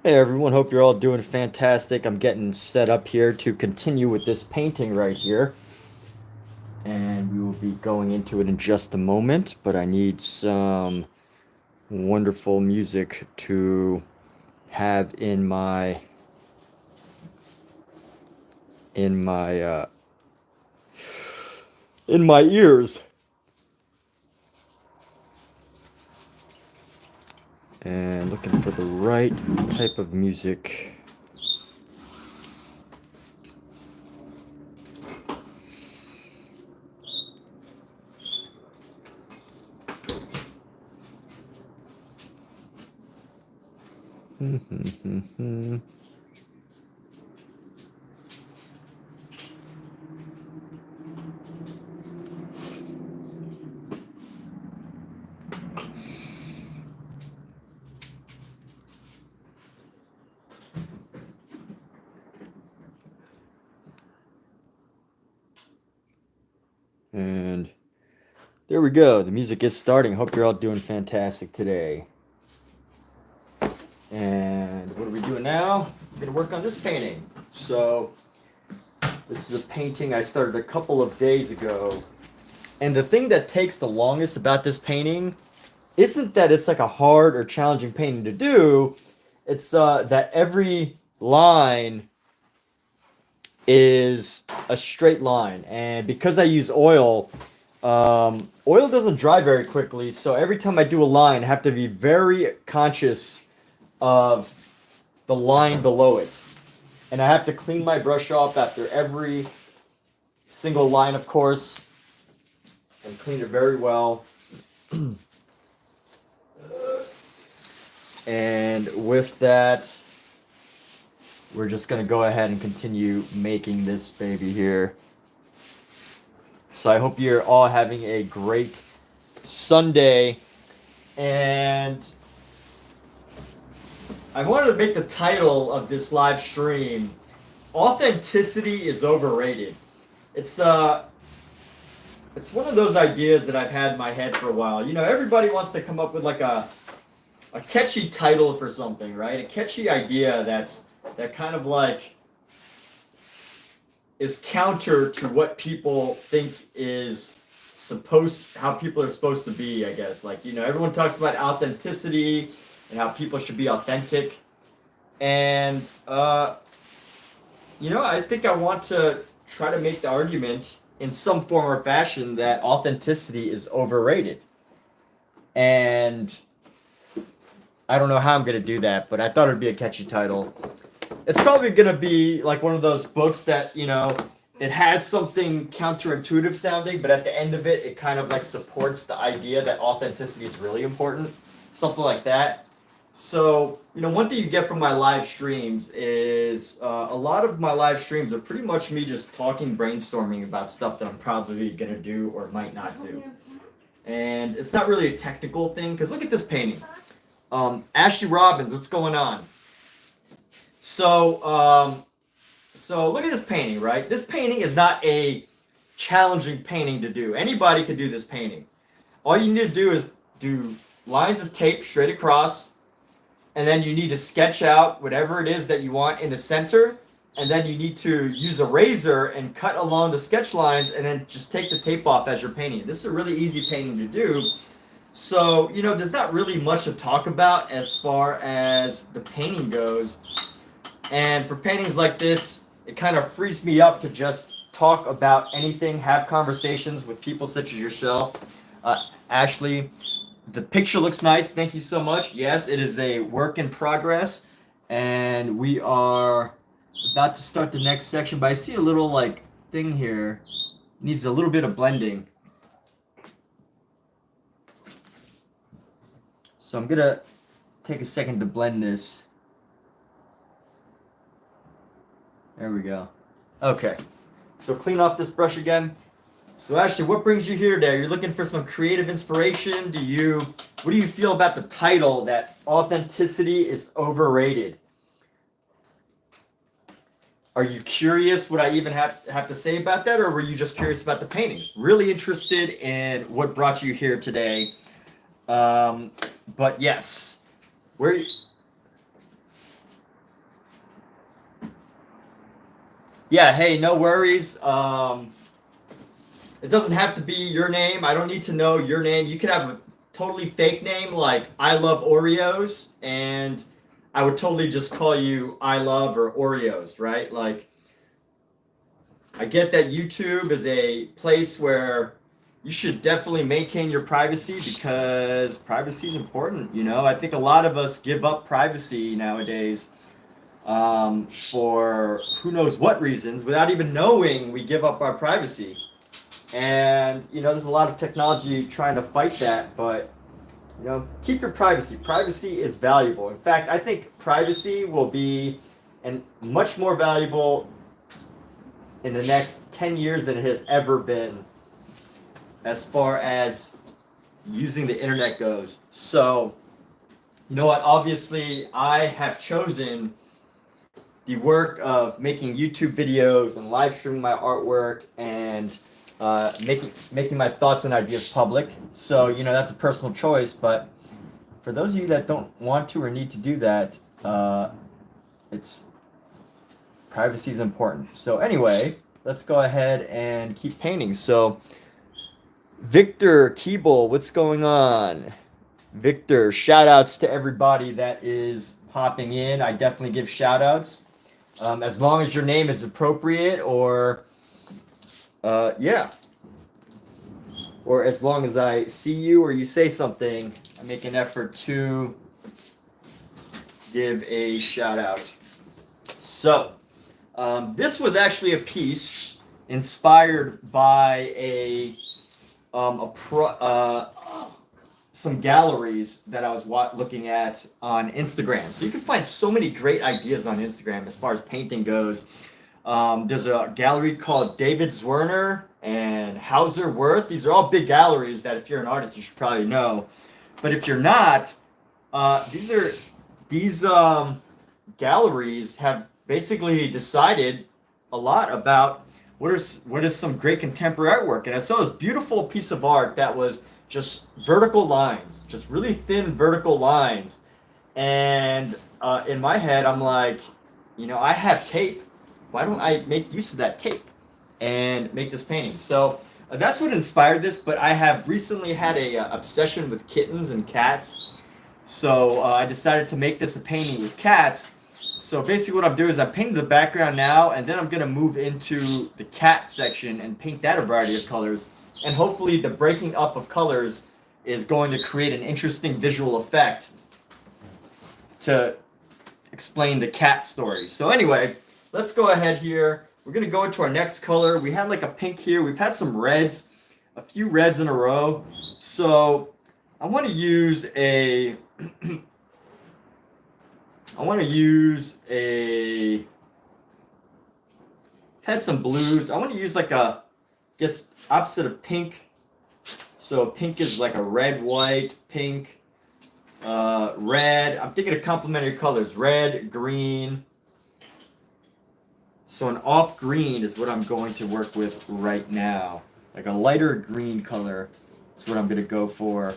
Hey everyone, hope you're all doing fantastic. I'm getting set up here to continue with this painting right here. And we will be going into it in just a moment, but I need some wonderful music to have in my in my ears. And looking for the right type of music. And there we go. The music is starting. Hope you're all doing fantastic today. And what are we doing now? We're gonna work on this painting. So this is a painting I started a couple of days ago. And the thing that takes the longest about this painting isn't that it's like a hard or challenging painting to do. It's that every line is a straight line. And because I use oil, oil doesn't dry very quickly. So every time I do a line, I have to be very conscious of the line below it. And I have to clean my brush off after every single line, of course, and clean it very well. And with that, we're just going to go ahead and continue making this baby here. So I hope you're all having a great Sunday. And I wanted to make the title of this live stream Authenticity is Overrated. It's one of those ideas that I've had in my head for a while. You know, everybody wants to come up with like a catchy title for something, right? A catchy idea that kind of like is counter to what people think is how people are supposed to be, I guess. Like, you know, everyone talks about authenticity and how people should be authentic. And you know, I think I want to try to make the argument in some form or fashion that authenticity is overrated. And I don't know how I'm going to do that, but I thought it would be a catchy title. It's probably going to be like one of those books that, you know, it has something counterintuitive sounding, but at the end of it, it kind of like supports the idea that authenticity is really important. Something like that. So, you know, one thing you get from my live streams is a lot of my live streams are pretty much me just talking, brainstorming about stuff that I'm probably going to do or might not do. And it's not really a technical thing, because look at this painting. Ashley Robbins, what's going on? So look at this painting, right? This painting is not a challenging painting to do. Anybody could do this painting. All you need to do is do lines of tape straight across, and then you need to sketch out whatever it is that you want in the center, and then you need to use a razor and cut along the sketch lines, and then just take the tape off as you're painting. This is a really easy painting to do. So, you know, there's not really much to talk about as far as the painting goes. And for paintings like this, it kind of frees me up to just talk about anything, have conversations with people such as yourself. Ashley, the picture looks nice. Thank you so much. Yes, it is a work in progress. And we are about to start the next section, but I see a little like thing here. Needs a little bit of blending. So I'm gonna take a second to blend this. There we go. Okay. So clean off this brush again. So Ashley, what brings you here today? You're looking for some creative inspiration? What do you feel about the title that authenticity is overrated? Are you curious what I even have to say about that, or were you just curious about the paintings? Really interested in what brought you here today. But yes, where Yeah, hey, no worries. It doesn't have to be your name. I don't need to know your name. You could have a totally fake name like I love Oreos, and I would totally just call you I love or Oreos, right? Like, I get that YouTube is a place where you should definitely maintain your privacy because privacy is important. You know, I think a lot of us give up privacy nowadays for who knows what reasons without even knowing we give up our privacy. And, you know, there's a lot of technology trying to fight that, but, you know, keep your privacy. Privacy is valuable. In fact, I think privacy will be much more valuable in the next 10 years than it has ever been as far as using the internet goes. So, you know what? Obviously, I have chosen the work of making YouTube videos and live streaming my artwork and making my thoughts and ideas public. So, you know, that's a personal choice. But for those of you that don't want to or need to do that, it's privacy is important. So anyway, let's go ahead and keep painting. So Victor Keeble, what's going on? Victor, shout outs to everybody that is popping in. I definitely give shout outs. As long as your name is appropriate or yeah. Or as long as I see you or you say something, I make an effort to give a shout out. So, this was actually a piece inspired by some galleries that I was looking at on Instagram. So you can find so many great ideas on Instagram as far as painting goes. There's a gallery called David Zwirner and Hauser Wirth. These are all big galleries that if you're an artist, you should probably know. But if you're not, these galleries have basically decided a lot about what is some great contemporary artwork. And I saw this beautiful piece of art that was just vertical lines, just really thin vertical lines. And in my head, I'm like, you know, I have tape. Why don't I make use of that tape and make this painting? So that's what inspired this, but I have recently had a obsession with kittens and cats. So I decided to make this a painting with cats. So basically what I'm doing is I'm painting the background now, and then I'm going to move into the cat section and paint that a variety of colors. And hopefully the breaking up of colors is going to create an interesting visual effect to explain the cat story. So anyway, let's go ahead here. We're going to go into our next color. We had like a pink here. We've had some reds, a few reds in a row. So I want to use a... had some blues. I want to use like a, I guess, opposite of pink. So pink is like a red, white, pink, red. I'm thinking of complementary colors, red, green. So an off green is what I'm going to work with right now. Like a lighter green color is what I'm going to go for.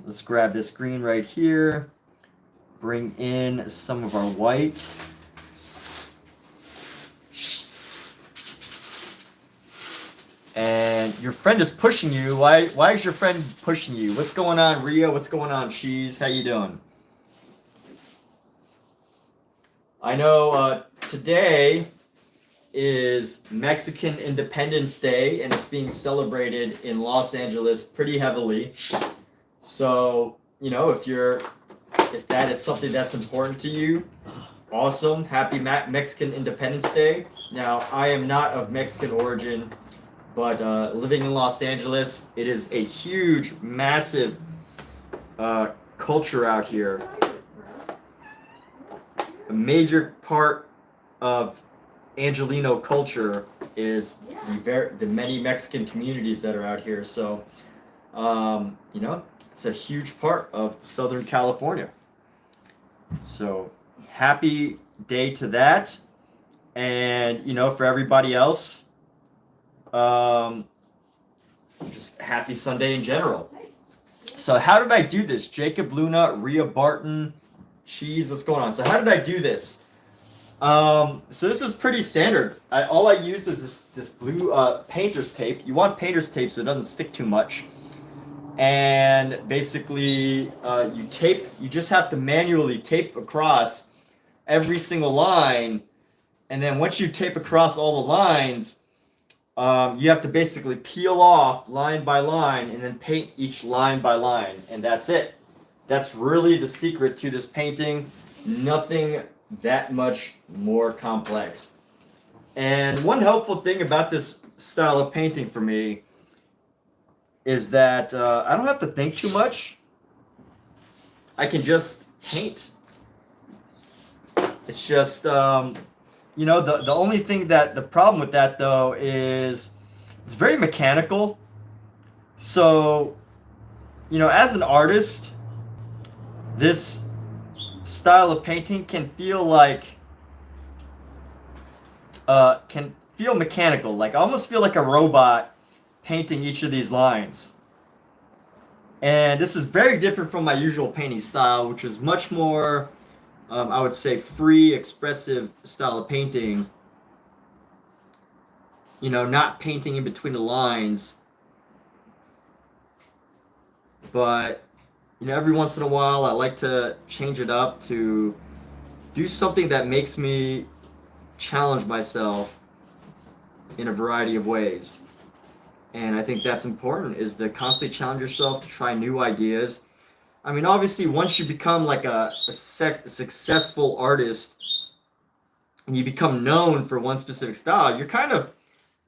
Let's grab this green right here. Bring in some of our white. And your friend is pushing you. Why is your friend pushing you? What's going on, Rio? What's going on, Cheese? How you doing? I know today is Mexican Independence Day, and it's being celebrated in Los Angeles pretty heavily. So, you know, if that is something that's important to you, awesome. Happy Mexican Independence Day. Now, I am not of Mexican origin, but living in Los Angeles, it is a huge, massive culture out here. A major part of Angelino culture is the many Mexican communities that are out here. So, you know, it's a huge part of Southern California. So, happy day to that. And, you know, for everybody else, just happy Sunday in general. So how did I do this? Jacob Luna, Rhea Barton, Cheese, what's going on? So how did I do this? So this is pretty standard. All I used is this blue painter's tape. You want painter's tape so it doesn't stick too much. And basically, you just have to manually tape across every single line. And then once you tape across all the lines, you have to basically peel off line by line and then paint each line by line. And that's it. That's really the secret to this painting. Nothing that much more complex. And one helpful thing about this style of painting for me is that I don't have to think too much. I can just paint. It's just, the only thing the problem with that though is it's very mechanical. So, as an artist, this style of painting can feel mechanical. Like I almost feel like a robot painting each of these lines. And this is very different from my usual painting style, which is much more, I would say, free, expressive style of painting. Not painting in between the lines. But, every once in a while, I like to change it up to do something that makes me challenge myself in a variety of ways. And I think that's important, is to constantly challenge yourself to try new ideas. I mean, obviously, once you become like a successful artist and you become known for one specific style, you're kind of,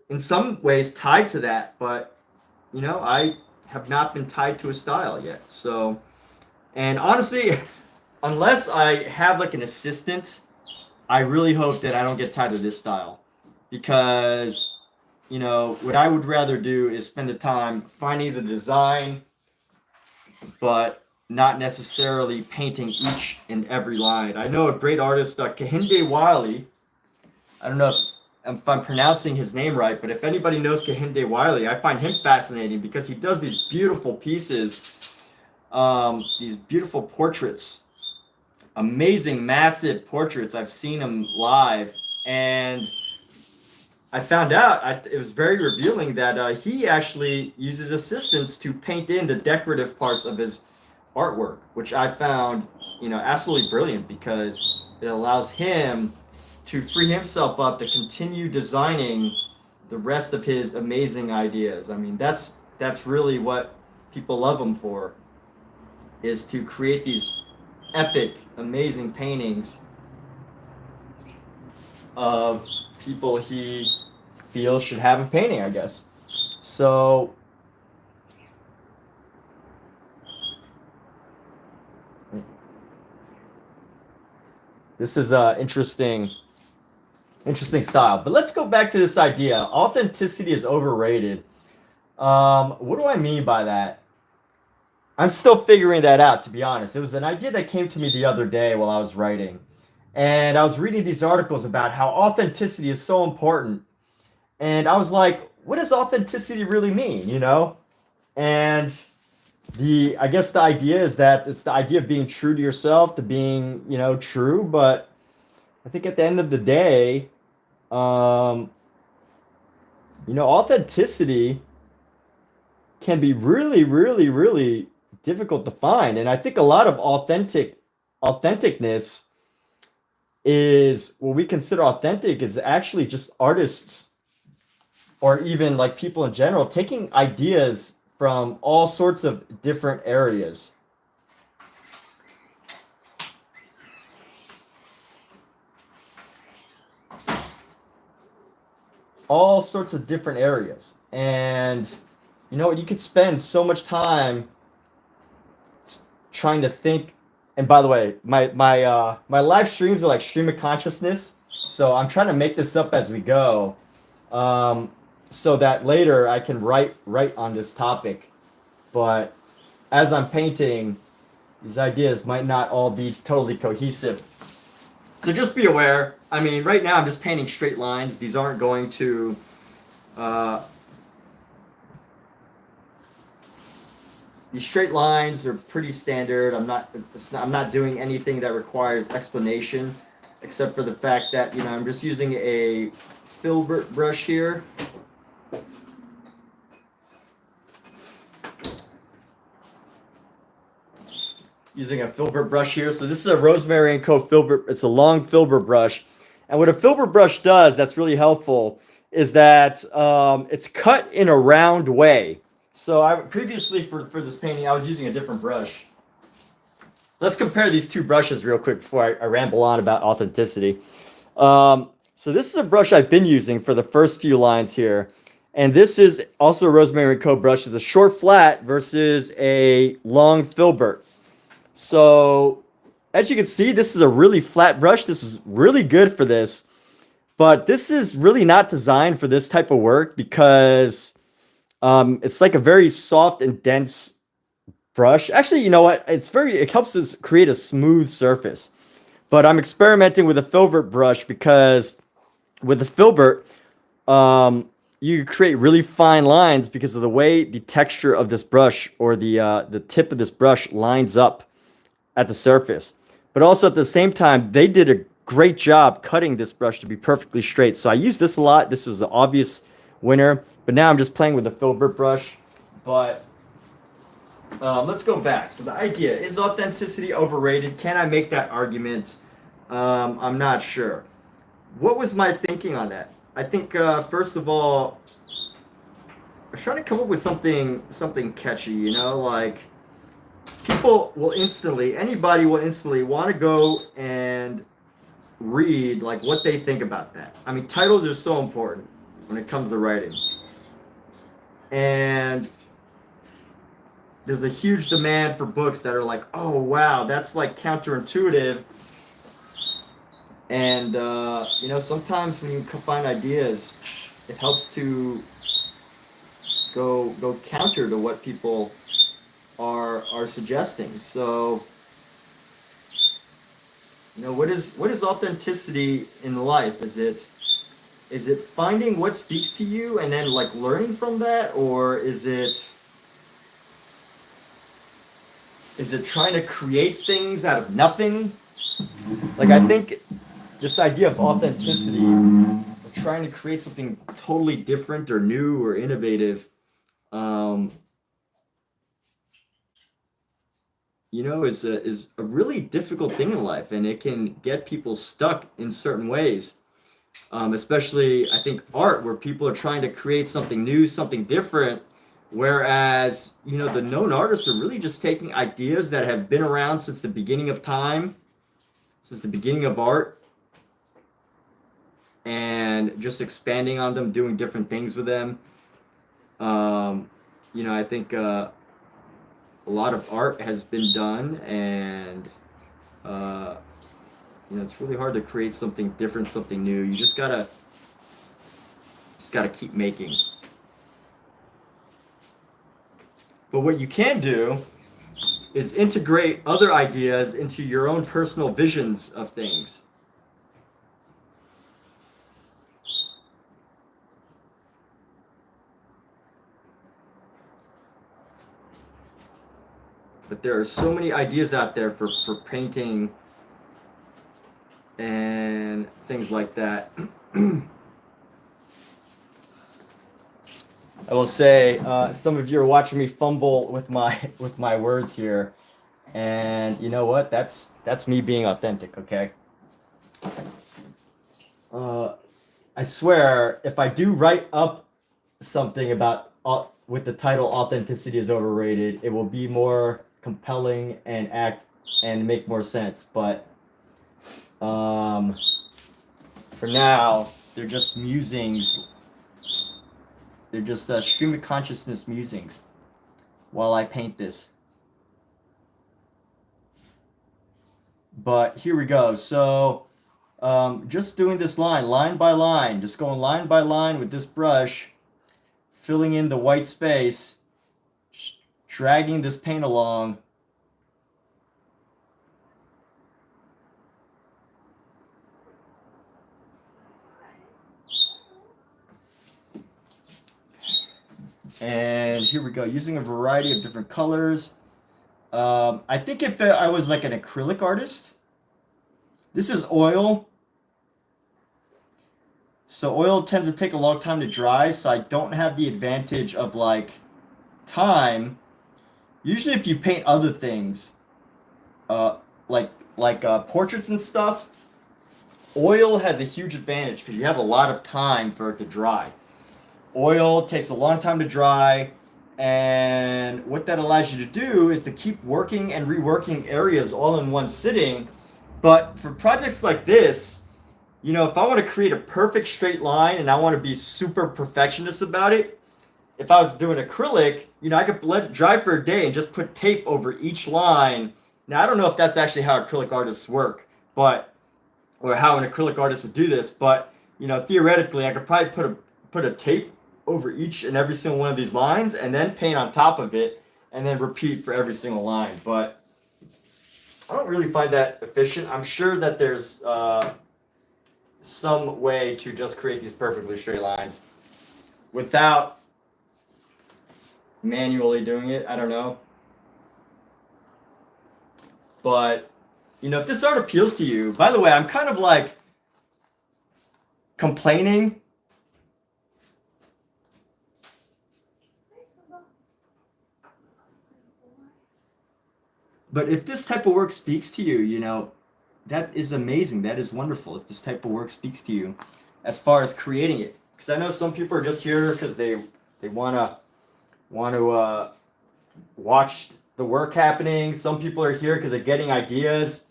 in some ways, tied to that. But, I have not been tied to a style yet. So, and honestly, unless I have like an assistant, I really hope that I don't get tied to this style. Because what I would rather do is spend the time finding the design, but not necessarily painting each and every line. I know a great artist, Kehinde Wiley. I don't know if I'm pronouncing his name right, but if anybody knows Kehinde Wiley, I find him fascinating because he does these beautiful pieces, these beautiful portraits, amazing, massive portraits. I've seen him live, and I found out it was very revealing that he actually uses assistants to paint in the decorative parts of his artwork, which I found, absolutely brilliant because it allows him to free himself up to continue designing the rest of his amazing ideas. I mean, that's really what people love him for, is to create these epic, amazing paintings of people he feels should have a painting, I guess. So this is interesting style. But let's go back to this idea. Authenticity is overrated. What do I mean by that? I'm still figuring that out, to be honest. It was an idea that came to me the other day while I was writing. And I was reading these articles about how authenticity is so important. And I was like, what does authenticity really mean, And I guess the idea is that it's the idea of being true to yourself, to being, true. But I think at the end of the day, authenticity can be really, really, really difficult to find. And I think a lot of authenticness is what we consider authentic is actually just artists, or even like people in general, taking ideas from all sorts of different areas. All sorts of different areas. And you could spend so much time trying to think. And by the way, my live streams are like stream of consciousness. So I'm trying to make this up as we go. So that later I can write on this topic. But as I'm painting, these ideas might not all be totally cohesive. So just be aware. I mean, right now I'm just painting straight lines. These aren't going to these straight lines are pretty standard. I'm not doing anything that requires explanation except for the fact that, you know, I'm just using a filbert brush here. Using a filbert brush here. So this is a Rosemary Co filbert. It's a long filbert brush. And what a filbert brush does that's really helpful is that it's cut in a round way. So I previously for this painting, I was using a different brush. Let's compare these two brushes real quick before I ramble on about authenticity. So this is a brush I've been using for the first few lines here. And this is also a Rosemary Co brush. It's a short flat versus a long filbert. So as you can see, this is a really flat brush. This is really good for this. But this is really not designed for this type of work because it's like a very soft and dense brush. Actually, you know what? It helps us create a smooth surface. But I'm experimenting with a filbert brush because with the filbert, you create really fine lines because of the way the texture of this brush or the tip of this brush lines up at the surface. But also at the same time, they did a great job cutting this brush to be perfectly straight. So I use this a lot. This was the obvious winner. But now I'm just playing with the filbert brush. But let's go back. So the idea, is authenticity overrated? Can I make that argument? I'm not sure. What was my thinking on that? I think first of all, I was trying to come up with something catchy, you know, like people will anybody will instantly want to go and read like what they think about that. I mean, titles are so important when it comes to writing. And there's a huge demand for books that are like, oh wow, that's like counterintuitive. And you know, sometimes when you find ideas, it helps to go counter to what people are suggesting. So, you know, what is authenticity in life? Is it finding what speaks to you and then like learning from that, or is it trying to create things out of nothing? Like, I think this idea of authenticity, of trying to create something totally different or new or innovative, you know, is a really difficult thing in life, and it can get people stuck in certain ways. Especially, I think, art, where people are trying to create something new, something different, whereas, you know, the known artists are really just taking ideas that have been around since the beginning of time, since the beginning of art, and just expanding on them, doing different things with them. You know, I think a lot of art has been done, and you know, it's really hard to create something different, something new. You just gotta keep making. But what you can do is integrate other ideas into your own personal visions of things. But there are so many ideas out there for painting and things like that. I will say, some of you are watching me fumble with my words here, and you know what? That's me being authentic. Okay. I swear, if I do write up something about with the title "Authenticity is Overrated," it will be more compelling and make more sense. But for now, they're just musings. They're just stream of consciousness musings while I paint this. But here we go. So just doing this line by line, just going line by line with this brush, filling in the white space, dragging this paint along. And here we go, using a variety of different colors. I think if I was like an acrylic artist, this is oil. So oil tends to take a long time to dry, so I don't have the advantage of like time. Usually if you paint other things, uh, like portraits and stuff, oil has a huge advantage because you have a lot of time for it to dry. Oil takes a long time to dry, and what that allows you to do is to keep working and reworking areas all in one sitting. But for projects like this, you know, if I want to create a perfect straight line and I want to be super perfectionist about it, if I was doing acrylic, you know, I could let it dry for a day and just put tape over each line. Now, I don't know if that's actually how acrylic artists work, but or how an acrylic artist would do this, but you know, theoretically, I could probably put a tape over each and every single one of these lines and then paint on top of it and then repeat for every single line. But I don't really find that efficient. I'm sure that there's some way to just create these perfectly straight lines without manually doing it. I don't know. But, you know, if this art appeals to you, by the way, I'm kind of like complaining. But if this type of work speaks to you, you know, that is amazing. That is wonderful. If this type of work speaks to you as far as creating it. Because I know some people are just here because they want to watch the work happening. Some people are here because they're getting ideas.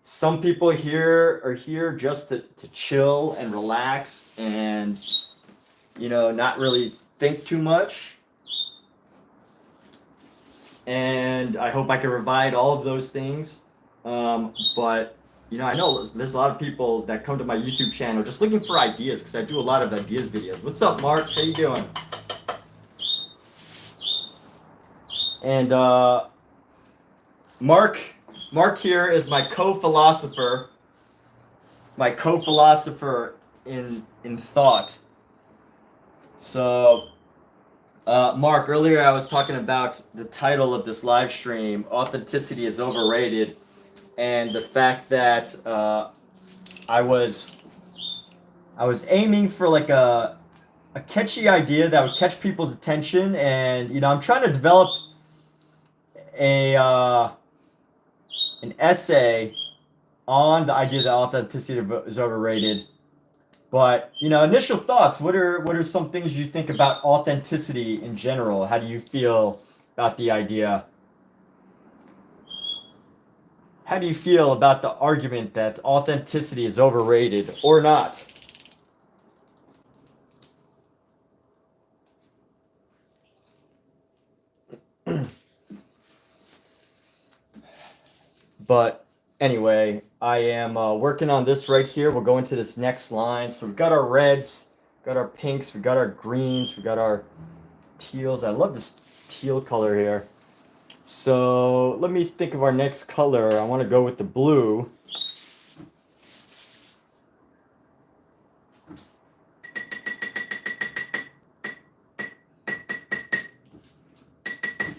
Some people here are here just to chill and relax and, you know, not really think too much. And I hope I can provide all of those things. But, you know, I know there's a lot of people that come to my YouTube channel just looking for ideas because I do a lot of ideas videos. What's up, Mark? How you doing? And Mark here is my co-philosopher in thought. So, Mark, earlier I was talking about the title of this live stream, Authenticity is Overrated, and the fact that I was aiming for like a catchy idea that would catch people's attention, and you know, I'm trying to develop an essay on the idea that authenticity is overrated. But you know, initial thoughts. What are some things you think about authenticity in general? How do you feel about the idea? How do you feel about the argument that authenticity is overrated or not? But anyway, I am working on this right here. We'll go into this next line. So we've got our reds, got our pinks, we've got our greens, we've got our teals. I love this teal color here. So let me think of our next color. I want to go with the blue.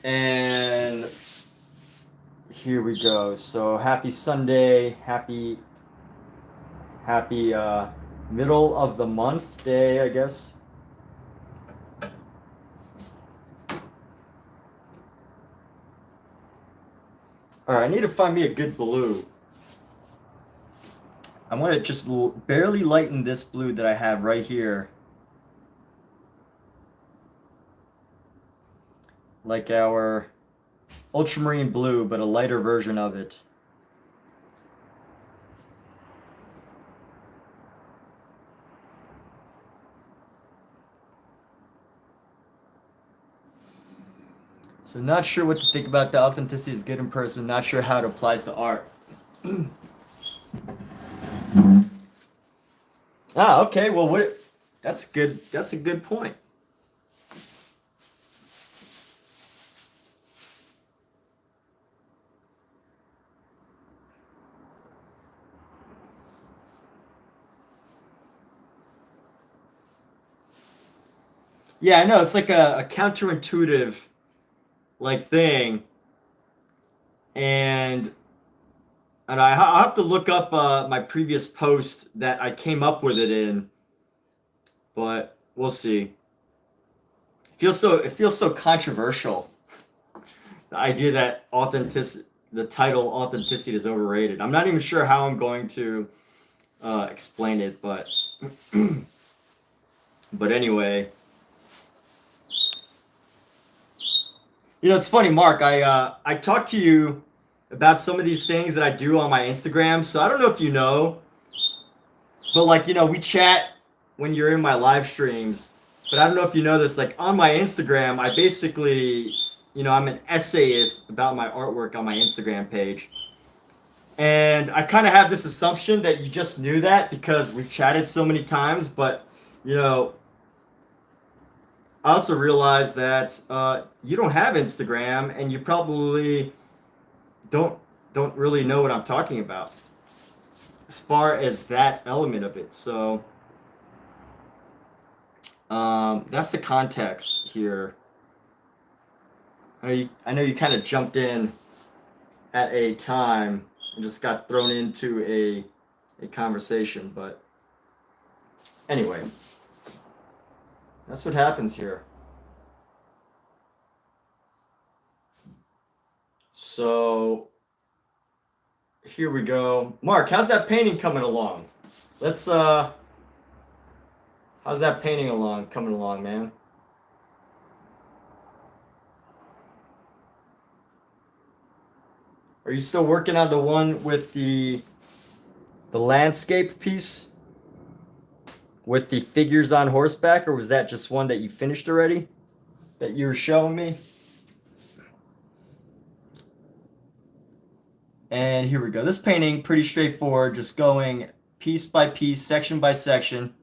And here we go. So happy Sunday, happy middle of the month day, I guess. All right, I need to find me a good blue. I want to just barely lighten this blue that I have right here. Like our ultramarine blue, but a lighter version of it. So not sure what to think about the authenticity is good in person, not sure how it applies to art. Okay, well that's good. That's a good point. Yeah, I know, it's like a counterintuitive like thing. And I'll have to look up my previous post that I came up with it in. but we'll see. It feels so controversial. The idea that the title authenticity is overrated. I'm not even sure how I'm going to explain it, but but anyway, you know, it's funny, Mark. I talked to you about some of these things that I do on my Instagram. So I don't know if you know, but like, you know, we chat when you're in my live streams. But I don't know if you know this. Like on my Instagram, I basically, you know, I'm an essayist about my artwork on my Instagram page. And I kind of have this assumption that you just knew that because we've chatted so many times. But, you know, I also realized that you don't have Instagram and you probably don't don't really know what I'm talking about as far as that element of it. So that's the context here. I know you kind of jumped in at a time and just got thrown into a conversation, but anyway, that's what happens here. So here we go. Mark, how's that painting coming along? Let's how's that painting coming along, man? Are you still working on the one with the landscape piece with the figures on horseback, or was that just one that you finished already that you were showing me? And here we go. This painting, pretty straightforward, just going piece by piece, section by section.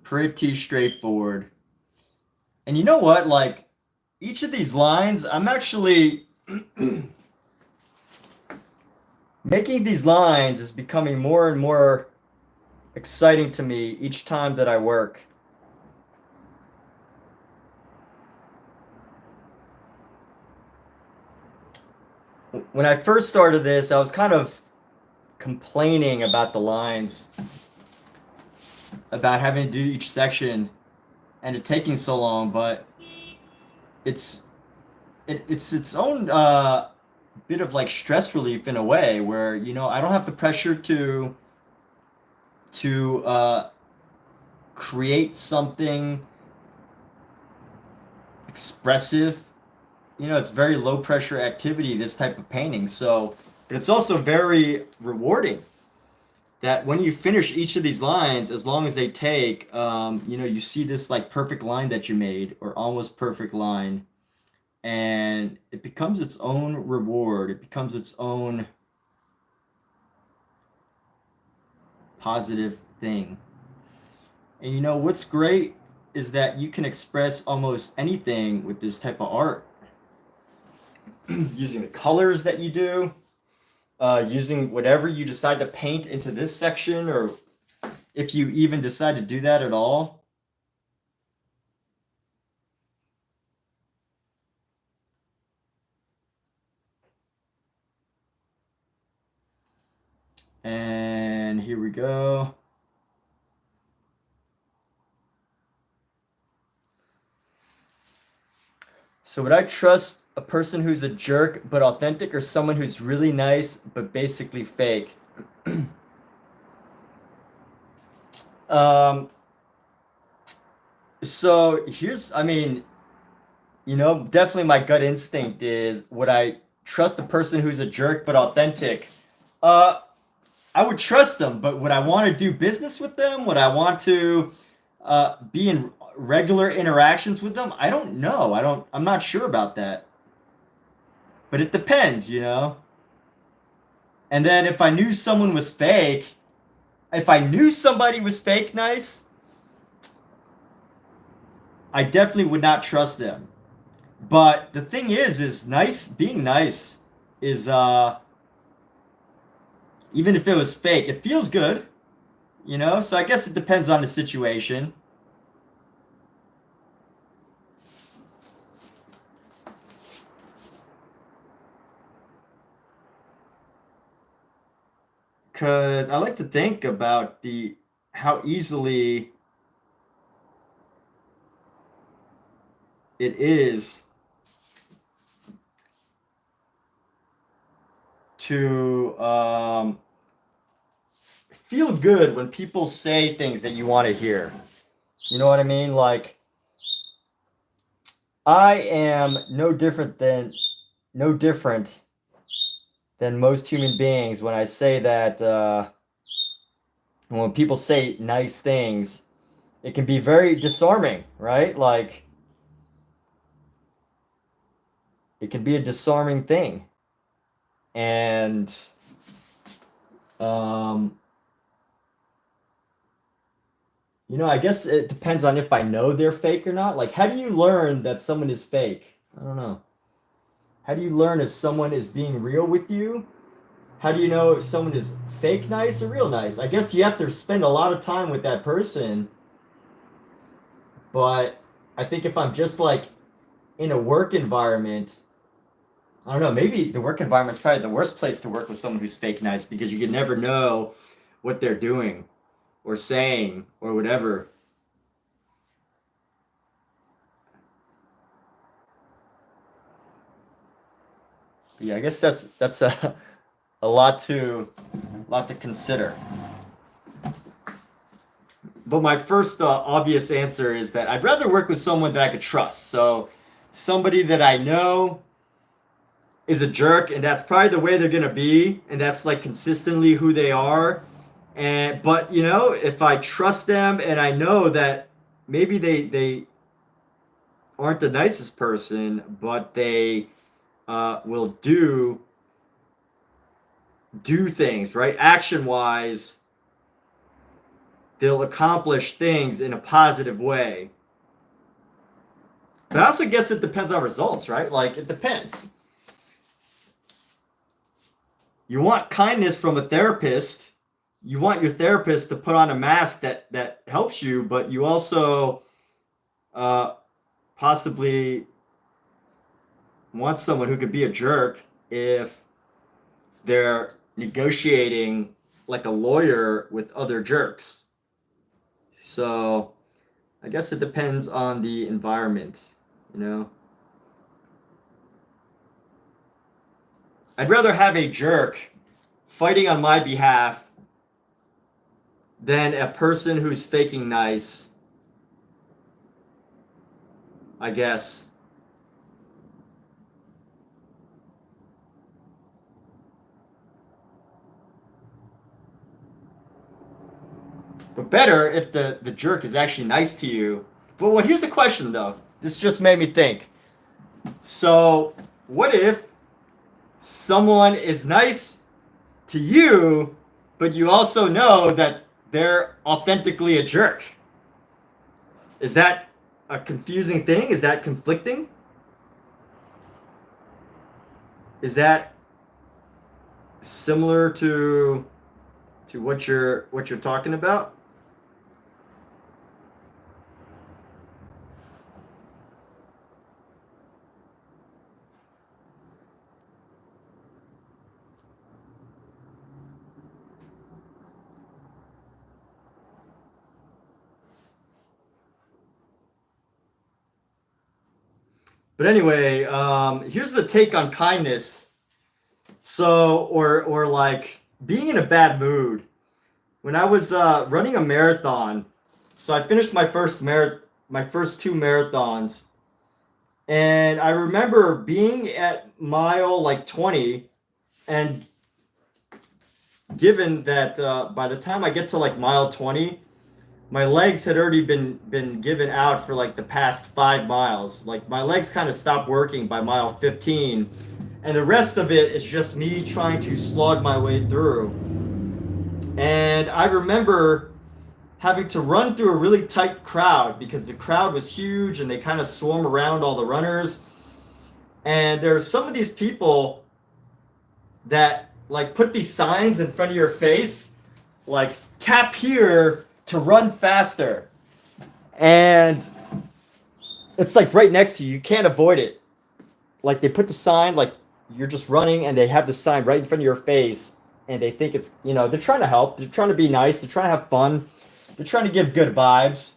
Pretty straightforward. And you know what? Like, each of these lines, I'm actually making these lines is becoming more and more exciting to me each time that I work. When I first started this, I was kind of complaining about the lines, about having to do each section and it taking so long, but it's its own bit of like stress relief in a way where, you know, I don't have the pressure to create something expressive. You know, it's very low pressure activity, this type of painting. So, but it's also very rewarding that when you finish each of these lines, as long as they take, you know, you see this like perfect line that you made or almost perfect line, and it becomes its own reward. It becomes its own positive thing. And you know, what's great is that you can express almost anything with this type of art using the colors that you do, using whatever you decide to paint into this section, or if you even decide to do that at all. And here we go. So would I trust a person who's a jerk but authentic, or someone who's really nice but basically fake? um, so here's, I mean, you know, definitely my gut instinct is, would I trust the person who's a jerk but authentic? Uh, I would trust them, but would I want to do business with them? Would I want to be in regular interactions with them? I don't know. I'm not sure about that. But it depends, you know? And then if I knew someone was fake, if I knew somebody was fake nice, I definitely would not trust them. But the thing is nice, being nice is, even if it was fake, it feels good, you know? So I guess it depends on the situation. because I like to think about how easily it is to feel good when people say things that you want to hear. You know what I mean? Like, I am no different than most human beings when I say that when people say nice things, it can be very disarming, right? Like, it can be a disarming thing. And I guess it depends on if I know they're fake or not. Like, how do you learn that someone is fake? I don't know. How do you learn if someone is being real with you? How do you know if someone is fake nice or real nice? I guess you have to spend a lot of time with that person. But I think if I'm just like in a work environment, I don't know, maybe the work environment is probably the worst place to work with someone who's fake nice because you can never know what they're doing or saying or whatever. Yeah, I guess that's a lot to consider. But my first obvious answer is that I'd rather work with someone that I could trust. So somebody that I know is a jerk, and that's probably the way they're gonna be, and that's like consistently who they are. But if I trust them and I know that maybe they aren't the nicest person, but they will do things, right? Action wise, they'll accomplish things in a positive way. But I also guess it depends on results, right? Like, it depends. You want kindness from a therapist. You want your therapist to put on a mask that helps you, but you also possibly want someone who could be a jerk if they're negotiating like a lawyer with other jerks. So I guess it depends on the environment, I'd rather have a jerk fighting on my behalf than a person who's faking nice, I guess. But better if the jerk is actually nice to you. But here's the question, though. This just made me think. So, what if someone is nice to you, but you also know that they're authentically a jerk? Is that a confusing thing? Is that conflicting? Is that similar to what you're talking about? But anyway, here's a take on kindness. So, or like being in a bad mood. When I was running a marathon, so I finished my first two marathons, and I remember being at mile like 20, and given that by the time I get to like mile 20, my legs had already been given out for like the past 5 miles. Like, my legs kind of stopped working by mile 15, and the rest of it is just me trying to slog my way through. And I remember having to run through a really tight crowd because the crowd was huge and they kind of swarm around all the runners. And there's some of these people that like put these signs in front of your face, like tap here to run faster. And it's like right next to you. You can't avoid it. Like, they put the sign, like, you're just running and they have the sign right in front of your face. and they think it's, you know, they're trying to help, they're trying to be nice, they're trying to have fun, they're trying to give good vibes.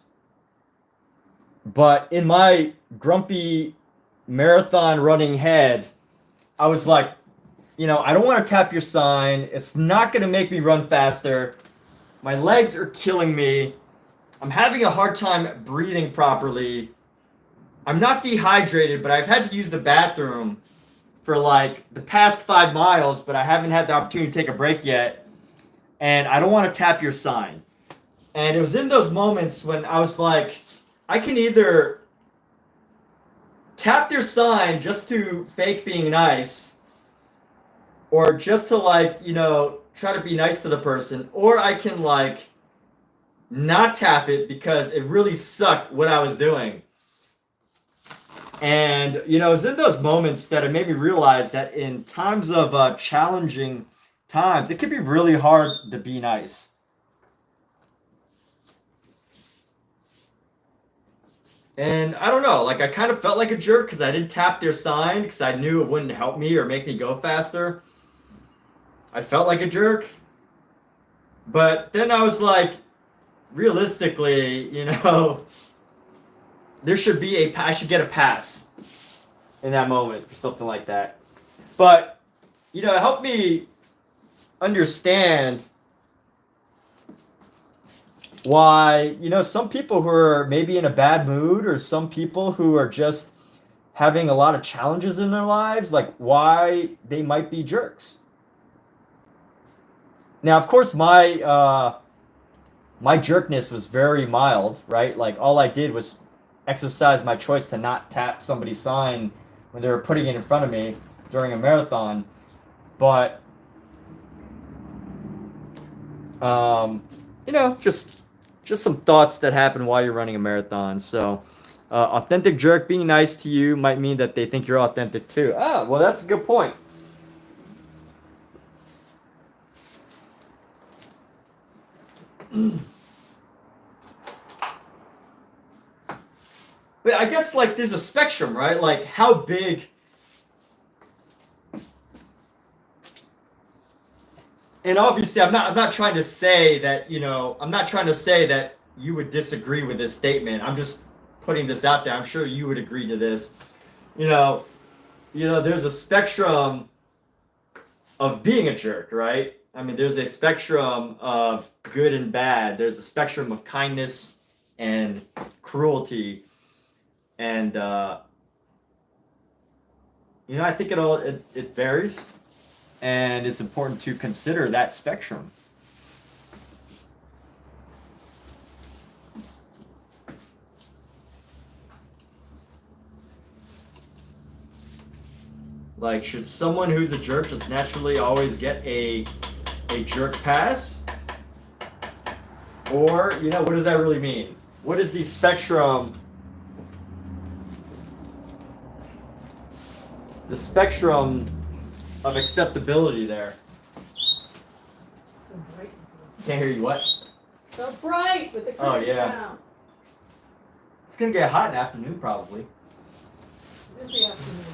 But in my grumpy marathon running head, I was like, you know, I don't want to tap your sign. It's not going to make me run faster. My legs are killing me. I'm having a hard time breathing properly. I'm not dehydrated, but I've had to use the bathroom for like the past 5 miles, but I haven't had the opportunity to take a break yet. And I don't want to tap your sign. And it was in those moments when I was like, I can either tap their sign just to fake being nice, or just to like, you know, try to be nice to the person, or I can like not tap it because it really sucked what I was doing. And, you know, it was in those moments that it made me realize that in times of challenging times, it can be really hard to be nice. And I don't know, like I kind of felt like a jerk because I didn't tap their sign because I knew it wouldn't help me or make me go faster. I felt like a jerk. But then I was like, realistically, you know, there should be I should get a pass in that moment for something like that. But, you know, it helped me understand why, you know, some people who are maybe in a bad mood, or some people who are just having a lot of challenges in their lives, like why they might be jerks. Now, of course, my jerkness was very mild, right? Like all I did was exercise my choice to not tap somebody's sign when they were putting it in front of me during a marathon. But you know, just some thoughts that happen while you're running a marathon. So, authentic jerk being nice to you might mean that they think you're authentic too. Ah, well, that's a good point. But I guess like there's a spectrum, right? Like how big. And obviously, I'm not trying to say that, you know, I'm not trying to say that you would disagree with this statement. I'm just putting this out there. I'm sure you would agree to this. You know, there's a spectrum of being a jerk, right? I mean, there's a spectrum of good and bad. There's a spectrum of kindness and cruelty. And you know, I think it varies. And it's important to consider that spectrum. Like, should someone who's a jerk just naturally always get a jerk pass? Or, you know, what does that really mean? What is the spectrum? The spectrum of acceptability there. So bright. Can't hear you. What? So bright with the kids. Oh, yeah. Now. It's gonna get hot in the afternoon, probably. Busy afternoon.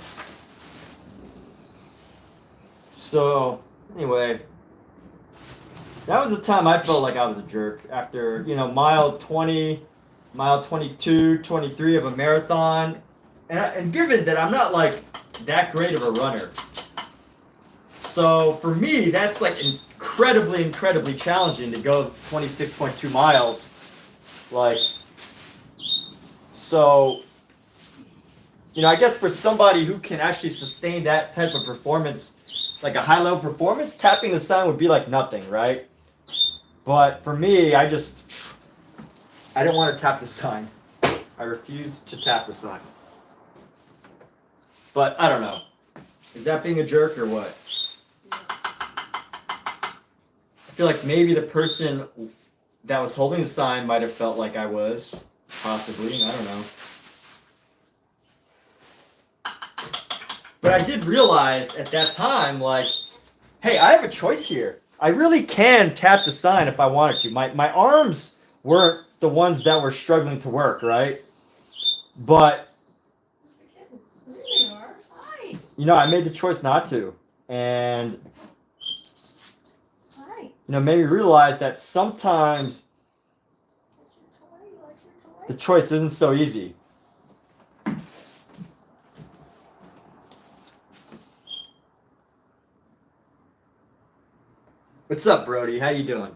So anyway, that was the time I felt like I was a jerk after, you know, mile 20, mile 22, 23 of a marathon, and given that I'm not like that great of a runner. So for me, that's like incredibly challenging to go 26.2 miles. Like, so, you know, I guess for somebody who can actually sustain that type of performance, like a high level performance, tapping the sign would be like nothing, right? But for me, I didn't want to tap the sign. I refused to tap the sign. But I don't know. Is that being a jerk or what? I feel like maybe the person that was holding the sign might have felt like I was, possibly. I don't know. But I did realize at that time, like, hey, I have a choice here. I really can tap the sign if I wanted to. My arms weren't the ones that were struggling to work, right? But, There you are. Hi. you know, I made the choice not to. And made me realize that sometimes the choice isn't so easy. What's up, Brody? How you doing?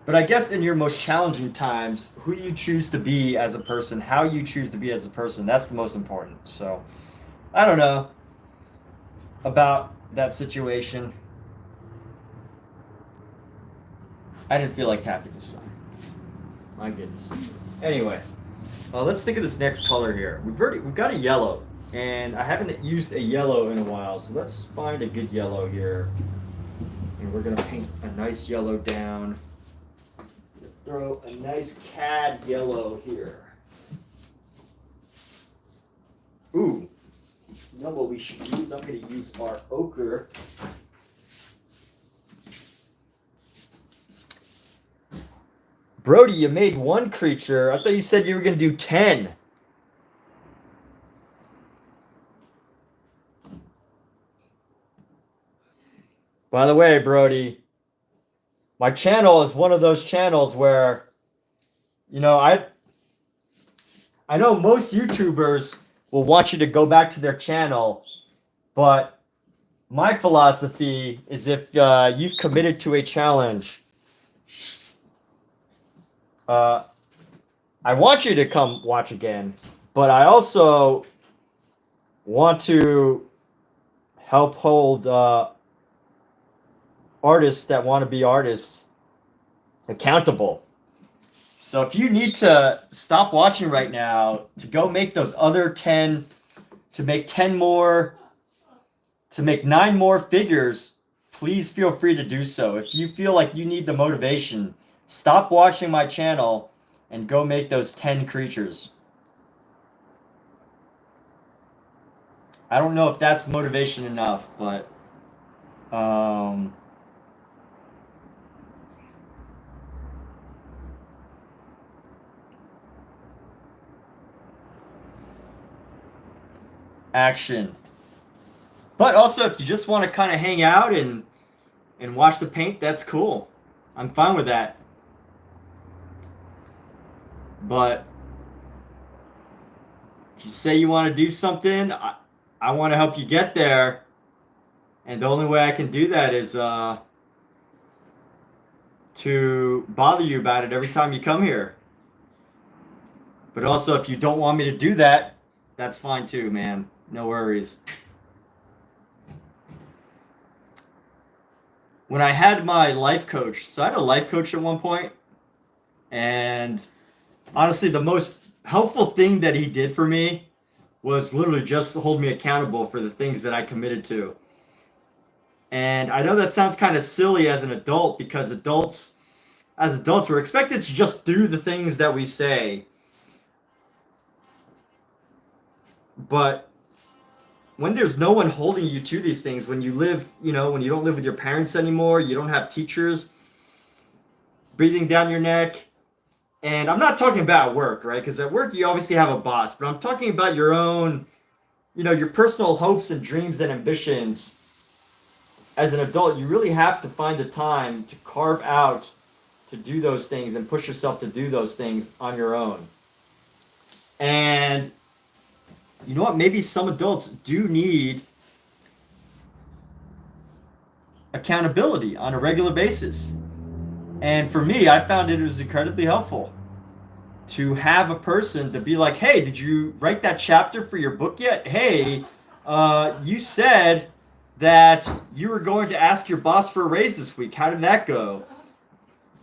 But I guess in your most challenging times, who you choose to be as a person, how you choose to be as a person, that's the most important. So, I don't know about that situation. I didn't feel like tapping this side. My goodness. Anyway, let's think of this next color here. We've got a yellow, and I haven't used a yellow in a while, so let's find a good yellow here. And we're gonna paint a nice yellow down. Throw a nice cad yellow here. Ooh, you know what we should use? I'm going to use our ochre. Brody, you made one creature. I thought you said you were going to do 10. By the way, Brody, my channel is one of those channels where, I know most YouTubers will want you to go back to their channel, but my philosophy is if you've committed to a challenge, I want you to come watch again, but I also want to help hold artists that want to be artists accountable. So if you need to stop watching right now to go make those other 10, to make 10 more, to make 9 more figures, please feel free to do so. If you feel like you need the motivation, stop watching my channel and go make those 10 creatures. I don't know if that's motivation enough, but action. But also, if you just want to kind of hang out and watch the paint, that's cool. I'm fine with that. But if you say you want to do something, I want to help you get there. And the only way I can do that is to bother you about it every time you come here. But also, if you don't want me to do that, that's fine too, man. No worries. When I had my life coach, so I had a life coach at one point, and honestly, the most helpful thing that he did for me was literally just to hold me accountable for the things that I committed to. And I know that sounds kind of silly as an adult, because as adults, we're expected to just do the things that we say. But when there's no one holding you to these things, when you live, when you don't live with your parents anymore, you don't have teachers breathing down your neck. And I'm not talking about work, right? Because at work, you obviously have a boss. But I'm talking about your own, your personal hopes and dreams and ambitions. As an adult, you really have to find the time to carve out to do those things and push yourself to do those things on your own. And you know what? Maybe some adults do need accountability on a regular basis. And for me, I found it was incredibly helpful to have a person to be like, hey, did you write that chapter for your book yet? Hey, you said that you were going to ask your boss for a raise this week. How did that go?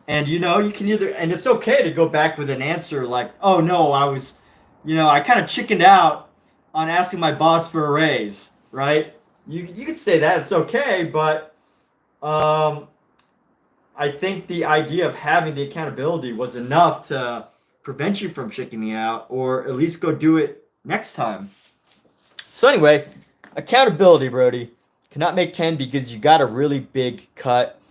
And you can either, and it's okay to go back with an answer like, oh no, I kind of chickened out on asking my boss for a raise, right? You could say that, it's okay, but I think the idea of having the accountability was enough to prevent you from chicking me out, or at least go do it next time. So anyway, accountability, Brody. Cannot make 10 because you got a really big cut.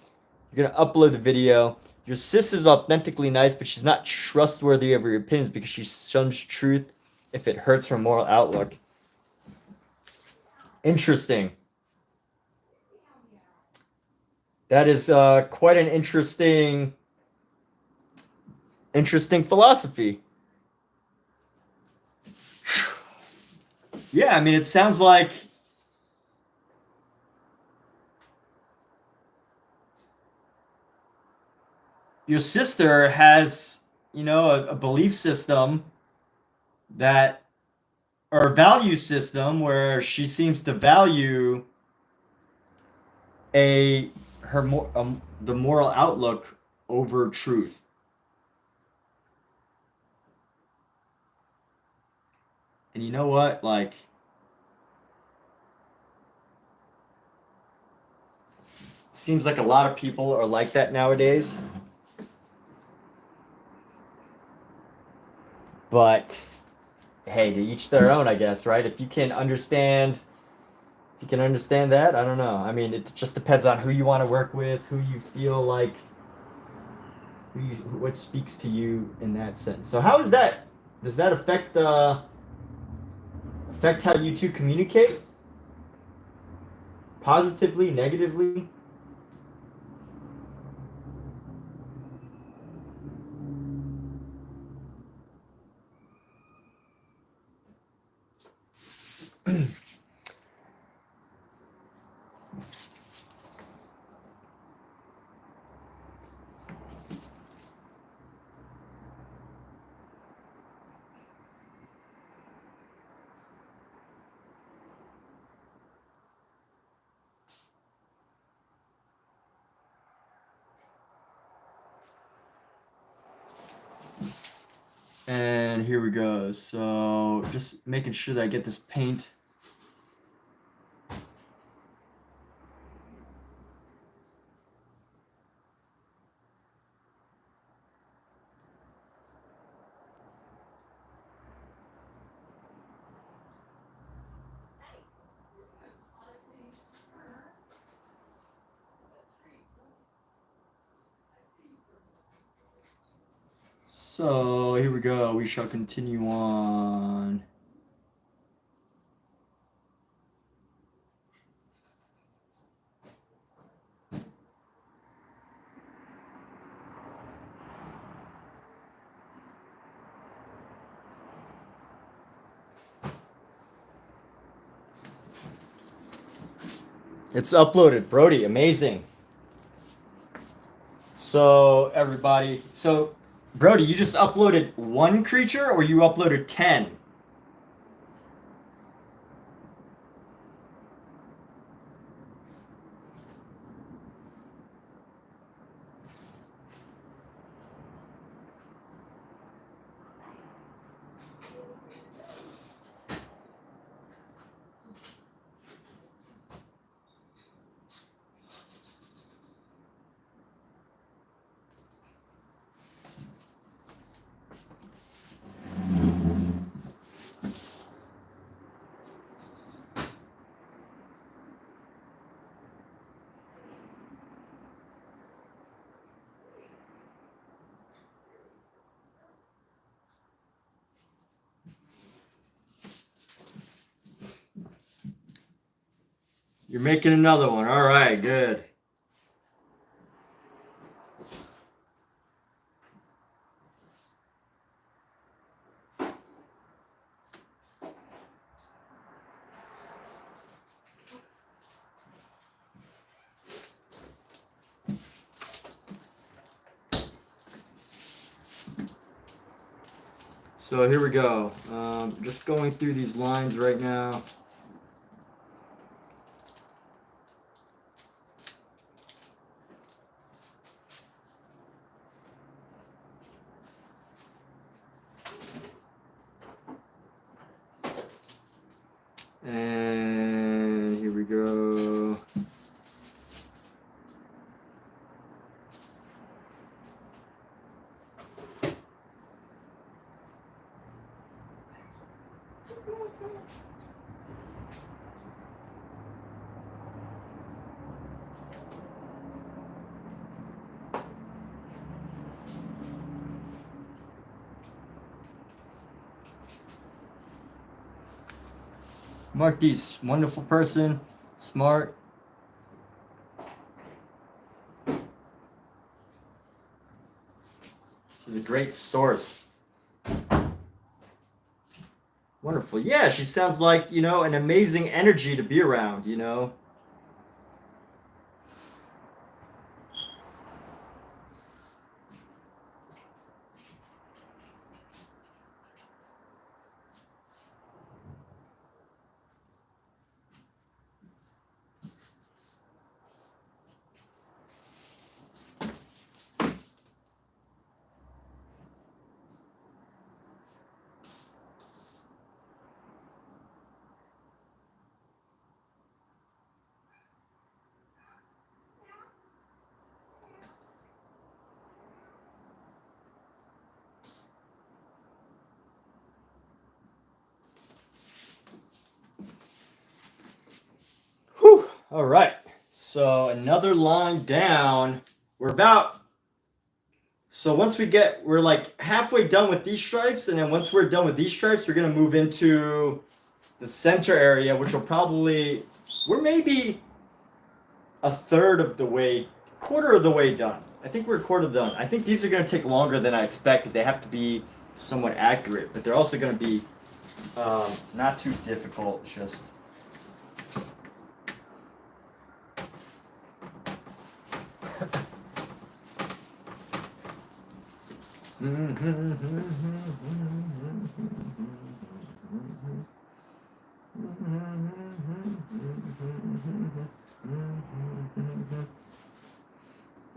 You're going to upload the video. Your sis is authentically nice, but she's not trustworthy of your opinions because she shuns truth if it hurts her moral outlook. Interesting. That is quite an interesting philosophy. Yeah, I mean, it sounds like your sister has, you know, a belief system that, or a value system where she seems to value the moral outlook over truth. And you know what? Like, it seems like a lot of people are like that nowadays. But hey, to each their own, I guess, right? If you can understand that, I don't know. I mean, it just depends on who you want to work with, who you feel like, what speaks to you in that sense. So how is that? Does that affect how you two communicate? Positively, negatively? And here we go. So just making sure that I get this paint. So here we go. We shall continue on. It's uploaded, Brody. Amazing. So everybody, so Brody, you just uploaded one creature, or you uploaded 10? You're making another one. All right, good. So here we go. Just going through these lines right now. And here we go. Mark Dees, wonderful person, smart. She's a great source. Wonderful. Yeah, she sounds like, you know, an amazing energy to be around, you know. Whew. All right. So another line down. So once we're like halfway done with these stripes, and then once we're done with these stripes, we're gonna move into the center area, which we're maybe a third of the way, quarter of the way done. I think we're a quarter done. I think these are gonna take longer than I expect because they have to be somewhat accurate, but they're also gonna be not too difficult. Just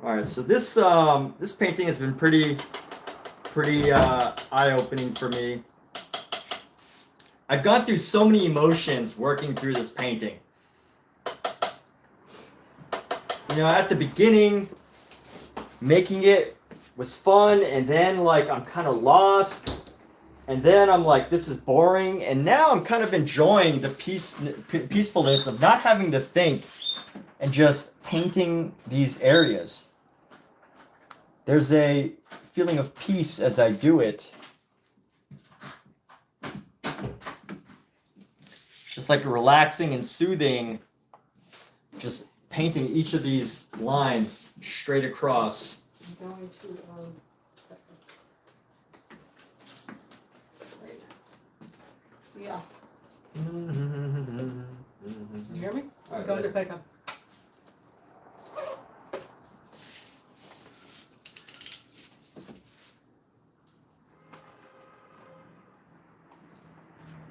all right, so this painting has been pretty eye-opening for me. I've gone through so many emotions working through this painting. You know, at the beginning, making it was fun, and then like I'm kind of lost, and then I'm like, this is boring, and now I'm kind of enjoying the peacefulness of not having to think and just painting these areas. There's a feeling of peace as I do it. Just like relaxing and soothing, just painting each of these lines straight across. I'm going to, wait. See ya. You hear me? I'm going to pick up.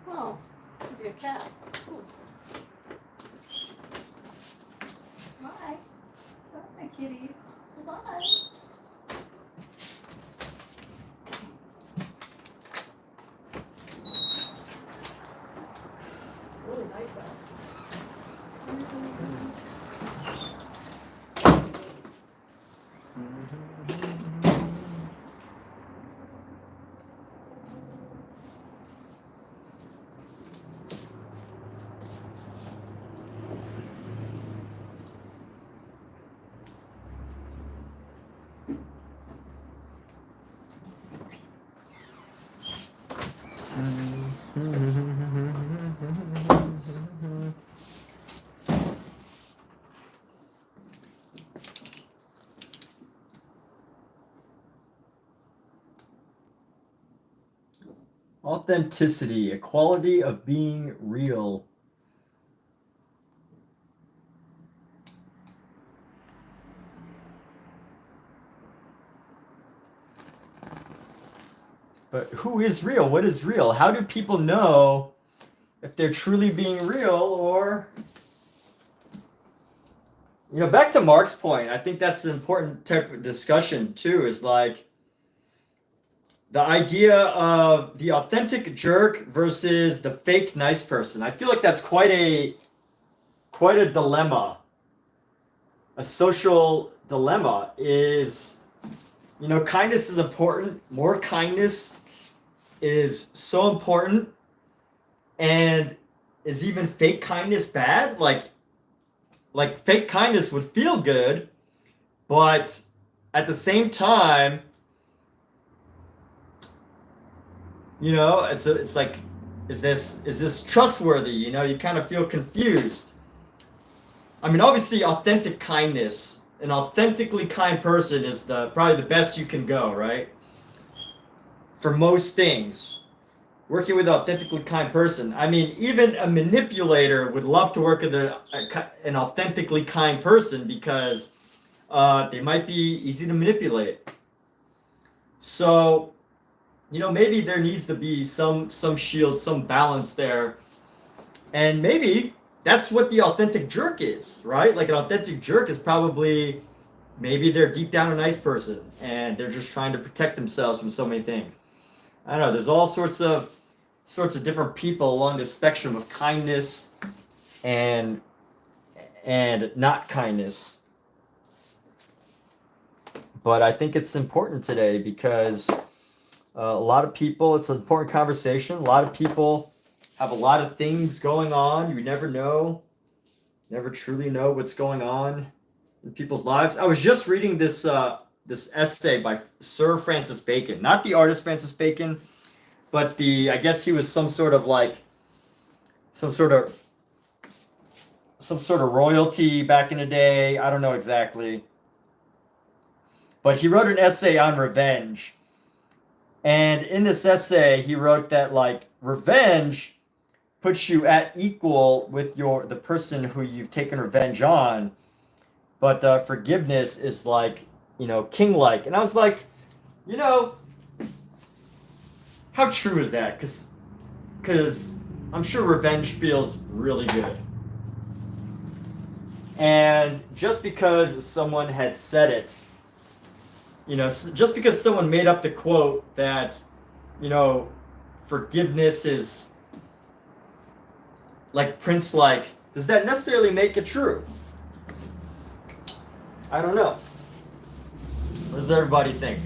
Oh, could be a cat. Ooh. Bye. Bye, kitties. Bye. Really nice out. Authenticity, a quality of being real. But who is real? What is real? How do people know if they're truly being real, or, you know, back to Mark's point, I think that's an important type of discussion too, is like the idea of the authentic jerk versus the fake nice person. I feel like that's quite a dilemma. A social dilemma is, you know, kindness is important. More kindness is so important. And is even fake kindness bad? Like fake kindness would feel good, but at the same time, you know, it's is this trustworthy? You know, you kind of feel confused. I mean, obviously, authentic kindness, an authentically kind person is probably the best you can go, right? For most things, working with an authentically kind person. I mean, even a manipulator would love to work with an authentically kind person because they might be easy to manipulate. So, you know, maybe there needs to be some shield, some balance there. And maybe that's what the authentic jerk is, right? Like an authentic jerk is probably, maybe they're deep down a nice person and they're just trying to protect themselves from so many things. I don't know, there's all sorts of different people along the spectrum of kindness and not kindness. But I think it's important today because a lot of people, it's an important conversation. A lot of people have a lot of things going on. You never know, never truly know what's going on in people's lives. I was just reading this essay by Sir Francis Bacon, not the artist Francis Bacon, but I guess he was some sort of royalty back in the day. I don't know exactly. But he wrote an essay on revenge. And in this essay, he wrote that like revenge puts you at equal with the person who you've taken revenge on, but forgiveness is like, you know, king-like. And I was like, you know, how true is that? Because I'm sure revenge feels really good. And just because someone had said it, you know, just because someone made up the quote that, you know, forgiveness is like Prince-like, does that necessarily make it true? I don't know. What does everybody think?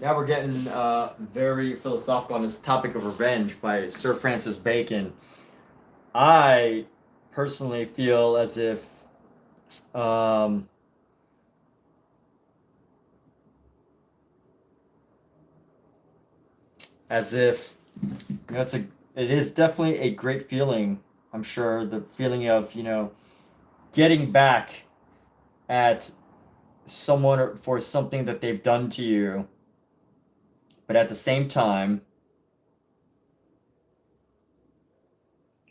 Now we're getting very philosophical on this topic of revenge by Sir Francis Bacon. I personally feel as if you know, it is definitely a great feeling. I'm sure the feeling of, you know, getting back at someone for something that they've done to you, but at the same time,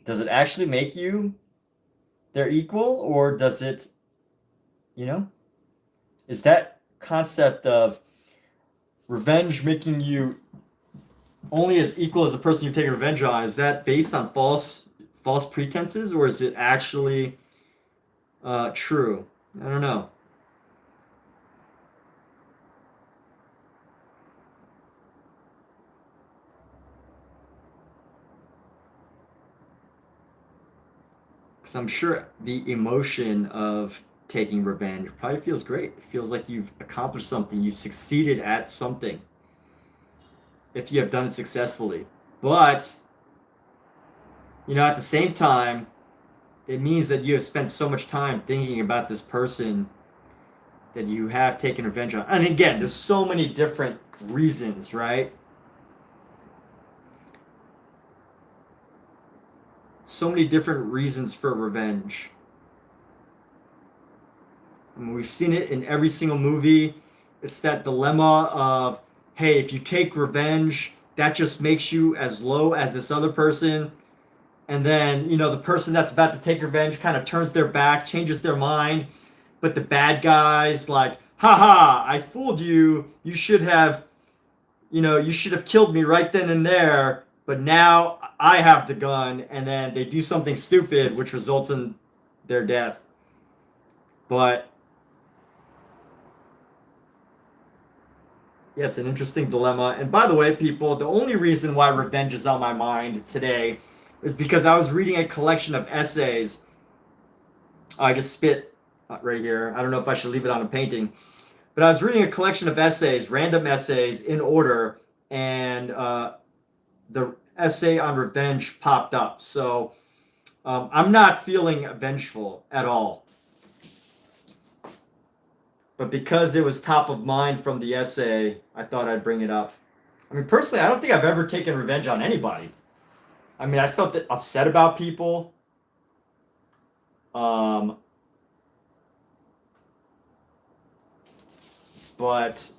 does it actually make you their equal, or does it, you know, is that concept of revenge making you only as equal as the person you've taken revenge on, is that based on false pretenses, or is it actually true? I don't know. Because I'm sure the emotion of taking revenge probably feels great. It feels like you've accomplished something, you've succeeded at something, if you have done it successfully. But, you know, at the same time, it means that you have spent so much time thinking about this person that you have taken revenge on. And again, there's so many different reasons, right? So many different reasons for revenge. I mean, we've seen it in every single movie. It's that dilemma of, hey, if you take revenge, that just makes you as low as this other person. And then, you know, the person that's about to take revenge kind of turns their back, changes their mind. But the bad guy's like, haha, I fooled you. You should have killed me right then and there. But now I have the gun. And then they do something stupid, which results in their death. But yeah, it's an interesting dilemma. And by the way, people, the only reason why revenge is on my mind today is because I was reading a collection of essays. I just spit right here. I don't know if I should leave it on a painting. But I was reading a collection of essays, random essays in order, and the essay on revenge popped up. So I'm not feeling vengeful at all. but because it was top of mind from the essay, I thought I'd bring it up. I mean, personally, I don't think I've ever taken revenge on anybody. I mean, I felt upset about people. But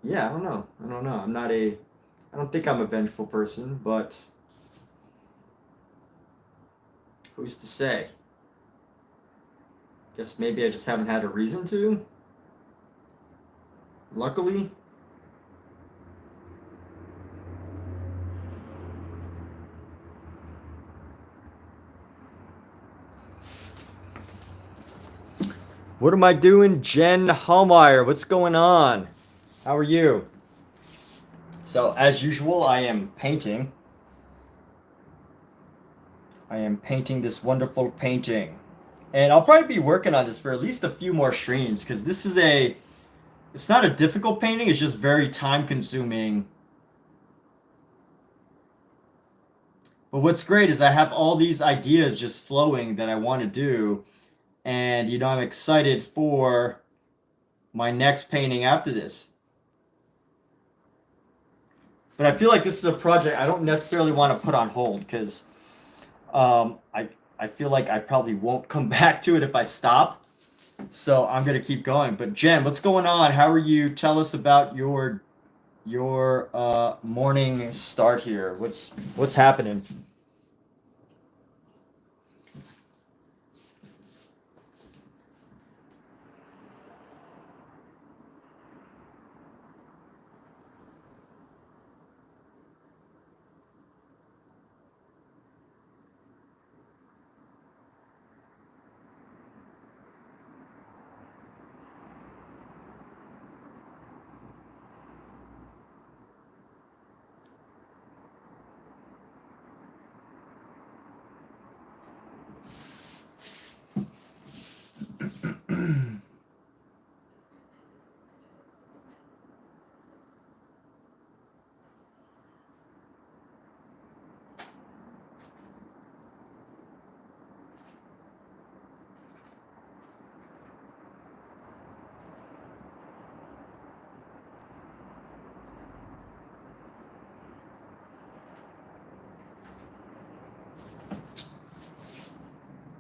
yeah, I don't know. I don't think I'm a vengeful person, but who's to say? Guess maybe I just haven't had a reason to. Luckily. What am I doing? Jen Hallmeyer, what's going on? How are you? So, as usual, I am painting. I am painting this wonderful painting. And I'll probably be working on this for at least a few more streams, because this is it's not a difficult painting, it's just very time consuming. But what's great is I have all these ideas just flowing that I want to do. And, you know, I'm excited for my next painting after this. But I feel like this is a project I don't necessarily want to put on hold, because I feel like I probably won't come back to it if I stop. So I'm going to keep going. But Jen, what's going on? How are you? Tell us about your morning start here. What's happening?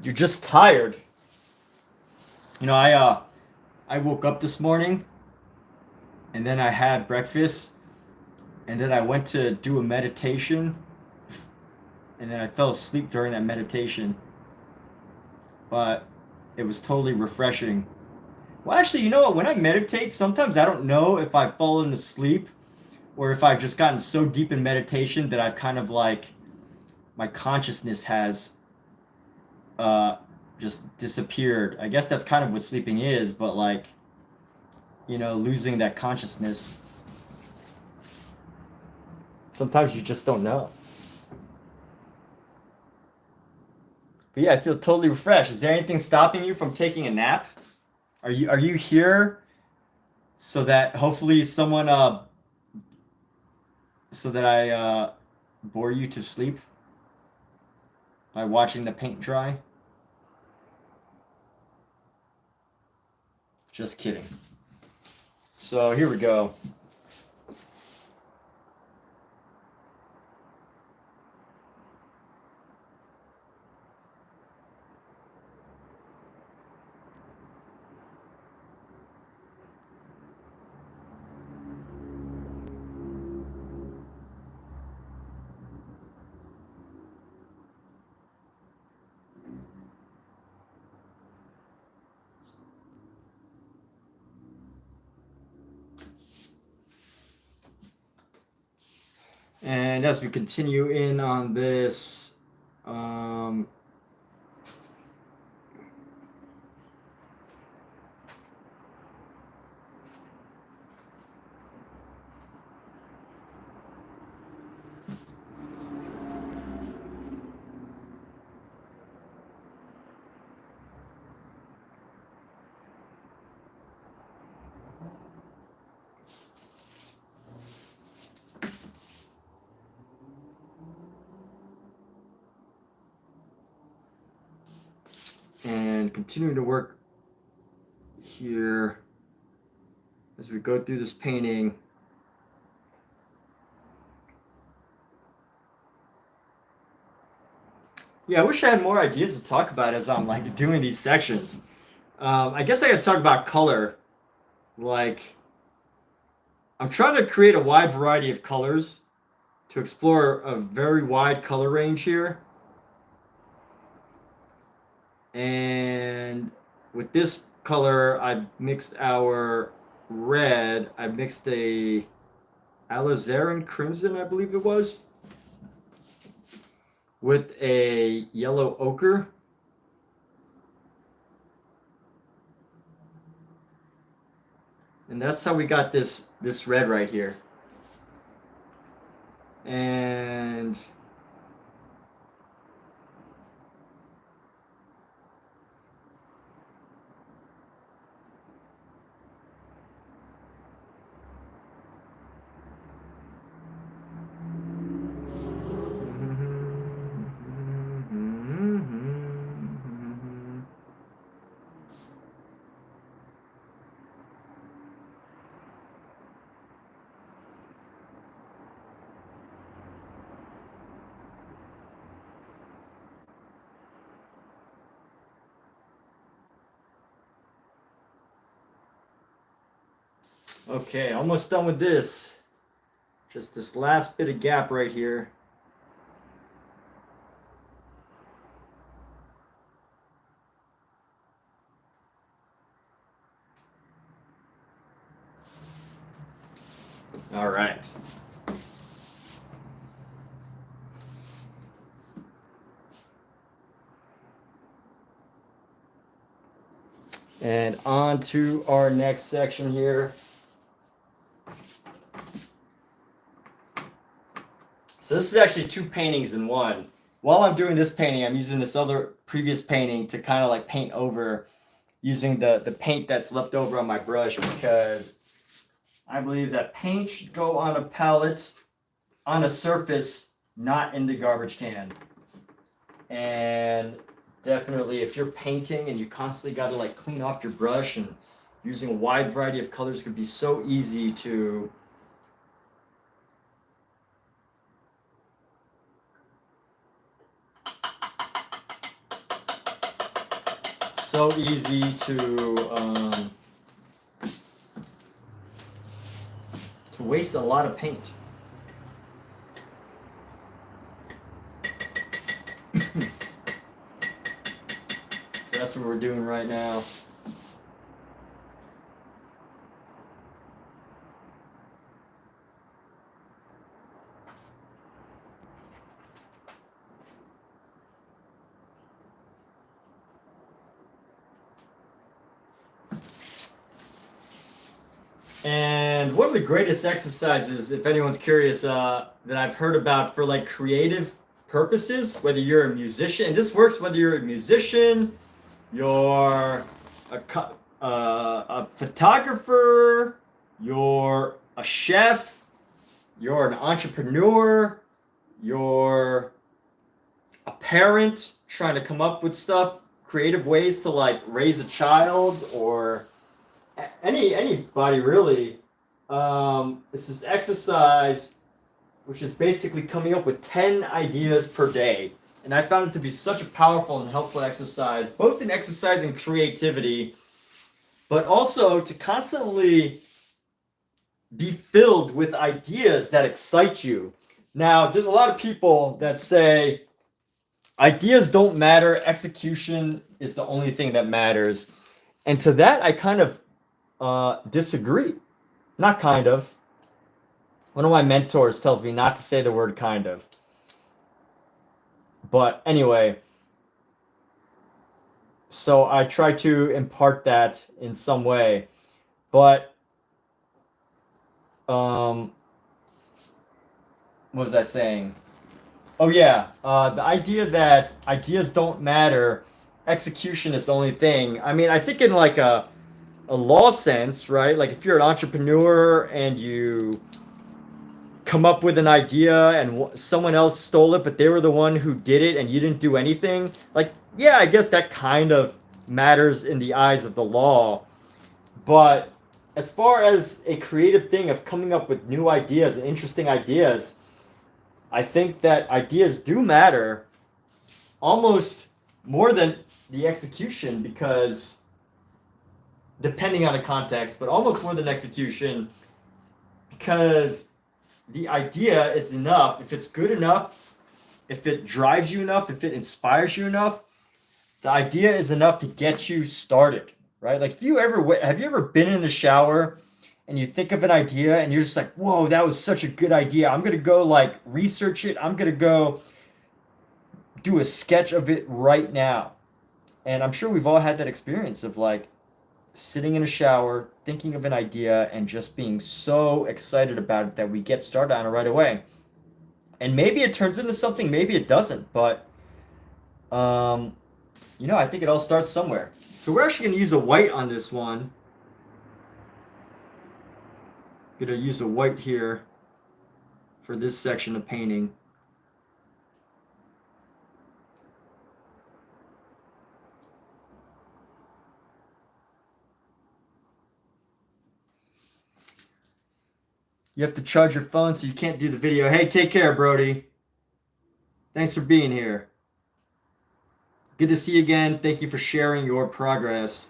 You're just tired. You know, I woke up this morning, and then I had breakfast, and then I went to do a meditation, and then I fell asleep during that meditation. But it was totally refreshing. Well, actually, you know what? When I meditate, sometimes I don't know if I've fallen asleep or if I've just gotten so deep in meditation that I've kind of like my consciousness has uh, just disappeared. I guess that's kind of what sleeping is, but like, you know, losing that consciousness. Sometimes you just don't know. But yeah, I feel totally refreshed. Is there anything stopping you from taking a nap? Are you here so that hopefully someone so that I bore you to sleep by watching the paint dry? Just kidding. So here we go. And as we continue in on this, and continuing to work here. as we go through this painting. Yeah, I wish I had more ideas to talk about as I'm like doing these sections. I guess I gotta talk about color. Like, I'm trying to create a wide variety of colors to explore a very wide color range here. And with this color, I've mixed our red. I mixed a alizarin crimson, I believe it was, with a yellow ochre. And that's how we got this red right here. And okay, almost done with this. Just this last bit of gap right here. All right. And on to our next section here. So this is actually two paintings in one. While I'm doing this painting, I'm using this other previous painting to kind of like paint over using the paint that's left over on my brush, because I believe that paint should go on a palette, on a surface, not in the garbage can. And definitely if you're painting and you constantly got to like clean off your brush, and using a wide variety of colors could be so easy to waste a lot of paint. So that's what we're doing right now. And one of the greatest exercises, if anyone's curious, that I've heard about for like creative purposes, whether you're a musician, and this works whether you're a musician, you're a photographer, you're a chef, you're an entrepreneur, you're a parent trying to come up with stuff, creative ways to like raise a child, or anybody really. This is exercise, which is basically coming up with 10 ideas per day. And I found it to be such a powerful and helpful exercise, both in exercise and creativity, but also to constantly be filled with ideas that excite you. Now, there's a lot of people that say ideas don't matter, execution is the only thing that matters. And to that, I kind of disagree. Not kind of. One of my mentors tells me not to say the word kind of. But anyway, so I try to impart that in some way. But what was I saying? Oh yeah, the idea that ideas don't matter, execution is the only thing. I mean, I think in like a law sense, right? Like if you're an entrepreneur and you come up with an idea and someone else stole it, but they were the one who did it and you didn't do anything, like, yeah, I guess that kind of matters in the eyes of the law. But as far as a creative thing of coming up with new ideas and interesting ideas, I think that ideas do matter almost more than the execution, because depending on the context, but almost more than execution, because the idea is enough. If it's good enough, if it drives you enough, if it inspires you enough, the idea is enough to get you started, right? Like, if you ever have you ever been in the shower and you think of an idea and you're just like, whoa, that was such a good idea. I'm gonna go like research it. I'm gonna go do a sketch of it right now. And I'm sure we've all had that experience of like sitting in a shower, thinking of an idea, and just being so excited about it that we get started on it right away. And maybe it turns into something, maybe it doesn't, but I think it all starts somewhere. So we're actually going to use a white on this one. Going to use a white here for this section of painting. You have to charge your phone, so you can't do the video. Hey, take care, Brody. Thanks for being here. Good to see you again. Thank you for sharing your progress.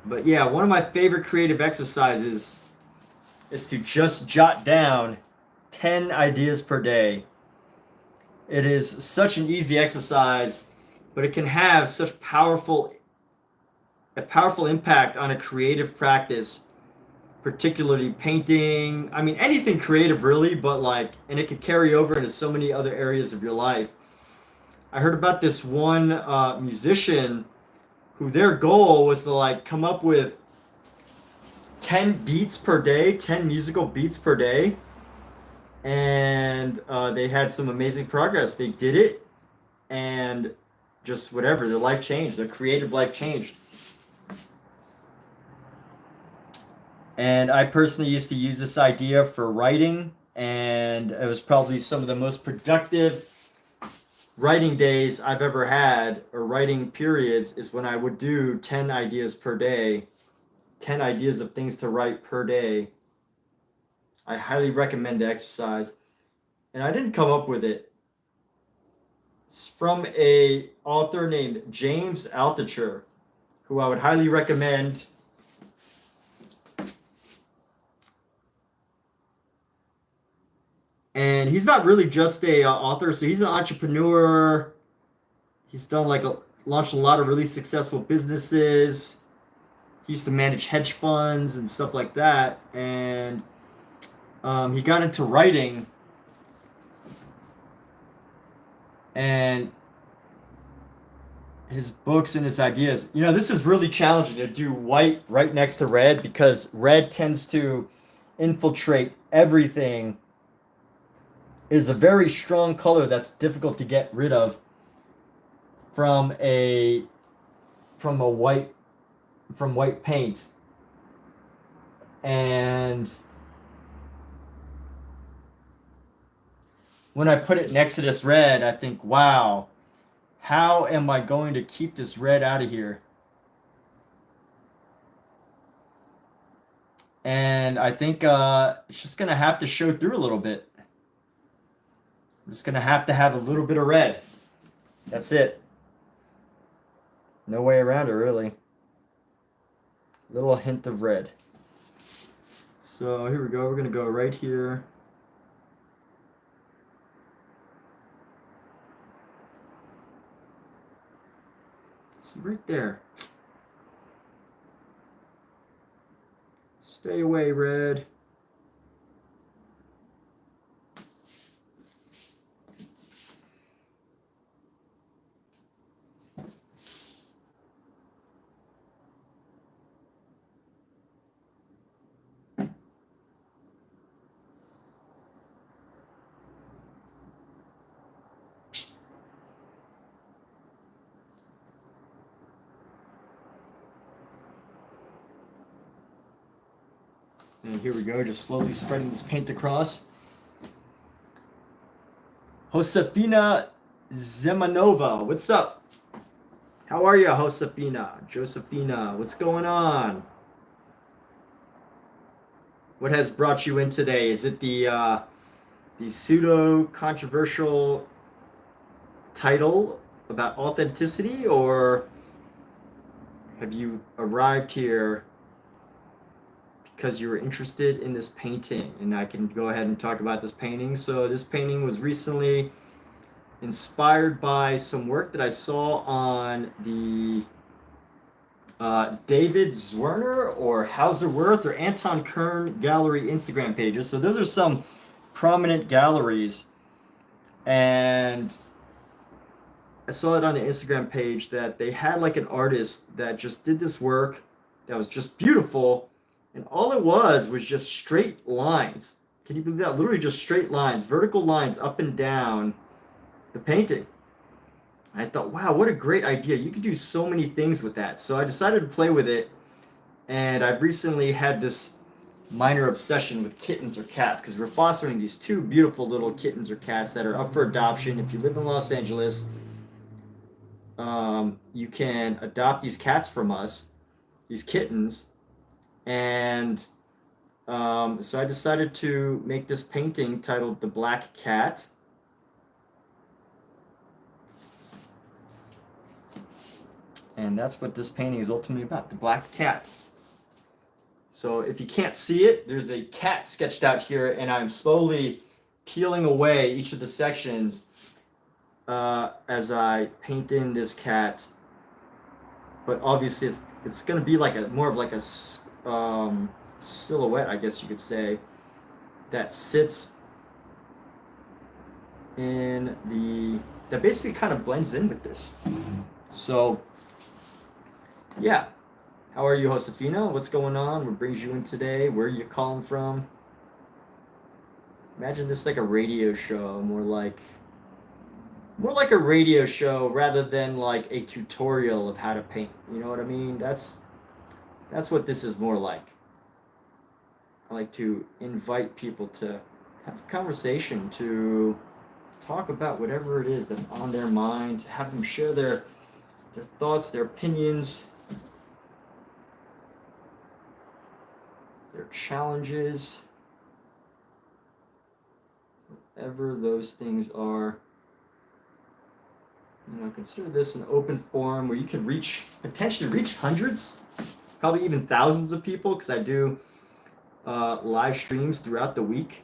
But yeah, one of my favorite creative exercises is to just jot down 10 ideas per day. It is such an easy exercise, but it can have such a powerful impact on a creative practice, particularly painting. I mean, anything creative really, but and it could carry over into so many other areas of your life. I heard about this one musician who their goal was to come up with 10 beats per day, 10 musical beats per day. And they had some amazing progress. They did it, and just whatever, their life changed. Their creative life changed. And I personally used to use this idea for writing, and it was probably some of the most productive writing days I've ever had, or writing periods, is when I would do 10 ideas per day, 10 ideas of things to write per day. I highly recommend the exercise. And I didn't come up with it. It's from a author named James Altucher, who I would highly recommend. And he's not really just a author, so he's an entrepreneur. He's done launched a lot of really successful businesses. He used to manage hedge funds and stuff like that. And he got into writing. And his books and his ideas. This is really challenging to do white right next to red, because red tends to infiltrate everything. It is a very strong color that's difficult to get rid of from white paint. And when I put it next to this red, I think, wow, how am I going to keep this red out of here? And I think it's just going to have to show through a little bit. I'm just going to have a little bit of red. That's it. No way around it, really. Little hint of red. So here we go. We're going to go right here. So right there. Stay away, red. And here we go, just slowly spreading this paint across. Josefina Zemanova, what's up? How are you, Josephina, what's going on? What has brought you in today? Is it the pseudo-controversial title about authenticity, or have you arrived here because you were interested in this painting? And I can go ahead and talk about this painting. So this painting was recently inspired by some work that I saw on the David Zwerner or Hauserwirth or Anton Kern gallery Instagram pages. So those are some prominent galleries, and I saw it on the Instagram page that they had like an artist that just did this work that was just beautiful, and all it was just straight lines. Can you believe that? Literally just straight lines, vertical lines up and down the painting. I thought, wow, what a great idea. You could do so many things with that. So I decided to play with it, and I've recently had this minor obsession with kittens or cats because we're fostering these two beautiful little kittens or cats that are up for adoption. If you live in Los Angeles, you can adopt these cats from us, these kittens, and so I decided to make this painting titled The Black Cat. And that's what this painting is ultimately about, the black cat. So if you can't see it, there's a cat sketched out here, and I'm slowly peeling away each of the sections as I paint in this cat. But obviously it's going to be like more of a silhouette, I guess you could say, that sits in that basically kind of blends in with this. So yeah, how are you, Josefina? What's going on? What brings you in today? Where are you calling from? Imagine this like a radio show, more like a radio show rather than like a tutorial of how to paint. You know what I mean? That's what this is more like. I like to invite people to have a conversation, to talk about whatever it is that's on their mind, to have them share their thoughts, their opinions, their challenges, whatever those things are. You know, consider this an open forum where you can potentially reach hundreds, probably even thousands of people, because I do live streams throughout the week.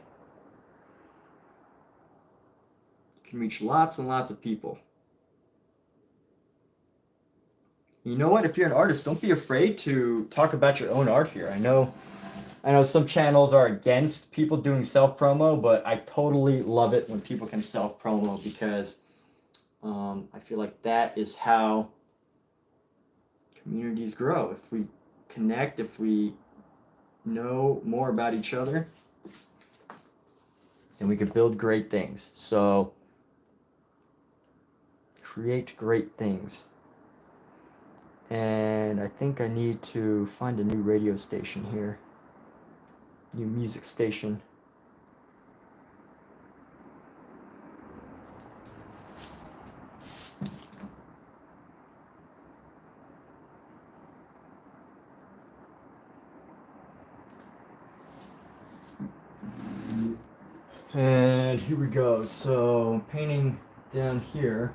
You can reach lots and lots of people. You know what? If you're an artist, don't be afraid to talk about your own art here. I know some channels are against people doing self-promo, but I totally love it when people can self-promo, because I feel like that is how communities grow. If we connect, if we know more about each other, then we can build great things. So create great things. And I think I need to find a new radio station here. New music station. And here we go. So painting down here.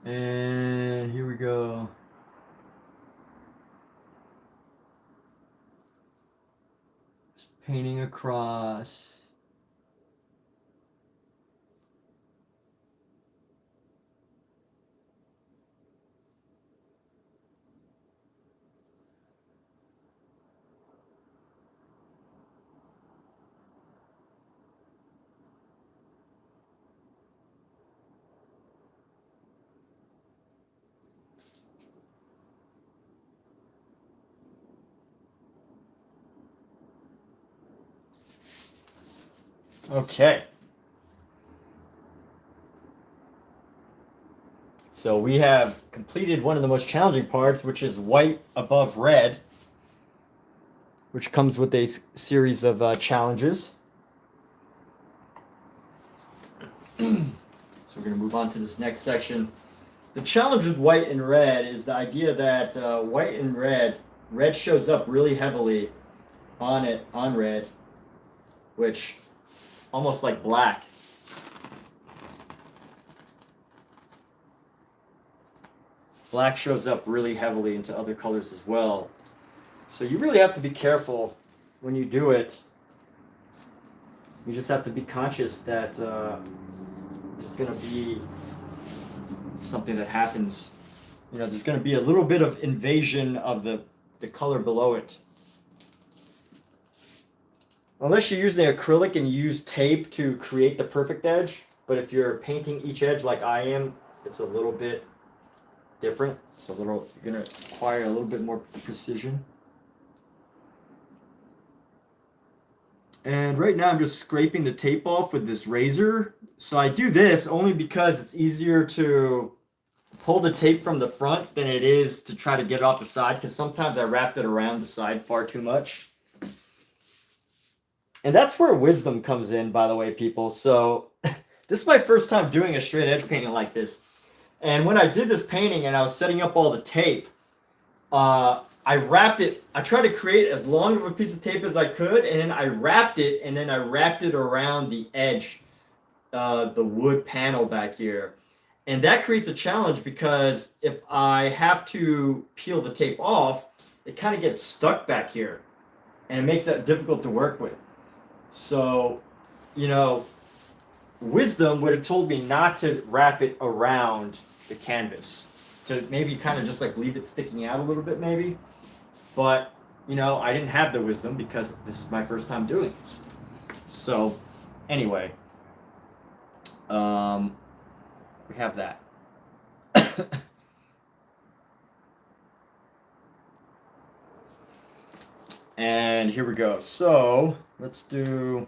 And here we go. Just painting across. Okay. So we have completed one of the most challenging parts, which is white above red, which comes with a series of challenges. So we're going to move on to this next section. The challenge with white and red is the idea that white and red shows up really heavily on red, which almost like black. Black shows up really heavily into other colors as well. So you really have to be careful when you do it. You just have to be conscious that there's going to be something that happens. You know, there's going to be a little bit of invasion of the color below it. Unless you're using acrylic and you use tape to create the perfect edge, but if you're painting each edge like I am, it's a little bit different. It's a little, you're going to require a little bit more precision. And right now I'm just scraping the tape off with this razor. So I do this only because it's easier to pull the tape from the front than it is to try to get it off the side, because sometimes I wrapped it around the side far too much. And that's where wisdom comes in, by the way, people. So this is my first time doing a straight edge painting like this. And when I did this painting and I was setting up all the tape, I wrapped it. I tried to create as long of a piece of tape as I could, and then I wrapped it, around the edge, the wood panel back here. And that creates a challenge because if I have to peel the tape off, it kind of gets stuck back here, and it makes that difficult to work with. So, you know, wisdom would have told me not to wrap it around the canvas, to maybe kind of just like leave it sticking out a little bit maybe. But, you know, I didn't have the wisdom because this is my first time doing this. So, anyway, we have that. And here we go. So, let's do...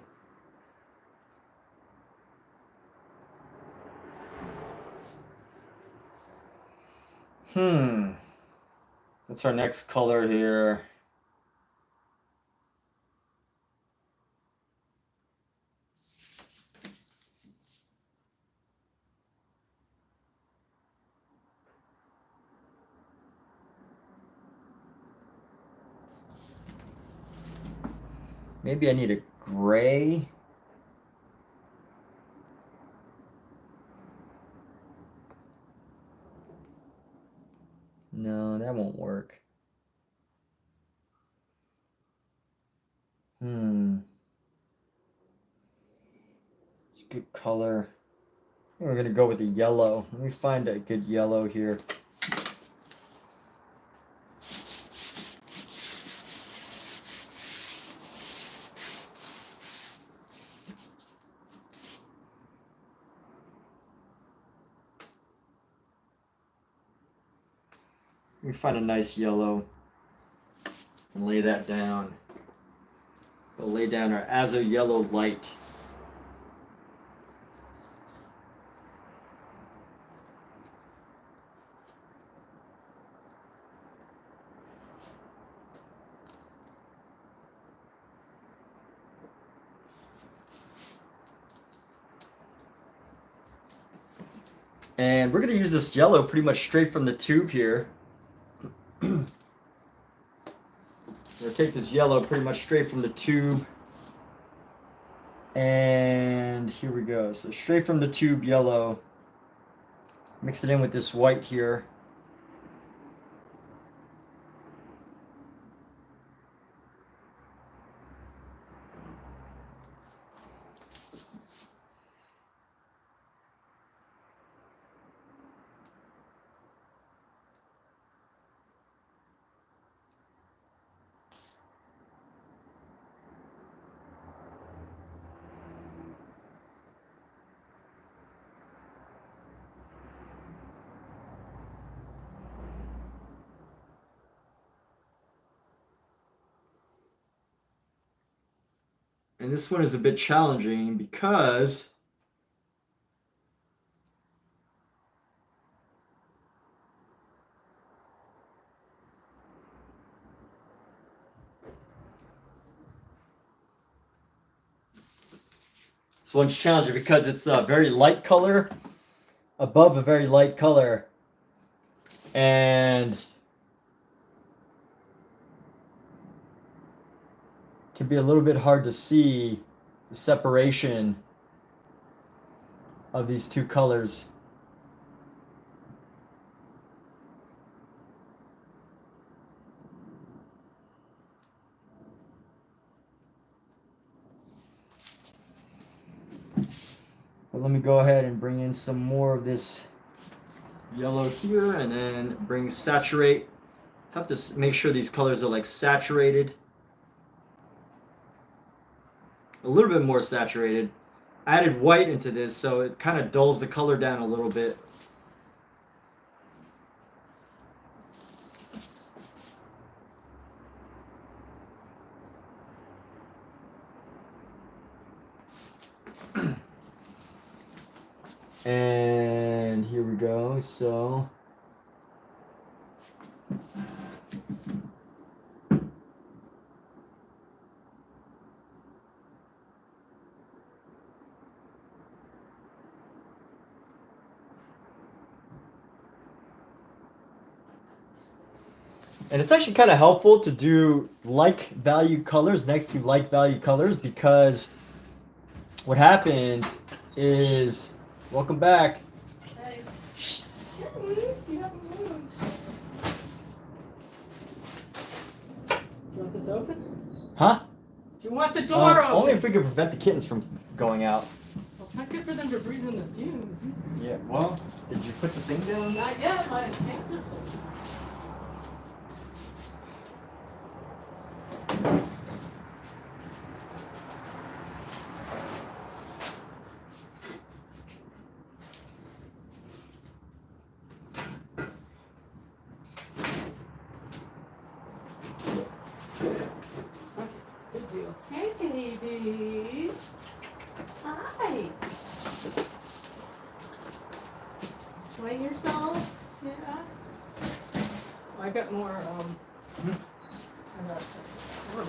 What's our next color here? Maybe I need a gray. No, that won't work. It's a good color. I think we're gonna go with a yellow. Let me find a good yellow here. Let me find a nice yellow and lay that down. We'll lay down our Azo Yellow Light. And we're going to use this yellow pretty much straight from the tube here. We're going to take this yellow pretty much straight from the tube. And here we go. So straight from the tube yellow. Mix it in with this white here. And this one is a bit challenging because this one's challenging because it's a very light color above a very light color. And can be a little bit hard to see the separation of these two colors. But let me go ahead and bring in some more of this yellow here and then bring saturate. Have to make sure these colors are like saturated. A little bit more saturated. I added white into this, so it kind of dulls the color down a little bit. And here we go. So and it's actually kind of helpful to do like value colors next to like value colors, because what happens is, welcome back. Hey. Yes, you haven't moved. Do you want this open? Huh? Do you want the door open? Only if we can prevent the kittens from going out. Well, it's not good for them to breathe in the fumes. Yeah, well, did you put the thing down? Not yet, my cancer. Hey, babies. Hi. Enjoying yourselves? Yeah. Oh, I got more, I got more.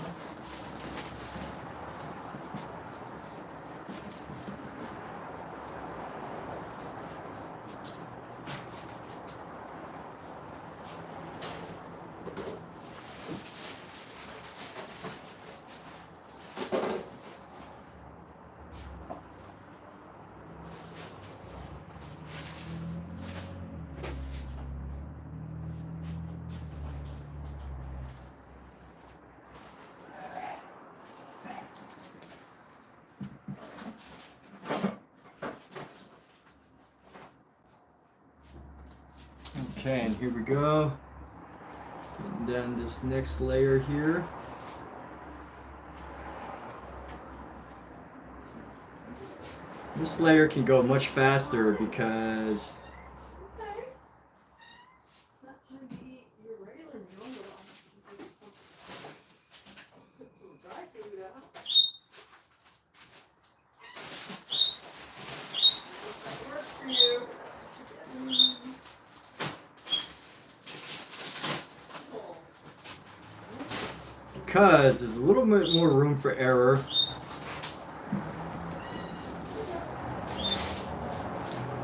Okay, and here we go. Getting down this next layer here. This layer can go much faster because Okay. It's not time to eat your regular meal, but I'll put some dry food out. That works for you. because there's a little bit more room for error.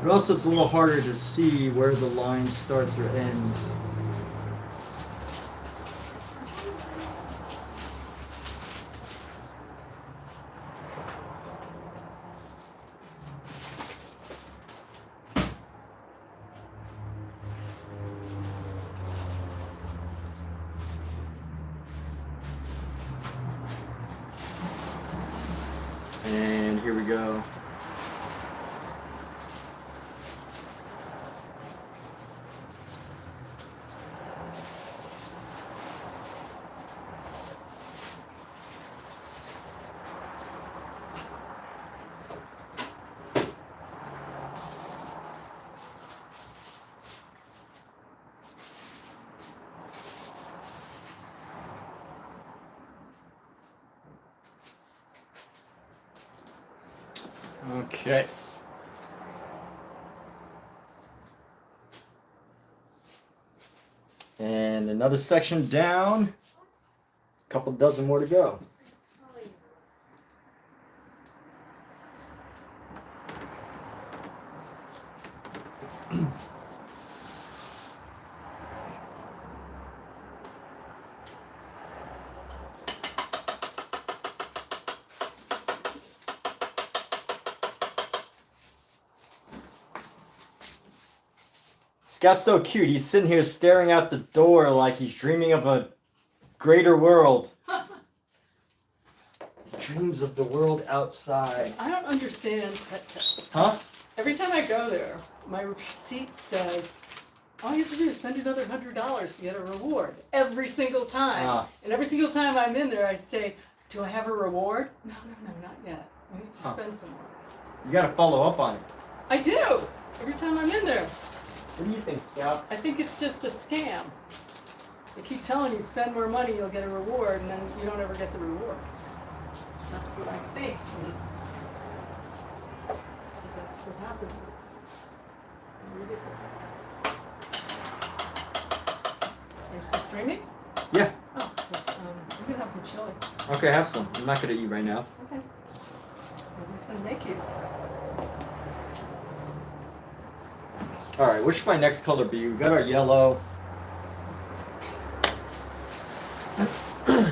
But also it's a little harder to see where the line starts or ends. And here we go. Okay. And another section down. A couple dozen more to go. Scott's so cute. He's sitting here staring out the door like he's dreaming of a greater world. Dreams of the world outside. I don't understand. Huh? Every time I go there, my receipt says, all you have to do is spend another $100 to get a reward. Every single time. Ah. And every single time I'm in there, I say, do I have a reward? No, not yet. I need to spend some more. You gotta follow up on it. I do! Every time I'm in there. What do you think, Scout? I think it's just a scam. They keep telling you, spend more money, you'll get a reward, and then you don't ever get the reward. That's what I think. Because that's what happens. It's ridiculous. Are you still streaming? Yeah. Oh, I'm gonna have some chili. Okay, have some. I'm not gonna eat right now. Okay. Nobody's gonna make you. Alright, what should my next color be? We got our yellow. I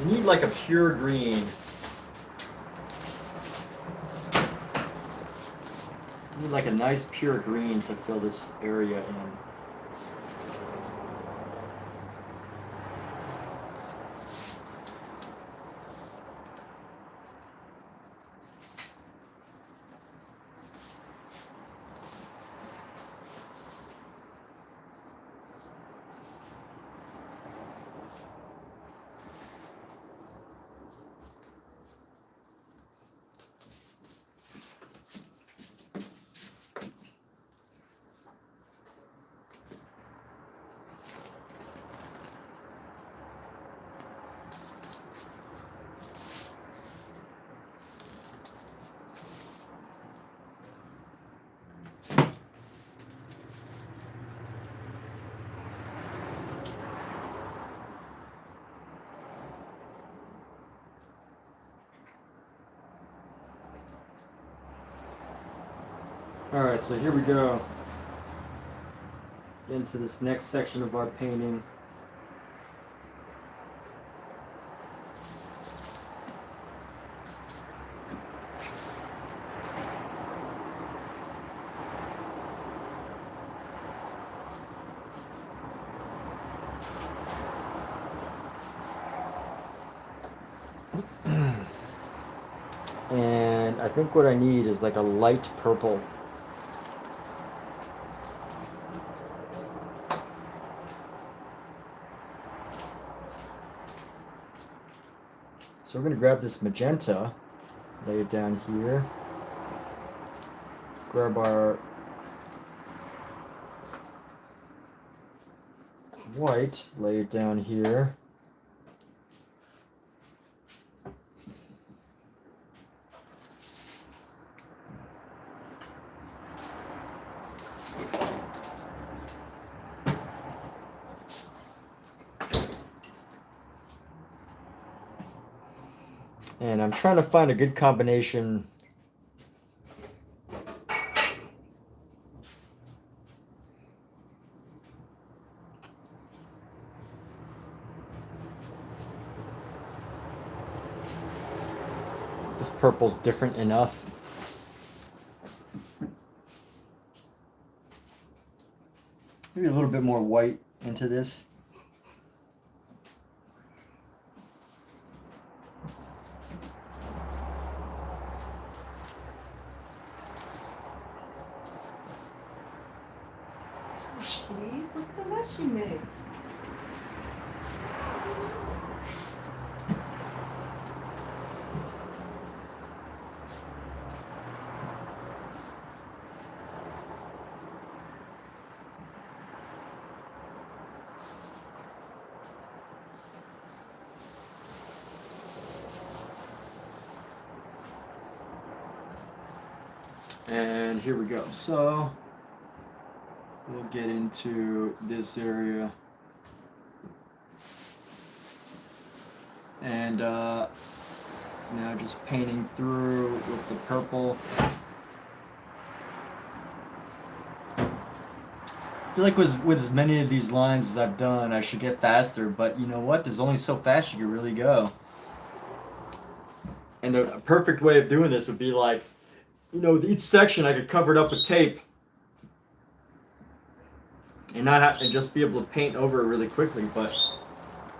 need like a pure green. I need like a nice pure green to fill this area in. Alright, so here we go. Get into this next section of our painting. And I think what I need is like a light purple. So we're going to grab this magenta, lay it down here, grab our white, lay it down here, and I'm trying to find a good combination. This purple's different enough. Maybe a little bit more white into this. Please, look at the mess you made. And here we go. So we'll get into this area. And now just painting through with the purple. I feel like with as many of these lines as I've done, I should get faster, but you know what? There's only so fast you can really go. And a perfect way of doing this would be like, you know, each section I could cover it up with tape and not have, and just be able to paint over it really quickly, but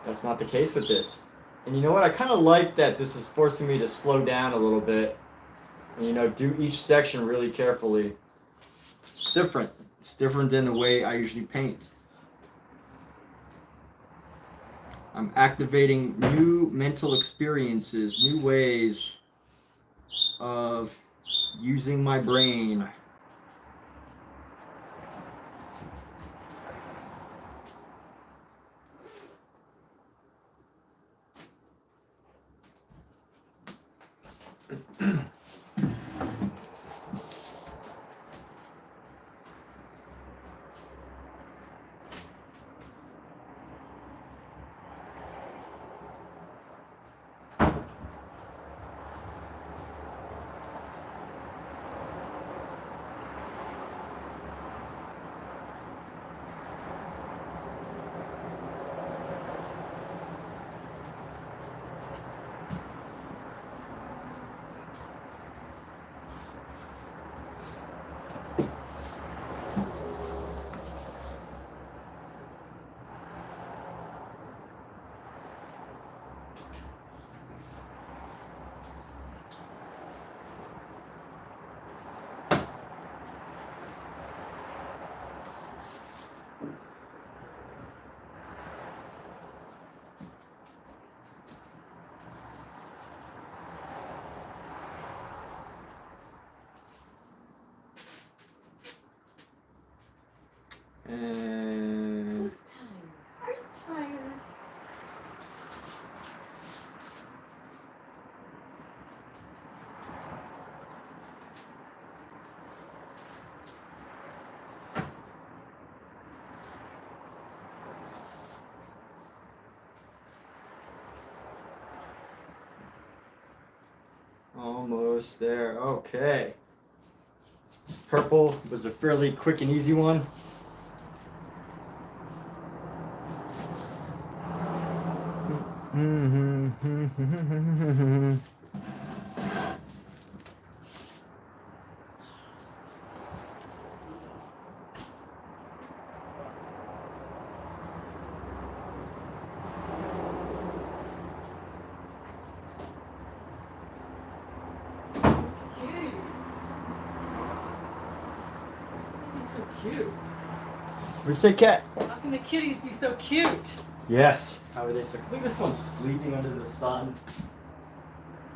that's not the case with this. And you know what? I kind of like that this is forcing me to slow down a little bit and, you know, do each section really carefully. It's different. It's different than the way I usually paint. I'm activating new mental experiences, new ways of using my brain. And Who's tired? Are you tired? almost there. Okay. This purple was a fairly quick and easy one. Kitties. They're so cute. We say cat. How can the kitties be so cute? Yes. How are they so? Look, this one's sleeping under the sun.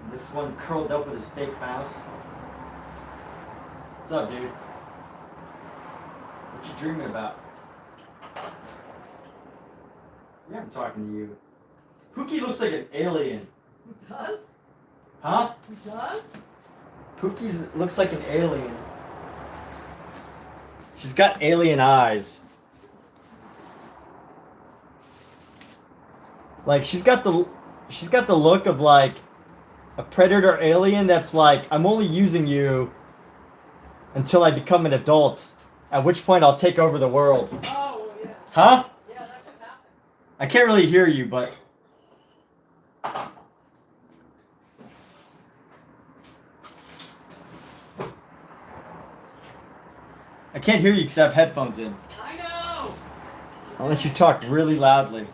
And this one curled up with his fake mouse. What's up, dude? What you dreaming about? Yeah, I'm talking to you. Pookie looks like an alien. Who does? Huh? Who does? Pookie's looks like an alien. She's got alien eyes. Like she's got the look of like a predator alien that's like, I'm only using you until I become an adult, at which point I'll take over the world. Oh, yeah. Huh? Yeah, that could happen. I can't really hear you, but I can't hear you because I have headphones in. I know. Unless you talk really loudly.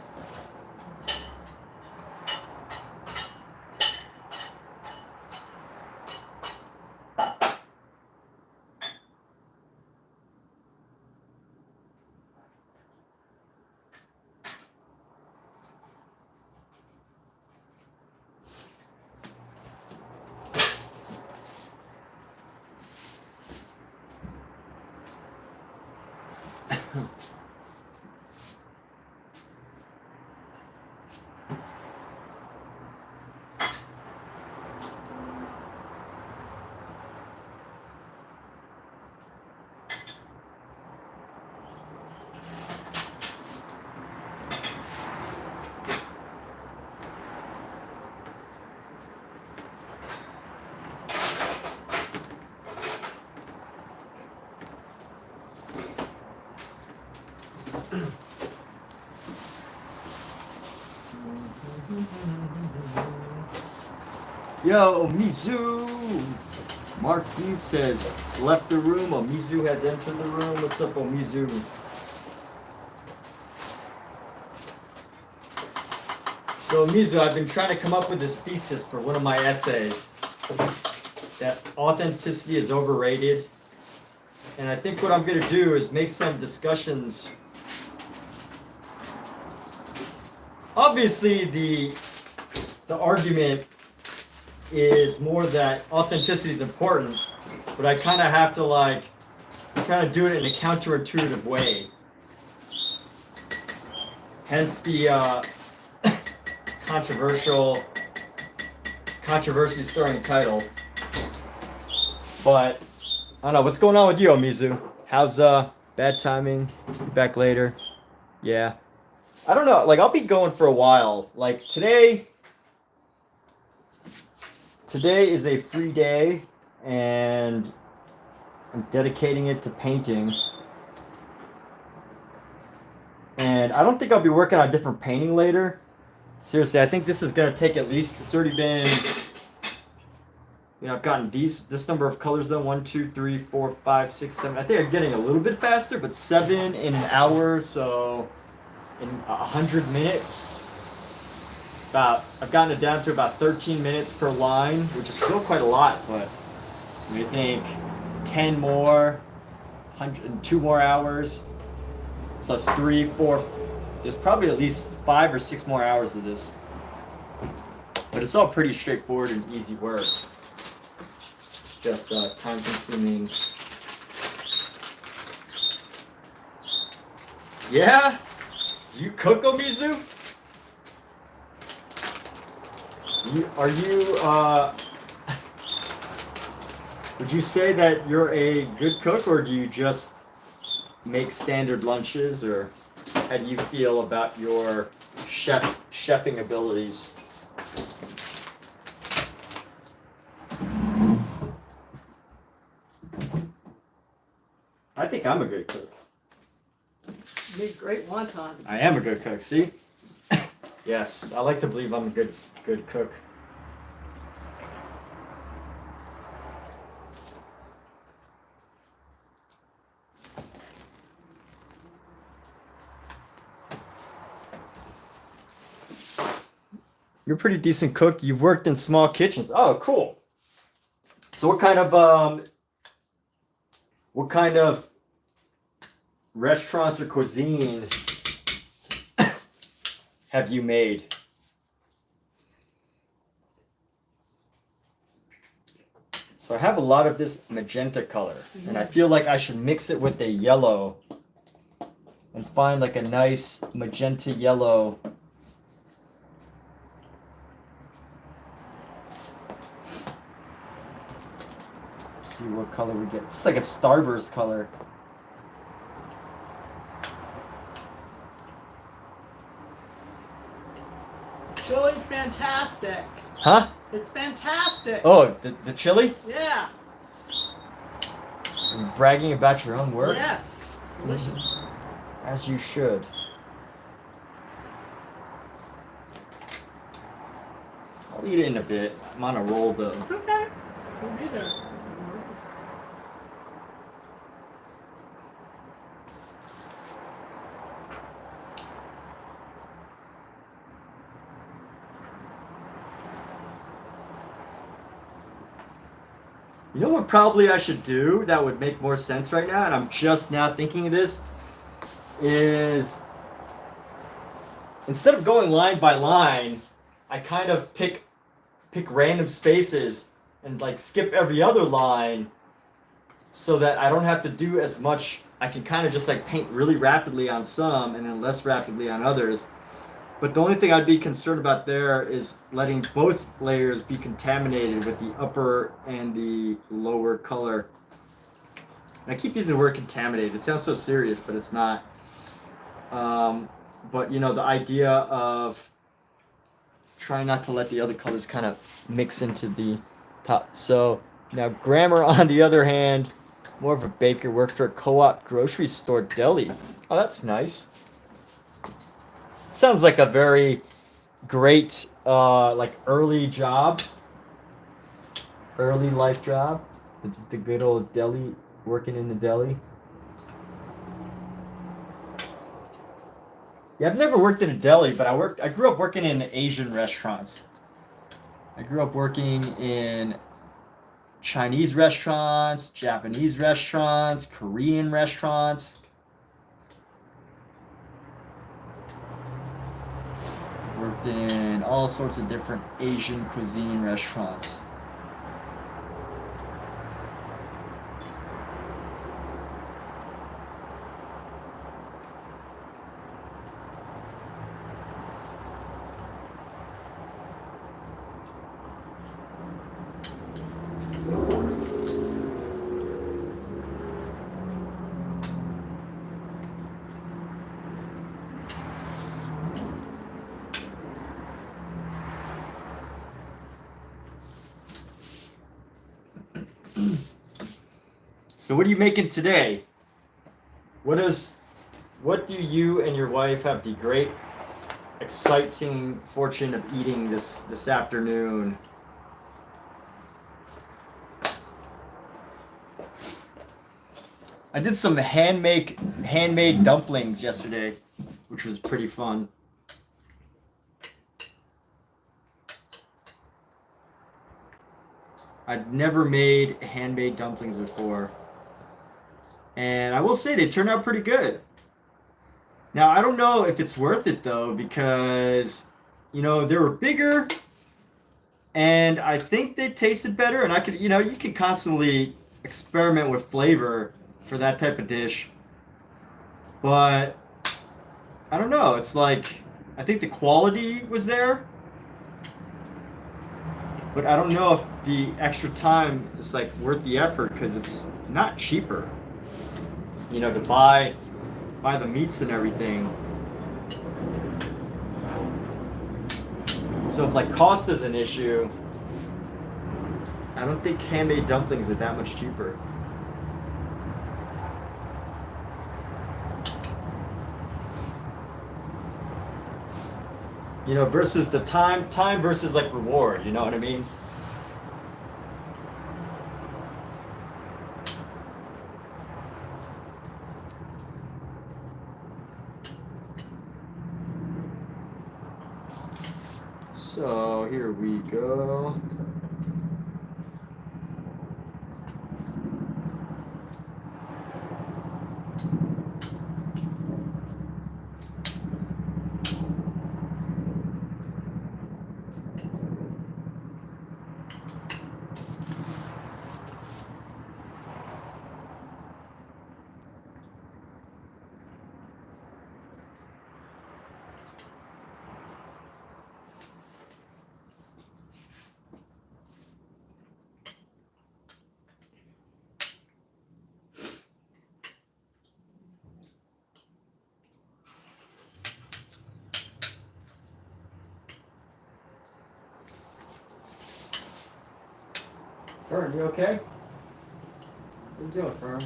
Yo, Mizu! Mark Dean says, left the room. Mizu has entered the room. What's up, Mizu? So, Mizu, I've been trying to come up with this thesis for one of my essays. That authenticity is overrated. And I think what I'm going to do is make some discussions. Obviously, the argument is more that authenticity is important, but I kind of have to like try to do it in a counterintuitive way. Hence the controversy starring title. But I don't know what's going on with you, Mizu. How's bad timing? Be back later. Yeah. I don't know. Like I'll be going for a while. Like today is a free day and I'm dedicating it to painting. And I don't think I'll be working on a different painting later. Seriously, I think this is going to take at least, it's already been, I've gotten this number of colors done. 1, 2, 3, 4, 5, 6, 7. I think I'm getting a little bit faster, but 7 in an hour, so in 100 minutes. I've gotten it down to about 13 minutes per line, which is still quite a lot, but I think 10 more, 2 more hours, plus 3, 4, there's probably at least 5 or 6 more hours of this. But it's all pretty straightforward and easy work. Just time consuming. Yeah? Do you cook, Omizu? Would you say that you're a good cook, or do you just make standard lunches, or how do you feel about your chefing abilities? I think I'm a good cook. You make great wontons. I am a good cook, see? Yes, I like to believe I'm a good cook. You're a pretty decent cook. You've worked in small kitchens. Oh, cool. So what kind of restaurants or cuisine have you made? So I have a lot of this magenta color, and I feel like I should mix it with a yellow and find like a nice magenta yellow. See what color we get. It's like a Starburst color. Chili's fantastic. Huh? It's fantastic. Oh, the chili? Yeah. You're bragging about your own work? Yes. It's delicious. As you should. I'll eat it in a bit. I'm on a roll though. It's okay. We'll be there. You know what probably I should do that would make more sense right now, and I'm just now thinking of this, is instead of going line by line, I kind of pick random spaces and like skip every other line so that I don't have to do as much. I can kind of just like paint really rapidly on some and then less rapidly on others. But the only thing I'd be concerned about there is letting both layers be contaminated with the upper and the lower color. And I keep using the word contaminated. It sounds so serious, but it's not. But you know, the idea of trying not to let the other colors kind of mix into the top. So now Grammar, on the other hand, more of a baker, worked for a co-op grocery store deli. Oh, that's nice. Sounds like a very great like early life job, the good old deli, working in the deli. Yeah, I've never worked in a deli, but I grew up working in Asian restaurants. I grew up working in Chinese restaurants, Japanese restaurants, Korean restaurants. Worked in all sorts of different Asian cuisine restaurants. So what are you making today? What do you and your wife have the great, exciting fortune of eating this afternoon? I did some handmade dumplings yesterday, which was pretty fun. I'd never made handmade dumplings before. And I will say they turned out pretty good. Now, I don't know if it's worth it though, because, you know, they were bigger and I think they tasted better. And I could, you know, you can constantly experiment with flavor for that type of dish. But I don't know. It's like, I think the quality was there. But I don't know if the extra time is like worth the effort because it's not cheaper. You know, to buy the meats and everything. So if like cost is an issue, I don't think handmade dumplings are that much cheaper. You know, versus the time versus like reward, you know what I mean? So here we go. Fern, you okay? What are you doing, Fern?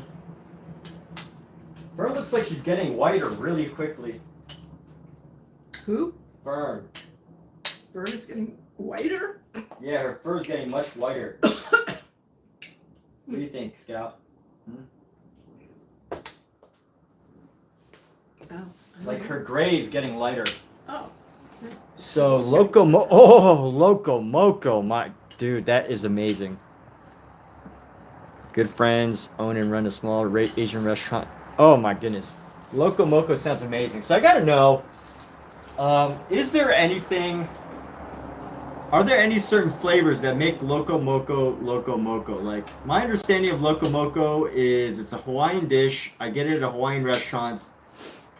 Fern looks like she's getting whiter really quickly. Who? Fern. Fern is getting whiter? Yeah, her fur's getting much whiter. What do you think, Scout? Oh. Like her gray's getting lighter. Oh. So Loco Moco, my dude, that is amazing. Good friends, own and run a small Asian restaurant. Oh my goodness, Loco Moco sounds amazing. So I gotta know, is there anything? Are there any certain flavors that make Loco Moco Loco Moco? Like my understanding of Loco Moco is it's a Hawaiian dish. I get it at Hawaiian restaurants,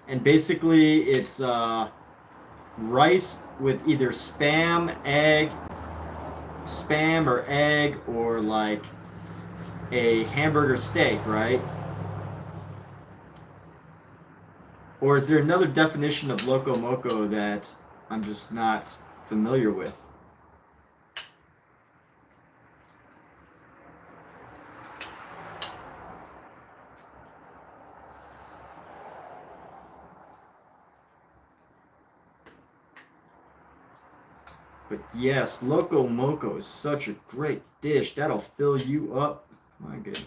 and basically it's rice with either spam or egg, or like a hamburger steak, right? Or is there another definition of Loco Moco that I'm just not familiar with? But yes, Loco Moco is such a great dish. That'll fill you up. My goodness.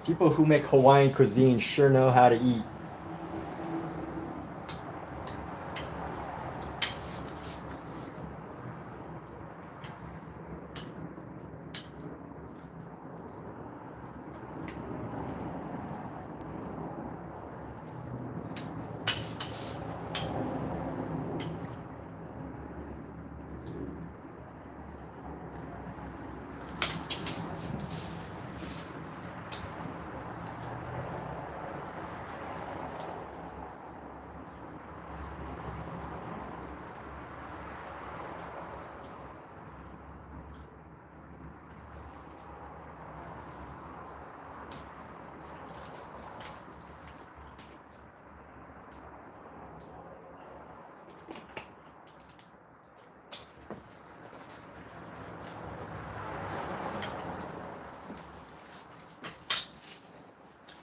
People who make Hawaiian cuisine sure know how to eat.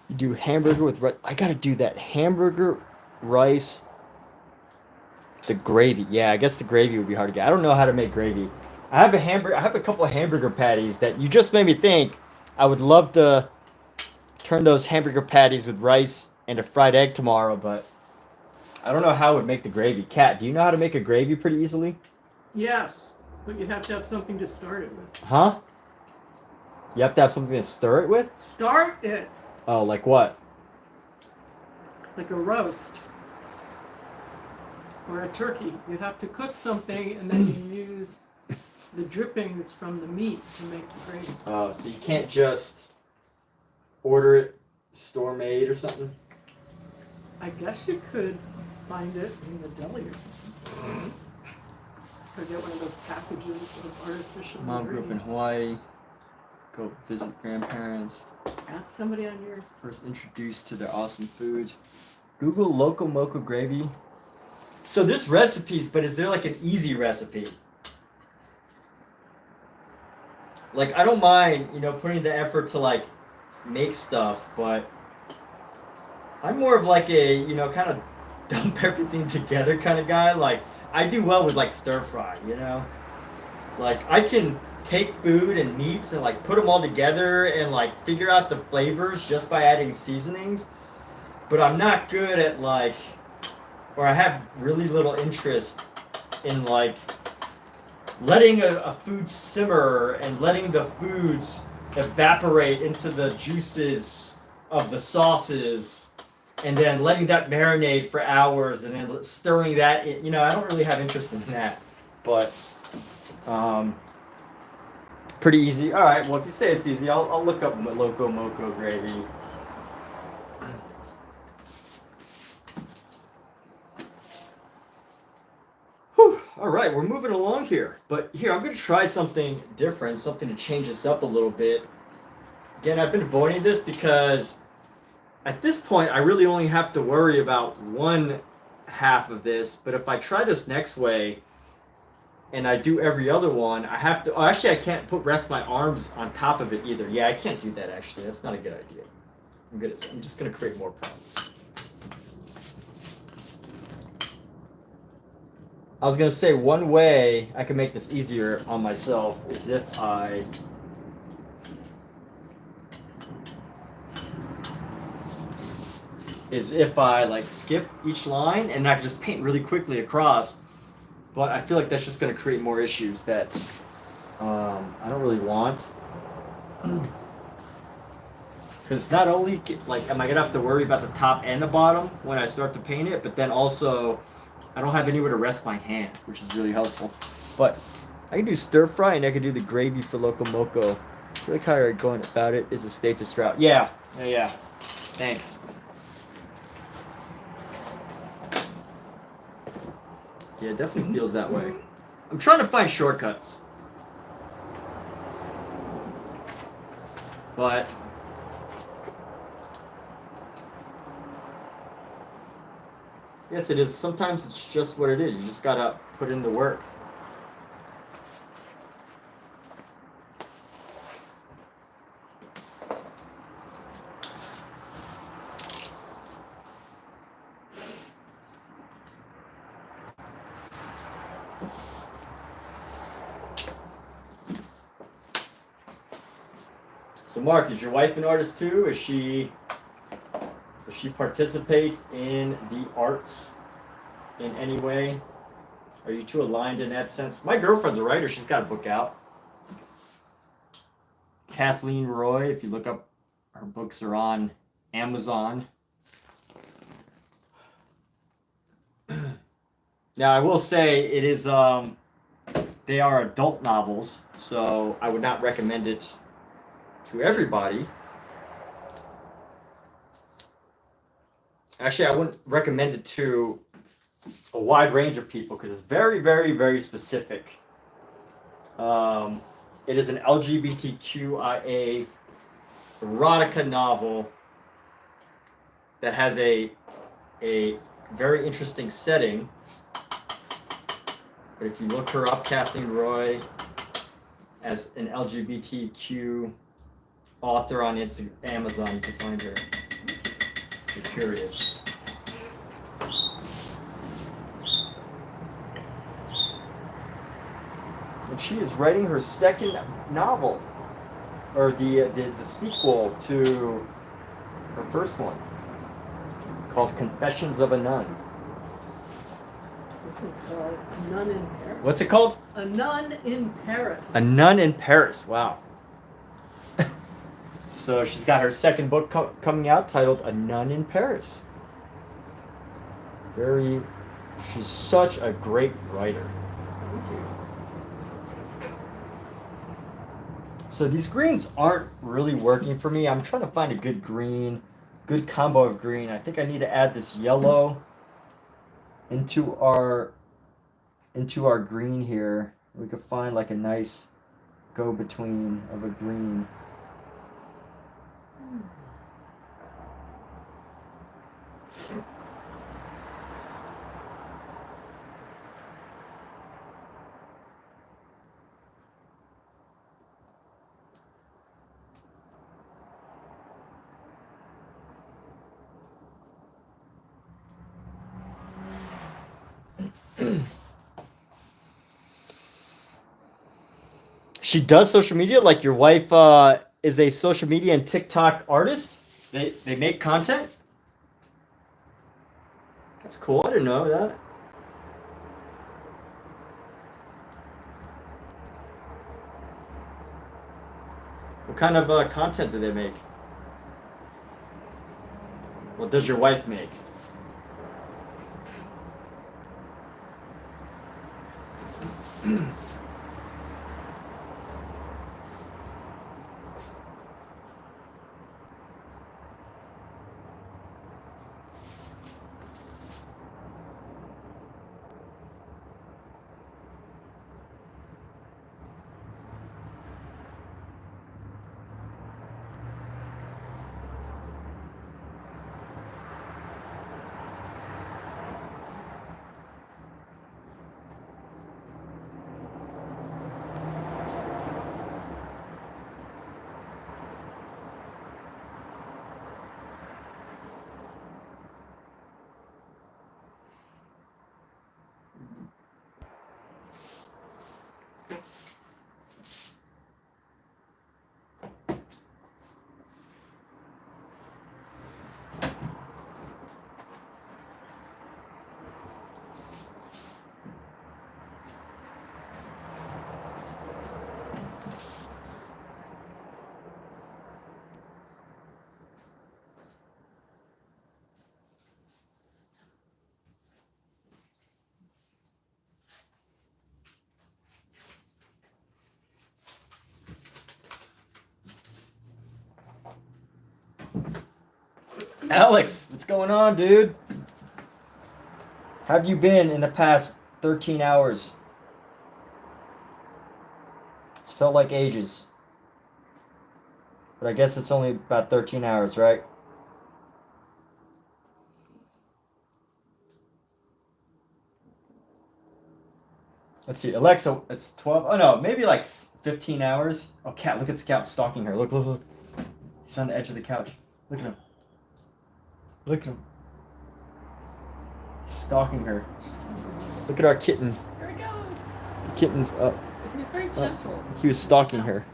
You do hamburger with rice. I gotta do that. Hamburger, rice, the gravy. Yeah, I guess the gravy would be hard to get. I don't know how to make gravy. I have a couple of hamburger patties that you just made me think I would love to turn those hamburger patties with rice and a fried egg tomorrow, but I don't know how I would make the gravy. Kat, do you know how to make a gravy pretty easily? Yes, but you have to have something to start it with. Huh? You have to have something to stir it with? Start it Oh, like what? like a roast or a turkey. You have to cook something and then you use the drippings from the meat to make the gravy. Oh, so you can't just order it store made or something? I guess you could find it in the deli or something. Or get one of those packages of artificial Mom grew up in ingredients. Hawaii. Go visit grandparents. Ask somebody on your... First introduced to their awesome foods. Google Loco Moco gravy. So there's recipes, but is there like an easy recipe? Like I don't mind, putting the effort to like make stuff, but I'm more of like a, kind of dump everything together kind of guy. Like I do well with like stir fry, Like I can take food and meats and like put them all together and like figure out the flavors just by adding seasonings. But I'm not good at like, or I have really little interest in like letting a food simmer and letting the foods evaporate into the juices of the sauces and then letting that marinate for hours and then stirring that in. I don't really have interest in that. But pretty easy. All right. Well, if you say it's easy, I'll look up Loco Moco gravy. Whew. All right, we're moving along here. But here, I'm going to try something different, something to change this up a little bit. Again, I've been avoiding this because at this point, I really only have to worry about one half of this. But if I try this next way, and I do every other one, I have to... Oh, actually, I can't rest my arms on top of it either. Yeah, I can't do that, actually. That's not a good idea. I'm just going to create more problems. I was going to say one way I can make this easier on myself is if I... like skip each line and I can just paint really quickly across. But I feel like that's just going to create more issues that I don't really want. Because not only am I going to have to worry about the top and the bottom when I start to paint it, but then also I don't have anywhere to rest my hand, which is really helpful. But I can do stir fry and I can do the gravy for Loco Moco. I feel like how you're going about it is the safest route. Yeah. Thanks. Yeah, it definitely feels that way. I'm trying to find shortcuts. But yes, it is. Sometimes it's just what it is. You just gotta put in the work. So Mark, is your wife an artist too? Does she participate in the arts in any way? Are you two aligned in that sense? My girlfriend's a writer. She's got a book out. Kathleen Roy, if you look up, her books are on Amazon. Now, I will say it is, they are adult novels, so I would not recommend it to everybody. Actually, I wouldn't recommend it to a wide range of people because it's very, very, very specific. It is an LGBTQIA erotica novel that has a very interesting setting. But if you look her up, Kathleen Roy, as an LGBTQ author on Amazon, you can find her if you're curious. And she is writing her second novel, or the sequel to her first one, called Confessions of a Nun. This one's called A Nun in Paris. What's it called? A Nun in Paris. A Nun in Paris. Wow. So she's got her second book coming out titled A Nun in Paris. She's such a great writer. Thank you. So these greens aren't really working for me. I'm trying to find a good green, good combo of green. I think I need to add this yellow into our green here. We could find like a nice go-between of a green. She does social media? Like your wife is a social media and TikTok artist? They make content? That's cool. I didn't know that. What kind of content do they make? What does your wife make? Alex, what's going on, dude? How have you been in the past 13 hours? It's felt like ages. But I guess it's only about 13 hours, right? Let's see, Alexa, it's 12. Oh no, maybe like 15 hours. Oh, cat, look at Scout stalking her. Look, look, look. He's on the edge of the couch. Look at him. Look at him. He's stalking her. Look at our kitten. There he goes. The kitten's up. He was very gentle. He was stalking her.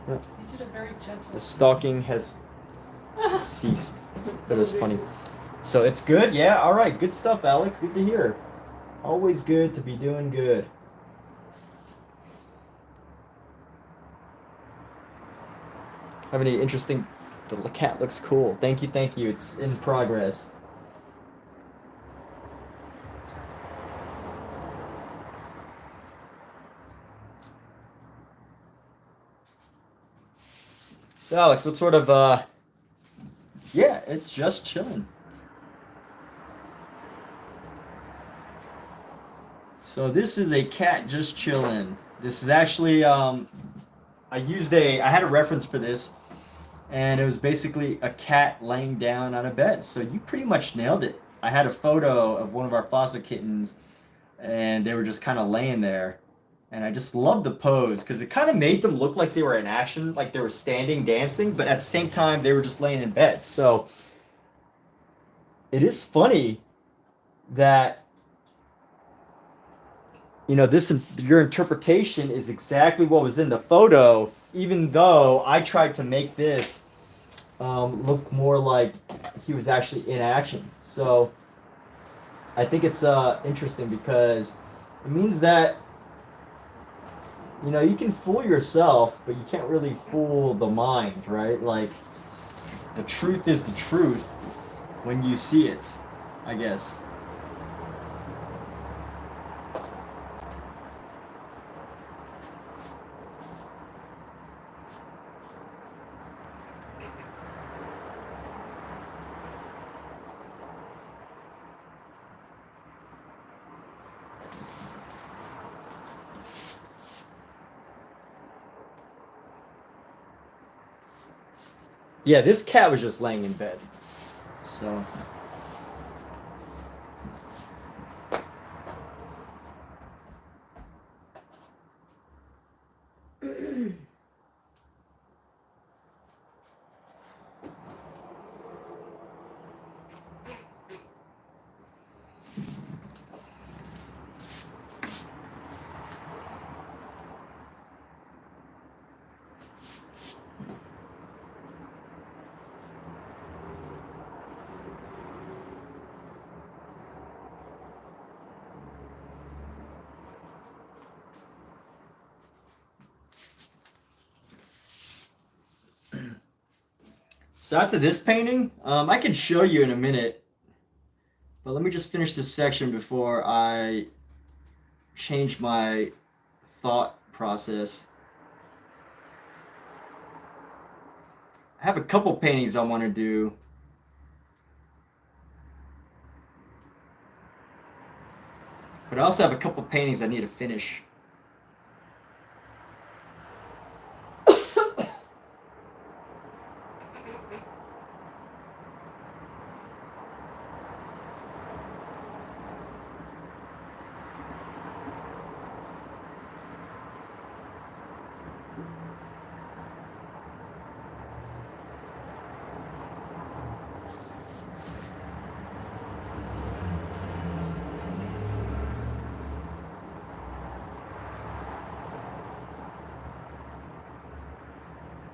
He did a very gentle. The stalking has ceased. But it's funny. So it's good? Yeah, alright. Good stuff, Alex. Good to hear. Always good to be doing good. Have any interesting... The cat looks cool. Thank you, thank you. It's in progress. So Alex, what sort of yeah, it's just chilling. So this is a cat just chilling. This is actually I had a reference for this, and it was basically a cat laying down on a bed. So you pretty much nailed it. I had a photo of one of our foster kittens, and they were just kind of laying there. And I just love the pose because it kind of made them look like they were in action, like they were standing, dancing, but at the same time, they were just laying in bed. So it is funny that, you know, your interpretation is exactly what was in the photo, even though I tried to make this look more like he was actually in action. So I think it's interesting because it means that, you know, you can fool yourself, but you can't really fool the mind, right? Like, the truth is the truth when you see it, I guess. Yeah, this cat was just laying in bed. So. So after this painting, I can show you in a minute, but let me just finish this section before I change my thought process. I have a couple paintings I want to do. But I also have a couple paintings I need to finish.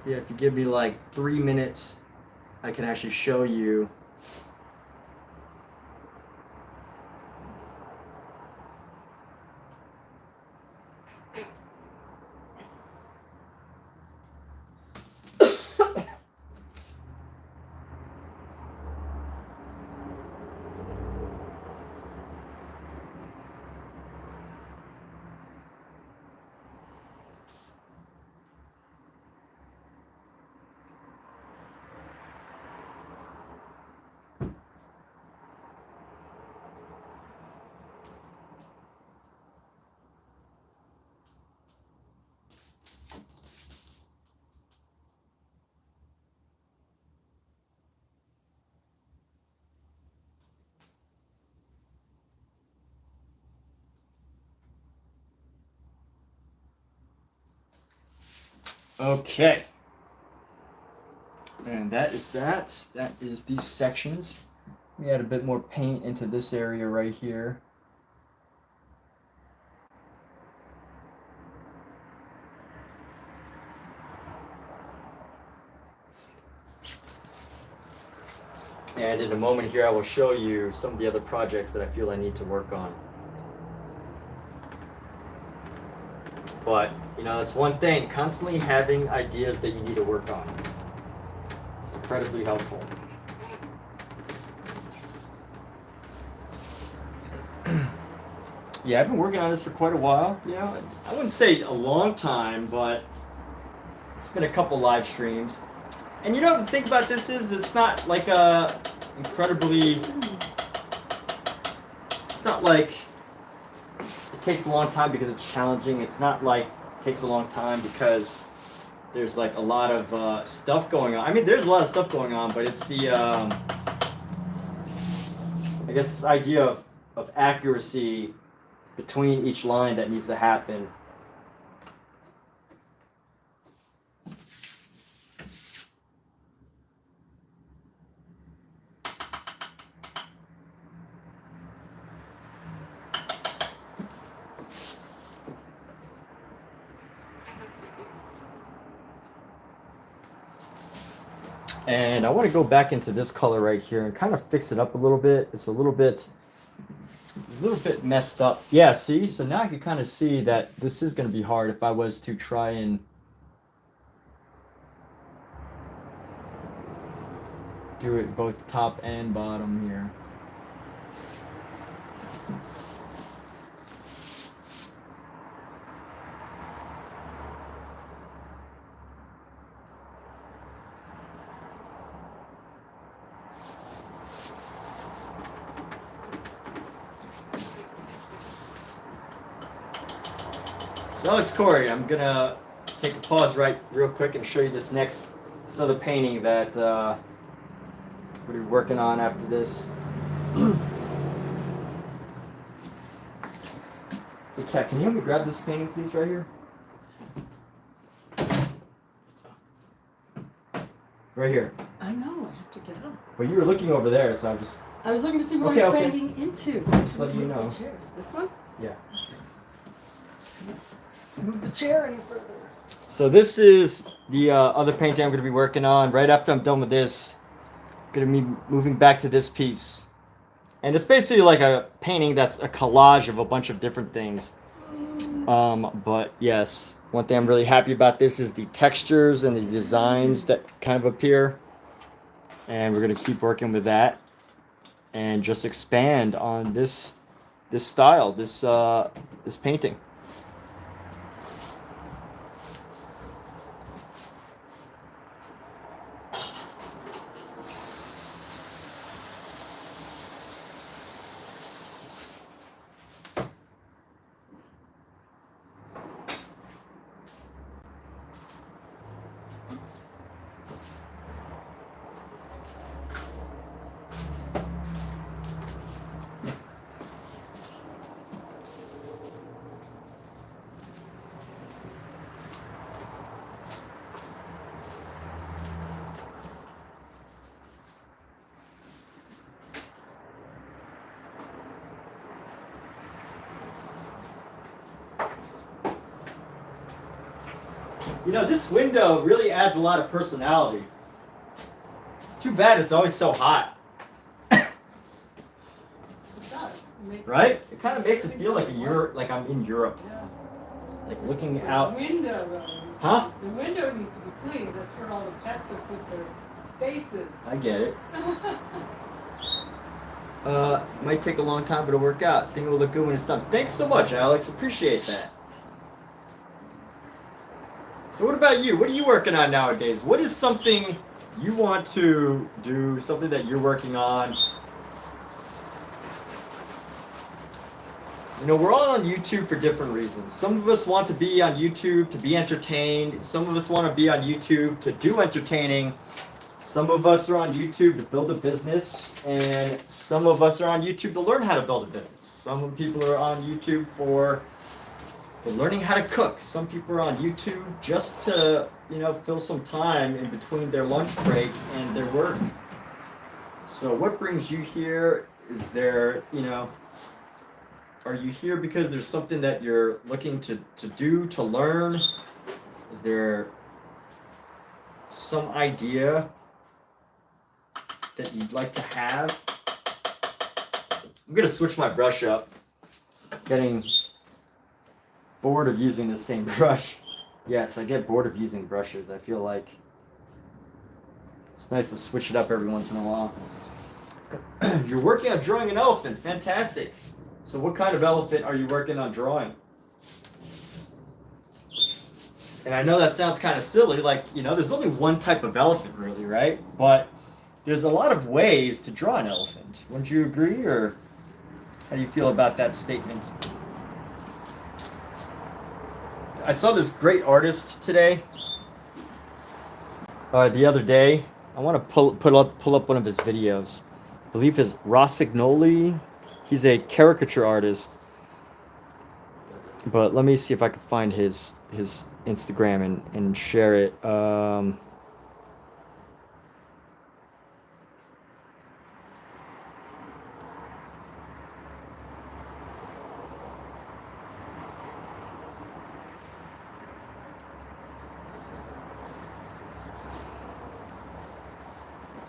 Yeah, if you give me like 3 minutes, I can actually show you. Okay. And that is that. That is these sections. Let me add a bit more paint into this area right here. And in a moment here, I will show you some of the other projects that I feel I need to work on. But, you know, that's one thing, constantly having ideas that you need to work on. It's incredibly helpful. Yeah, I've been working on this for quite a while. You know, I wouldn't say a long time, but it's been a couple live streams. And you know, the thing about this is, it's not like it's not like it takes a long time because it's challenging. It's not like it takes a long time because there's like a lot of stuff going on. I mean, there's a lot of stuff going on, but it's the, I guess this idea of accuracy between each line that needs to happen. And I want to go back into this color right here and kind of fix it up a little bit. It's a little bit messed up. Yeah, see? So now I can kind of see that this is going to be hard if I was to try and do it both top and bottom here. So it's Corey. I'm gonna take a pause real quick and show you this other painting that we'll be working on after this. Hey Kat, can you help me grab this painting please right here? Right here. I know, I have to get up. Well, you were looking over there, so I was looking to see what Okay, I was okay. banging into. Just letting you know. Move the chair. This one? Yeah. Move the chair any further. So this is the other painting I'm going to be working on. Right after I'm done with this, I'm going to be moving back to this piece. And it's basically like a painting that's a collage of a bunch of different things. But yes, one thing I'm really happy about this is the textures and the designs that kind of appear. And we're going to keep working with that and just expand on this style, this painting. You know, this window really adds a lot of personality. Too bad it's always so hot. It does. Right? It kind of makes it feel like like I'm in Europe. Yeah. Like looking out. The window, though. Huh? The window needs to be clean. That's where all the pets have put their faces. I get it. Might take a long time, but it'll work out. I think it'll look good when it's done. Thanks so much, Alex. Appreciate that. So what about you? What are you working on nowadays? What is something you want to do, something that you're working on? You know, we're all on YouTube for different reasons. Some of us want to be on YouTube to be entertained. Some of us want to be on YouTube to do entertaining. Some of us are on YouTube to build a business. And some of us are on YouTube to learn how to build a business. Some people are on YouTube for learning how to cook. Some people are on YouTube just to, you know, fill some time in between their lunch break and their work. So what brings you here? Is there, you know, are you here because there's something that you're looking to do, to learn? Is there some idea that you'd like to have. I'm gonna switch my brush up. Getting bored of using the same brush. Yes, I get bored of using brushes. I feel like it's nice to switch it up every once in a while. You're working on drawing an elephant. Fantastic. So what kind of elephant are you working on drawing? And I know that sounds kind of silly, like, you know, there's only one type of elephant really, right? But there's a lot of ways to draw an elephant. Wouldn't you agree, or how do you feel about that statement? I saw this great artist today, the other day. I want to pull up one of his videos. I believe his Rossignoli. He's a caricature artist. But let me see if I can find his Instagram and share it.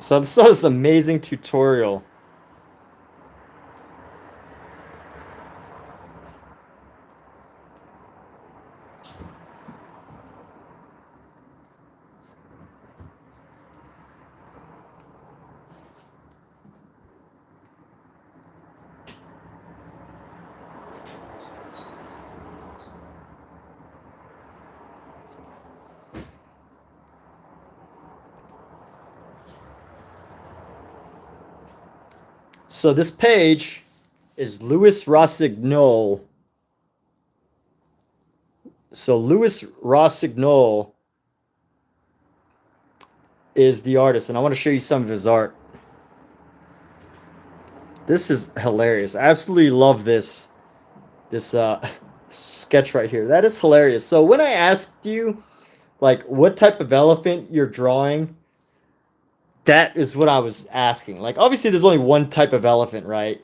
So I saw this amazing tutorial. So this page is Louis Rossignol. So Louis Rossignol is the artist, and I want to show you some of his art. This is hilarious. I absolutely love this sketch right here. That is hilarious. So when I asked you, like, what type of elephant you're drawing, that is what I was asking. Like, obviously, there's only one type of elephant, right?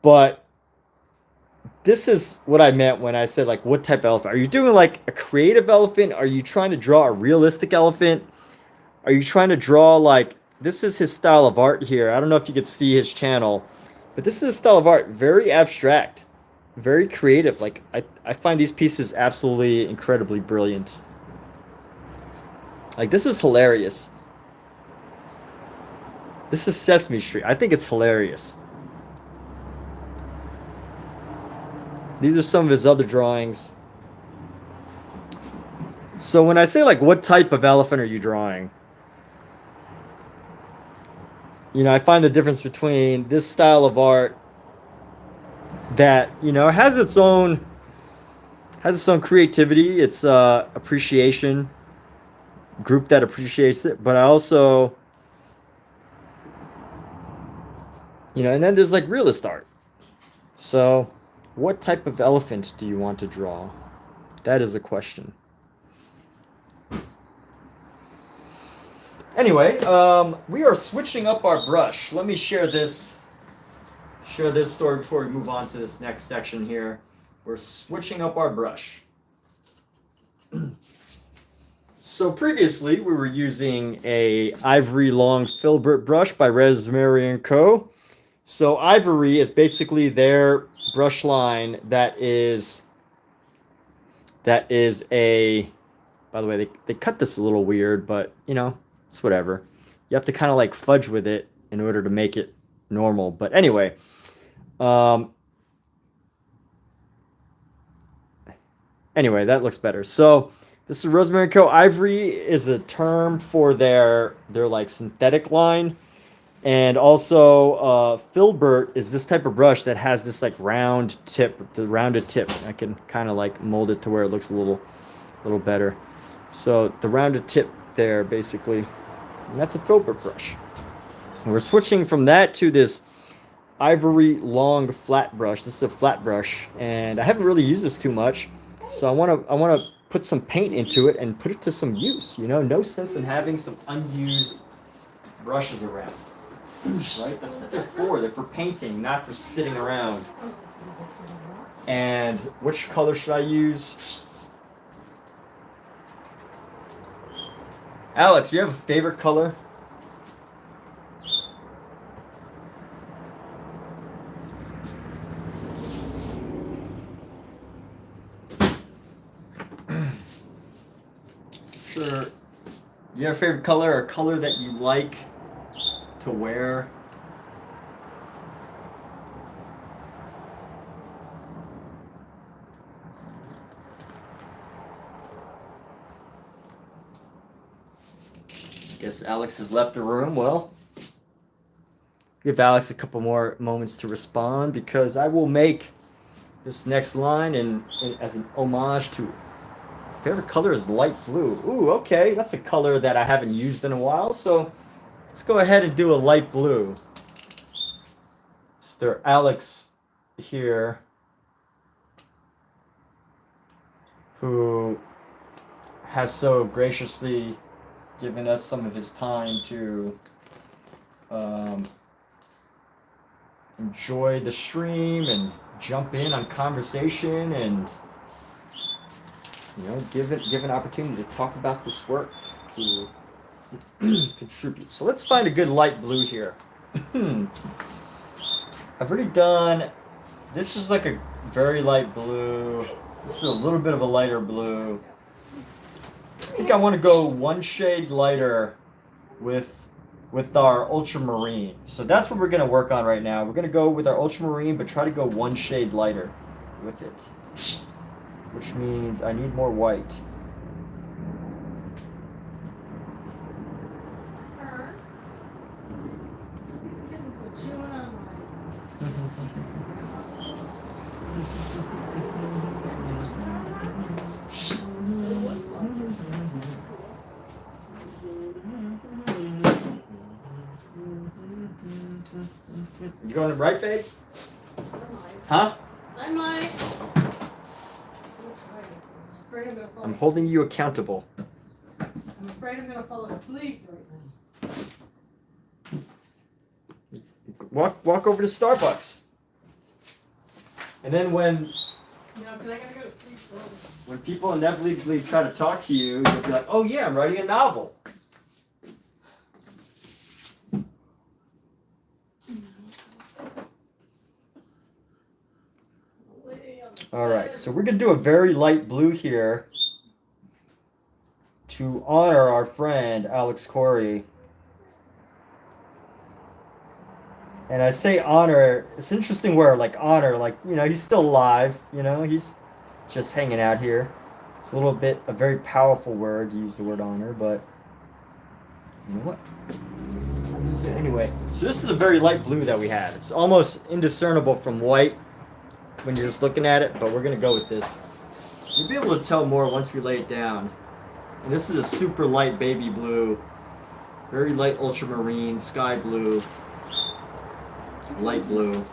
But this is what I meant when I said, like, what type of elephant? Are you doing, like, a creative elephant? Are you trying to draw a realistic elephant? Are you trying to draw, like, this is his style of art here. I don't know if you could see his channel, but this is his style of art. Very abstract, very creative. Like, I find these pieces absolutely incredibly brilliant. Like, this is hilarious. This is Sesame Street. I think it's hilarious. These are some of his other drawings. So when I say, like, what type of elephant are you drawing? You know, I find the difference between this style of art that, you know, has its own creativity, its appreciation, group that appreciates it, but I also, you know, and then there's, like, realist art. So what type of elephant do you want to draw? That is a question. Anyway, we are switching up our brush. Let me share this story before we move on to this next section here. We're switching up our brush. So previously we were using a ivory long filbert brush by Rosemary Co. So ivory is basically their brush line that is a, by the way, they cut this a little weird, but, you know, it's whatever. You have to kind of, like, fudge with it in order to make it normal. But anyway, that looks better. So this is Rosemary Co. Ivory is a term for their like synthetic line. And also, filbert is this type of brush that has this, like, round tip, the rounded tip. I can kind of, like, mold it to where it looks a little better. So the rounded tip there, basically, and that's a filbert brush. And we're switching from that to this ivory long flat brush. This is a flat brush, and I haven't really used this too much, so I want to put some paint into it and put it to some use. You know, no sense in having some unused brushes around. Right? That's what they're for. They're for painting, not for sitting around. And which color should I use? Alex, do you have a favorite color? sure. You have a favorite color or a color that you like to wear? Guess Alex has left the room. Well, give Alex a couple more moments to respond because I will make this next line and as an homage to favorite color is light blue. Ooh, okay, that's a color that I haven't used in a while, so let's go ahead and do a light blue. Mr. Alex here, who has so graciously given us some of his time to enjoy the stream and jump in on conversation and give an opportunity to talk about this work, to contribute. So let's find a good light blue here. I've already done, this is like a very light blue. This is a little bit of a lighter blue. I think I want to go one shade lighter with our ultramarine. So that's what we're going to work on right now. We're going to go with our ultramarine, but try to go one shade lighter with it, which means I need more white. These kittens were chewing on my. You going right, babe? Huh? I might. I'm holding you accountable. I'm afraid I'm gonna fall asleep right now. Walk over to Starbucks. And then when No, because I gotta go to sleep early. when people inevitably try to talk to you, you'll be like, "Oh yeah, I'm writing a novel." All right, so we're gonna do a very light blue here to honor our friend Alex Corey. And I say honor, it's an interesting word, like honor, like, he's still alive, he's just hanging out here. It's a very powerful word to use the word honor, but you know what? I'll use it anyway. So this is a very light blue that we have. It's almost indiscernible from white when you're just looking at it, but we're gonna go with this. You'll be able to tell more once we lay it down. And this is a super light baby blue, very light ultramarine, sky blue, light blue.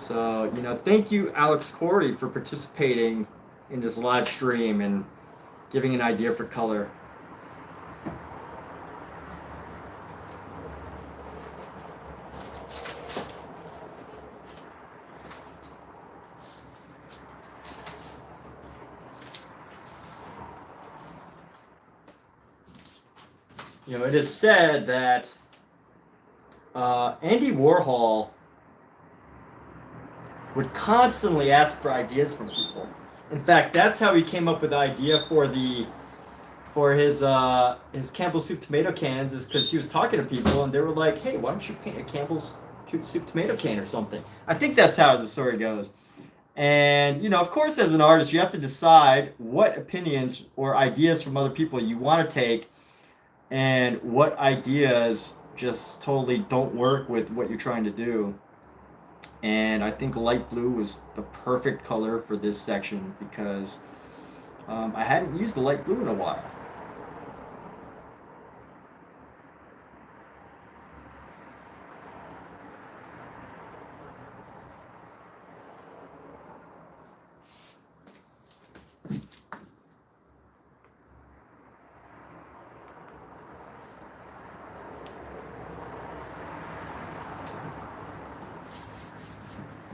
So, thank you, Alex Corey, for participating in this live stream and giving an idea for color. It is said that Andy Warhol would constantly ask for ideas from people. In fact, that's how he came up with the idea for his Campbell's soup tomato cans, is because he was talking to people and they were like, "Hey, why don't you paint a Campbell's soup tomato can or something?" I think that's how the story goes. And of course, as an artist, you have to decide what opinions or ideas from other people you want to take, and what ideas just totally don't work with what you're trying to do. And I think light blue was the perfect color for this section because I hadn't used the light blue in a while.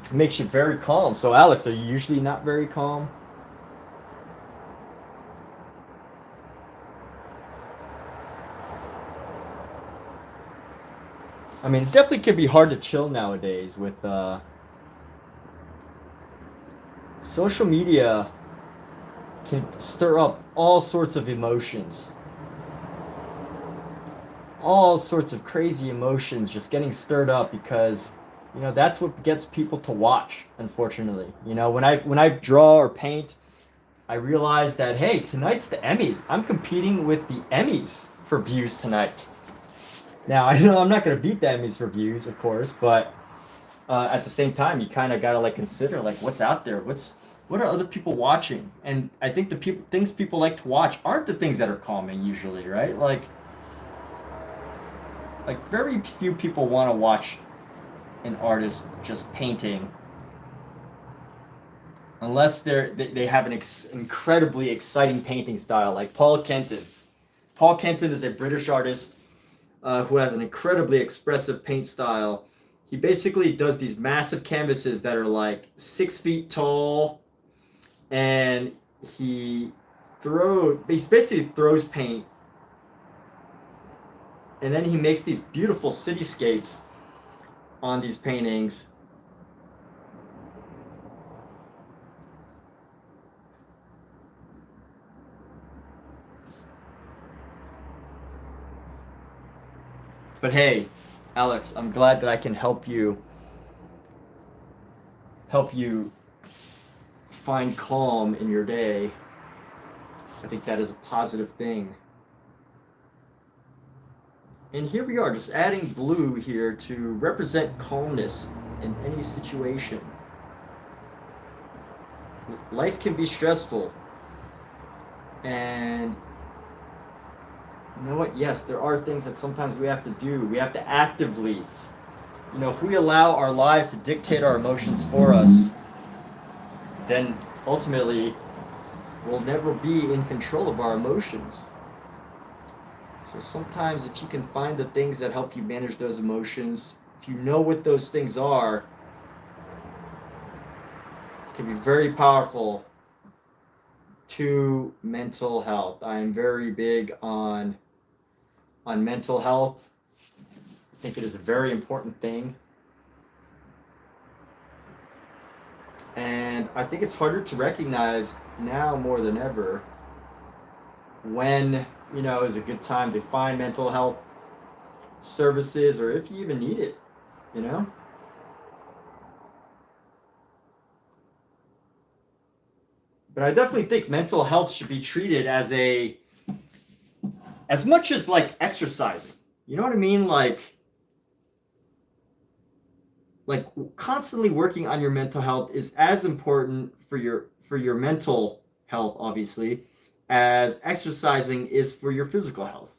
It makes you very calm. So Alex, are you usually not very calm? I mean, it definitely can be hard to chill nowadays with social media can stir up all sorts of emotions. All sorts of crazy emotions just getting stirred up because, you know, that's what gets people to watch, unfortunately. You know, when I draw or paint, I realize that, hey, tonight's the Emmys. I'm competing with the Emmys for views tonight. Now, I know I'm not going to beat the Emmys for views, of course, but at the same time, you kind of got to like consider like what's out there. What are other people watching? And I think the things people like to watch aren't the things that are calming usually, right? Like very few people want to watch an artist just painting unless they have an incredibly exciting painting style like Paul Kenton. Paul Kenton is a British artist who has an incredibly expressive paint style. He basically does these massive canvases that are like 6 feet tall, and he basically throws paint, and then he makes these beautiful cityscapes on these paintings. But hey, Alex, I'm glad that I can help you find calm in your day. I think that is a positive thing. And here we are, just adding blue here to represent calmness in any situation. Life can be stressful. And you know what? Yes, there are things that sometimes we have to do. We have to actively, you know, if we allow our lives to dictate our emotions for us, then ultimately we'll never be in control of our emotions. So sometimes if you can find the things that help you manage those emotions, if you know what those things are, it can be very powerful to mental health. I am very big on mental health. I think it is a very important thing. And I think it's harder to recognize now more than ever when, you know, is a good time to find mental health services, or if you even need it, you know? But I definitely think mental health should be treated as much as like exercising. You know what I mean? Like constantly working on your mental health is as important for your mental health, obviously, as exercising is for your physical health.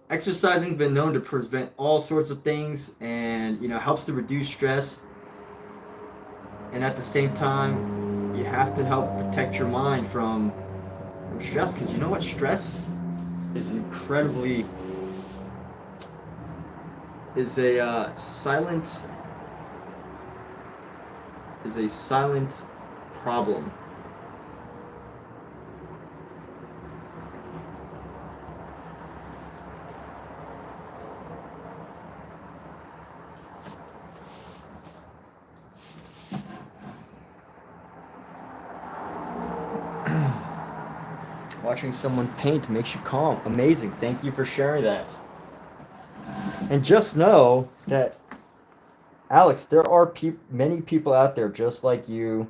Exercising has been known to prevent all sorts of things, and, you know, helps to reduce stress. And at the same time, you have to help protect your mind from stress, because you know what? Stress is incredibly silent problem. Watching someone paint makes you calm. Amazing. Thank you for sharing that. And just know that, Alex, there are many people out there just like you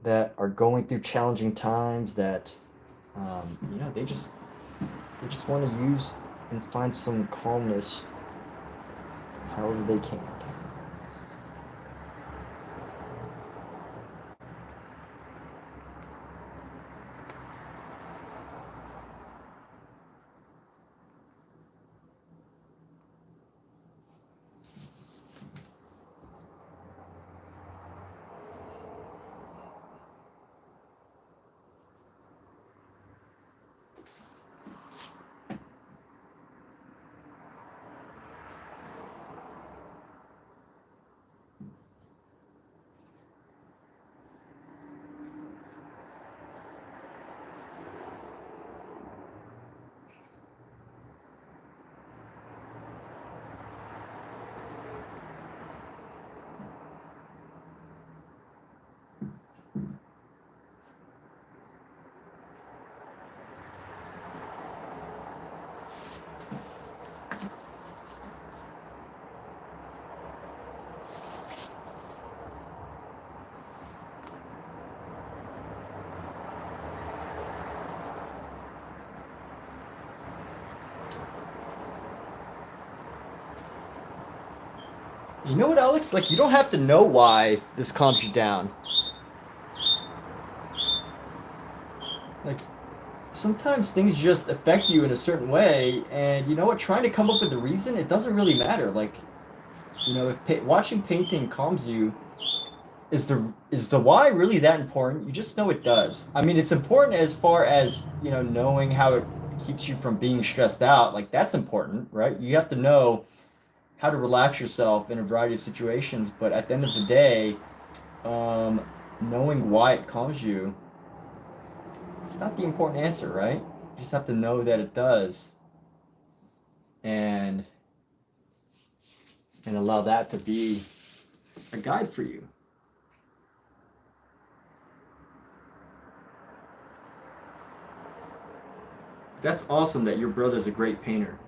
that are going through challenging times, that you know, they just want to use and find some calmness however they can. You know what, Alex? Like, you don't have to know why this calms you down. Like, sometimes things just affect you in a certain way, and you know what? Trying to come up with the reason, it doesn't really matter. Like, you know, if watching painting calms you, is the why really that important? You just know it does. I mean, it's important as far as, you know, knowing how it keeps you from being stressed out. Like, that's important, right? You have to know how to relax yourself in a variety of situations, but at the end of the day, um, knowing why it calms you, it's not the important answer, right? You just have to know that it does, and allow that to be a guide for you. That's awesome that your brother's a great painter.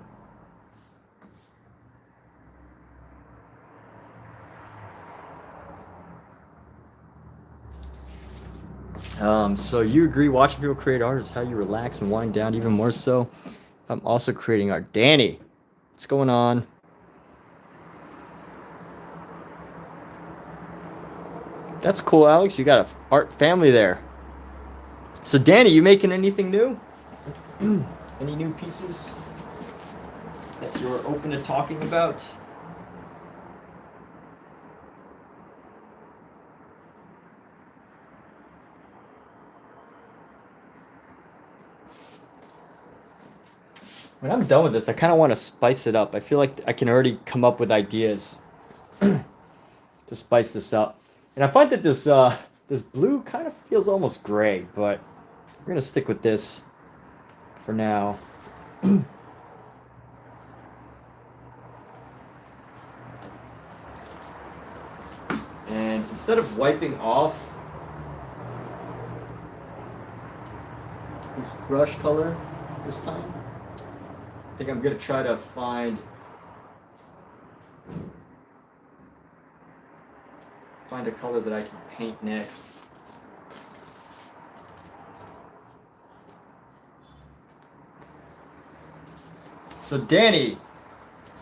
So you agree watching people create art is how you relax and wind down even more so? I'm also creating art. Danny, what's going on? That's cool, Alex. You got an art family there. So Danny, you making anything new? Any new pieces that you're open to talking about? When I'm done with this, I kind of want to spice it up. I feel like I can already come up with ideas to spice this up. And I find that this blue kind of feels almost gray, but we're gonna stick with this for now. And instead of wiping off this brush color this time, I think I'm gonna try to find a color that I can paint next. So Danny,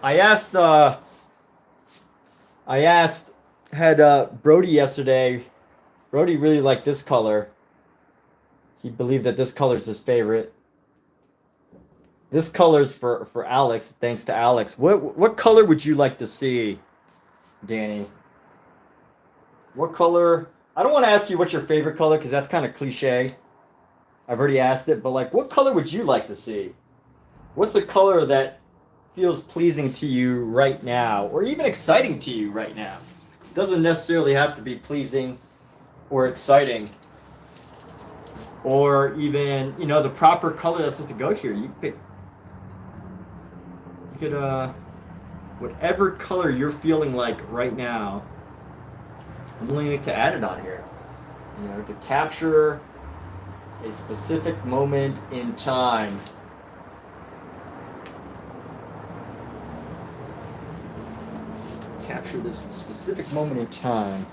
I had Brody yesterday. Brody really liked this color. He believed that this color is his favorite. This color's for Alex, thanks to Alex. What color would you like to see, Danny? What color? I don't want to ask you what's your favorite color because that's kind of cliche. I've already asked it, but like, what color would you like to see? What's a color that feels pleasing to you right now, or even exciting to you right now? It doesn't necessarily have to be pleasing or exciting, or even, you know, the proper color that's supposed to go here. You pick. You could, whatever color you're feeling like right now, I'm willing to add it on here. You know, to capture a specific moment in time. Capture this specific moment in time.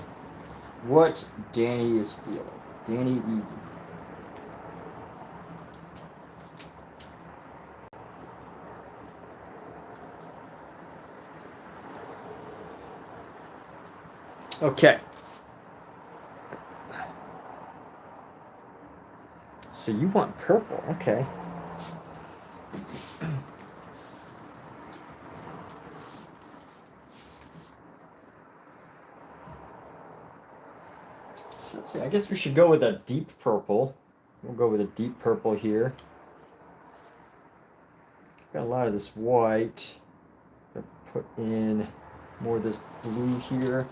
What Danny is feeling. Danny Eden. Okay. So you want purple, okay. So let's see, I guess we should go with a deep purple. We'll go with a deep purple here. Got a lot of this white. I'll put in more of this blue here.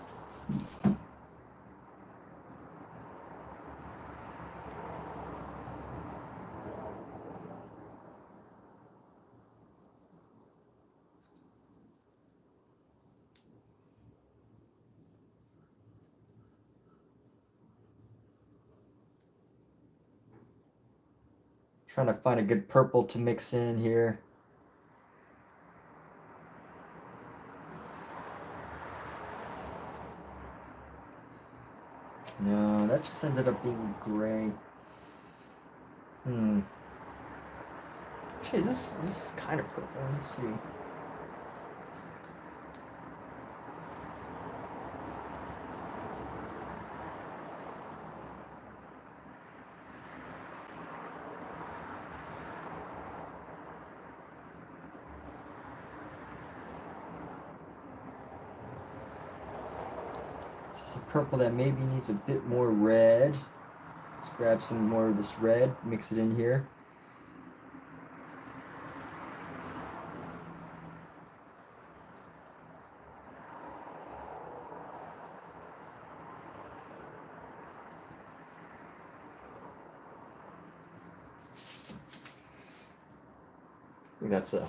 Trying to find a good purple to mix in here. No, that just ended up being gray. Actually, this is kind of purple. Let's see. This is a purple that maybe needs a bit more red. Let's grab some more of this red, mix it in here. I think that's a...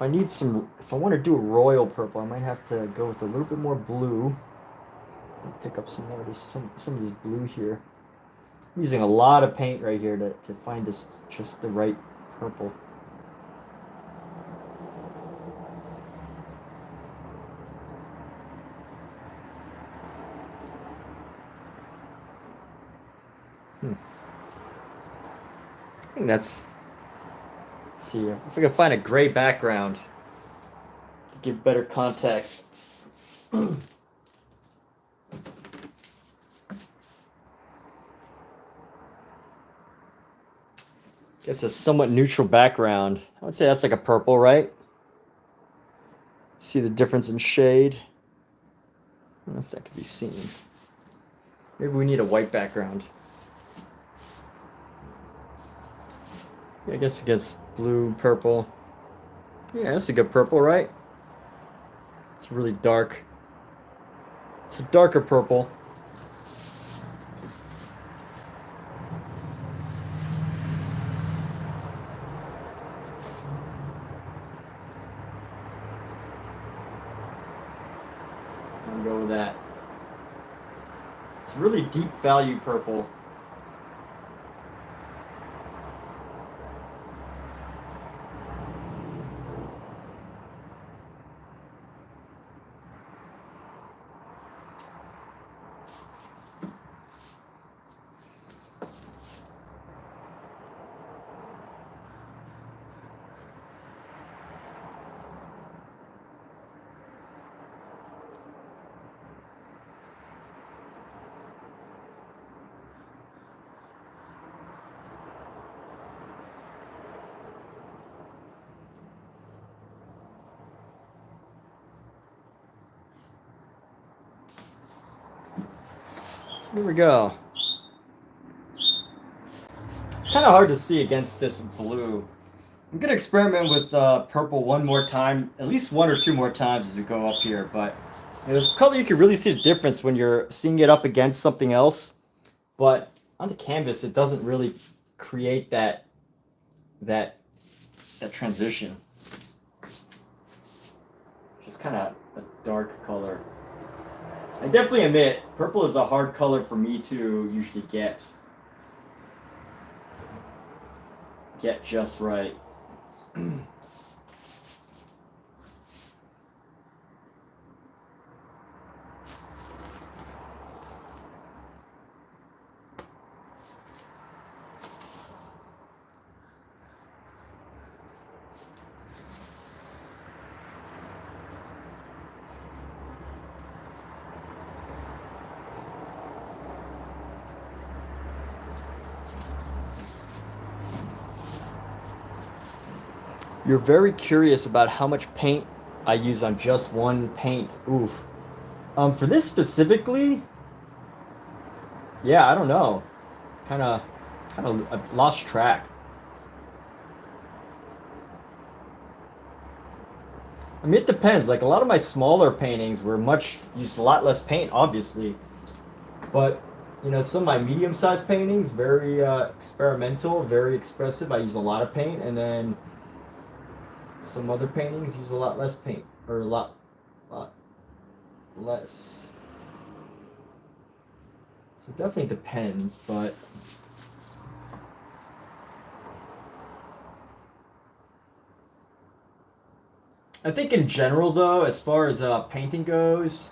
If I want to do a royal purple, I might have to go with a little bit more blue. And pick up some more of this, some of this blue here. I'm using a lot of paint right here to find this just the right purple. I think that's... Let's see if I can find a gray background to give better context. Guess a somewhat neutral background. I would say that's like a purple, right? See the difference in shade? I don't know if that could be seen. Maybe we need a white background. Yeah, I guess against blue, purple. Yeah, that's a good purple, right? It's really dark. It's a darker purple. I'll go with that. It's really deep value purple. Here we go. It's kind of hard to see against this blue. I'm going to experiment with purple one more time, at least one or two more times as we go up here. But this color, you can really see the difference when you're seeing it up against something else. But on the canvas, it doesn't really create that transition. Just kind of a dark color. I definitely admit, purple is a hard color for me to usually get just right. You're very curious about how much paint I use on just one paint. Oof. For this specifically, yeah, I don't know. Kind of, I've lost track. I mean, it depends. Like a lot of my smaller paintings used a lot less paint, obviously. But you know, some of my medium-sized paintings, very experimental, very expressive. I use a lot of paint, and then some other paintings use a lot less paint, or a lot less. So it definitely depends, but I think in general though, as far as painting goes,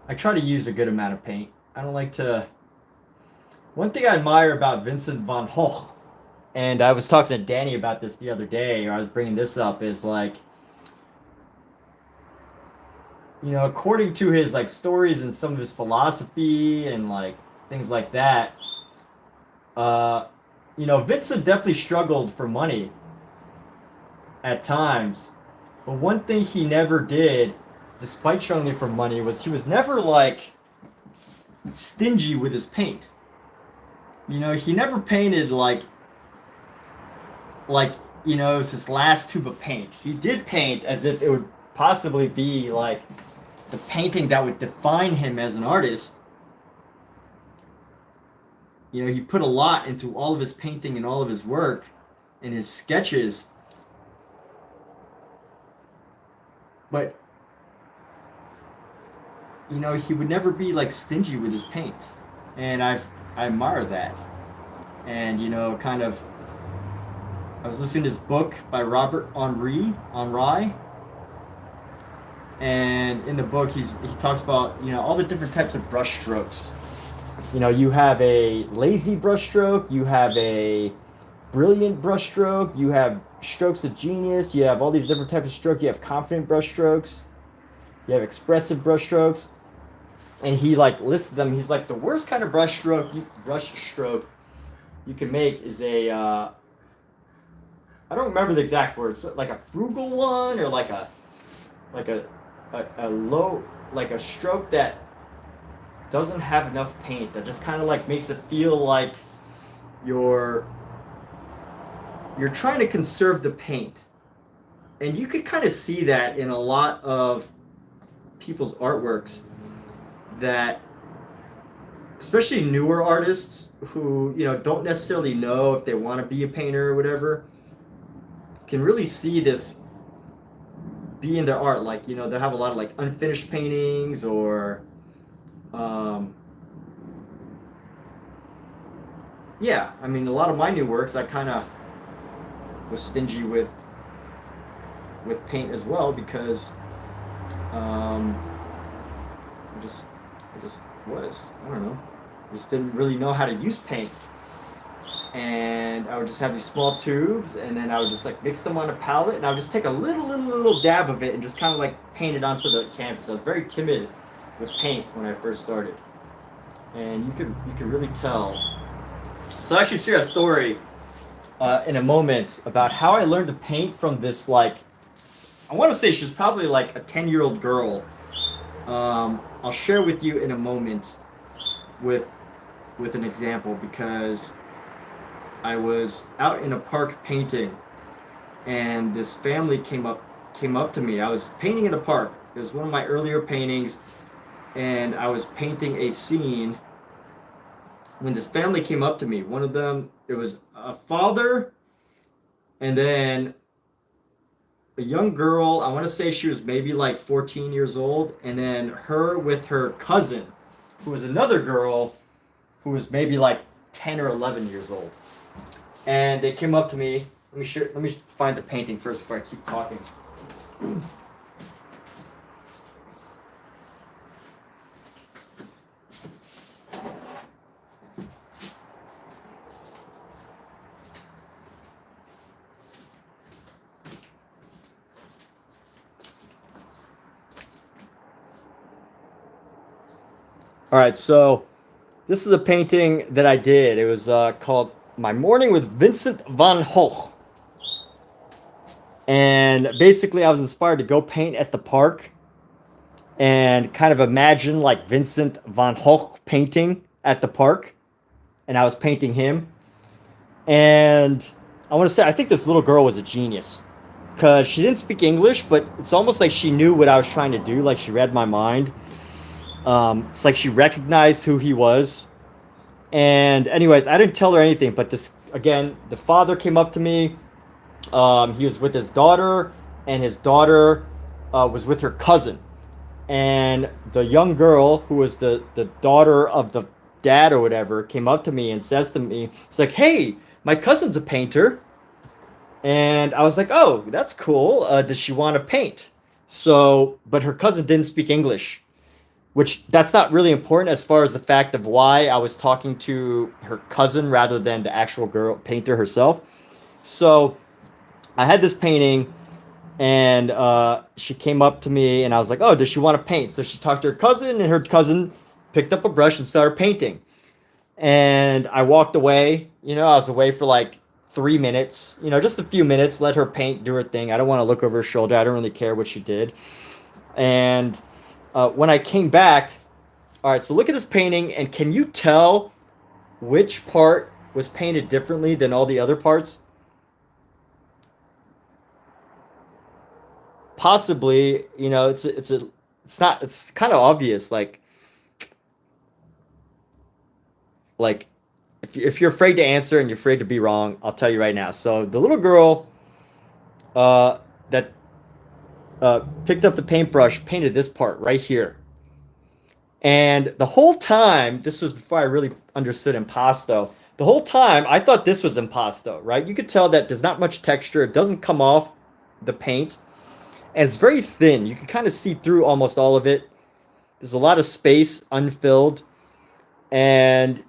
I try to use a good amount of paint. I don't like to... One thing I admire about Vincent van Gogh, and I was talking to Danny about this the other day, or I was bringing this up, is like, you know, according to his like stories and some of his philosophy and like things like that, you know, Vincent definitely struggled for money at times, But one thing he never did, despite struggling for money, was he was never like stingy with his paint. You know, he never painted like you know, it was his last tube of paint. He did paint as if it would possibly be like the painting that would define him as an artist. You know, he put a lot into all of his painting and all of his work and his sketches. But you know, he would never be like stingy with his paint. And I admire that. And you know, kind of I was listening to this book by Robert Henri, and in the book he talks about, you know, all the different types of brush strokes. You know, you have a lazy brush stroke, you have a brilliant brush stroke, you have strokes of genius, you have all these different types of strokes, you have confident brush strokes, you have expressive brush strokes, and he like listed them. He's like, the worst kind of brush stroke you can make is a I don't remember the exact words, like a frugal one, or like a low, like a stroke that doesn't have enough paint, that just kind of like makes it feel like you're trying to conserve the paint. And you could kind of see that in a lot of people's artworks, that especially newer artists who, you know, don't necessarily know if they want to be a painter or whatever, can really see this be in their art. Like, you know, they'll have a lot of like unfinished paintings, or yeah, I mean, a lot of my new works, I kind of was stingy with paint as well, because I just was, I don't know, just didn't really know how to use paint. And I would just have these small tubes, and then I would just like mix them on a palette, and I would just take a little dab of it and just kind of like paint it onto the canvas. I was very timid with paint when I first started, and you could really tell. So I actually share a story in a moment about how I learned to paint from this, like, I want to say she's probably like a 10-year-old girl. I'll share with you in a moment with an example, because I was out in a park painting, and this family came up to me. I was painting in a park. It was one of my earlier paintings, and I was painting a scene when this family came up to me. One of them, it was a father, and then a young girl. I want to say she was maybe like 14 years old, and then her with her cousin, who was another girl who was maybe like 10 or 11 years old. And they came up to me. Let me find the painting first before I keep talking. All right, so this is a painting that I did. It was called My Morning with Vincent van Gogh. And basically I was inspired to go paint at the park and kind of imagine like Vincent van Gogh painting at the park. And I was painting him. And I want to say, I think this little girl was a genius, because she didn't speak English, but it's almost like she knew what I was trying to do. Like, she read my mind. It's like she recognized who he was. And anyways, I didn't tell her anything, but this, again, the father came up to me. He was with his daughter, and his daughter was with her cousin. And the young girl, who was the daughter of the dad or whatever, came up to me and says to me, it's like, "Hey, my cousin's a painter." And I was like, "Oh, that's cool. Does she want to paint?" So, but her cousin didn't speak English, which that's not really important as far as the fact of why I was talking to her cousin rather than the actual girl painter herself. So I had this painting, and she came up to me, and I was like, "Oh, does she want to paint?" So she talked to her cousin, and her cousin picked up a brush and started painting. And I walked away. You know, I was away for like 3 minutes, you know, just a few minutes, let her paint, do her thing. I don't want to look over her shoulder. I don't really care what she did. And when I came back, all right, so look at this painting, and can you tell which part was painted differently than all the other parts? Possibly, you know, it's kind of obvious, like if you're afraid to answer and you're afraid to be wrong, I'll tell you right now. So the little girl that picked up the paintbrush painted this part right here. And the whole time, this was before I really understood impasto. The whole time, I thought this was impasto, right? You could tell that there's not much texture. It doesn't come off the paint. And it's very thin. You can kind of see through almost all of it. There's a lot of space unfilled. And,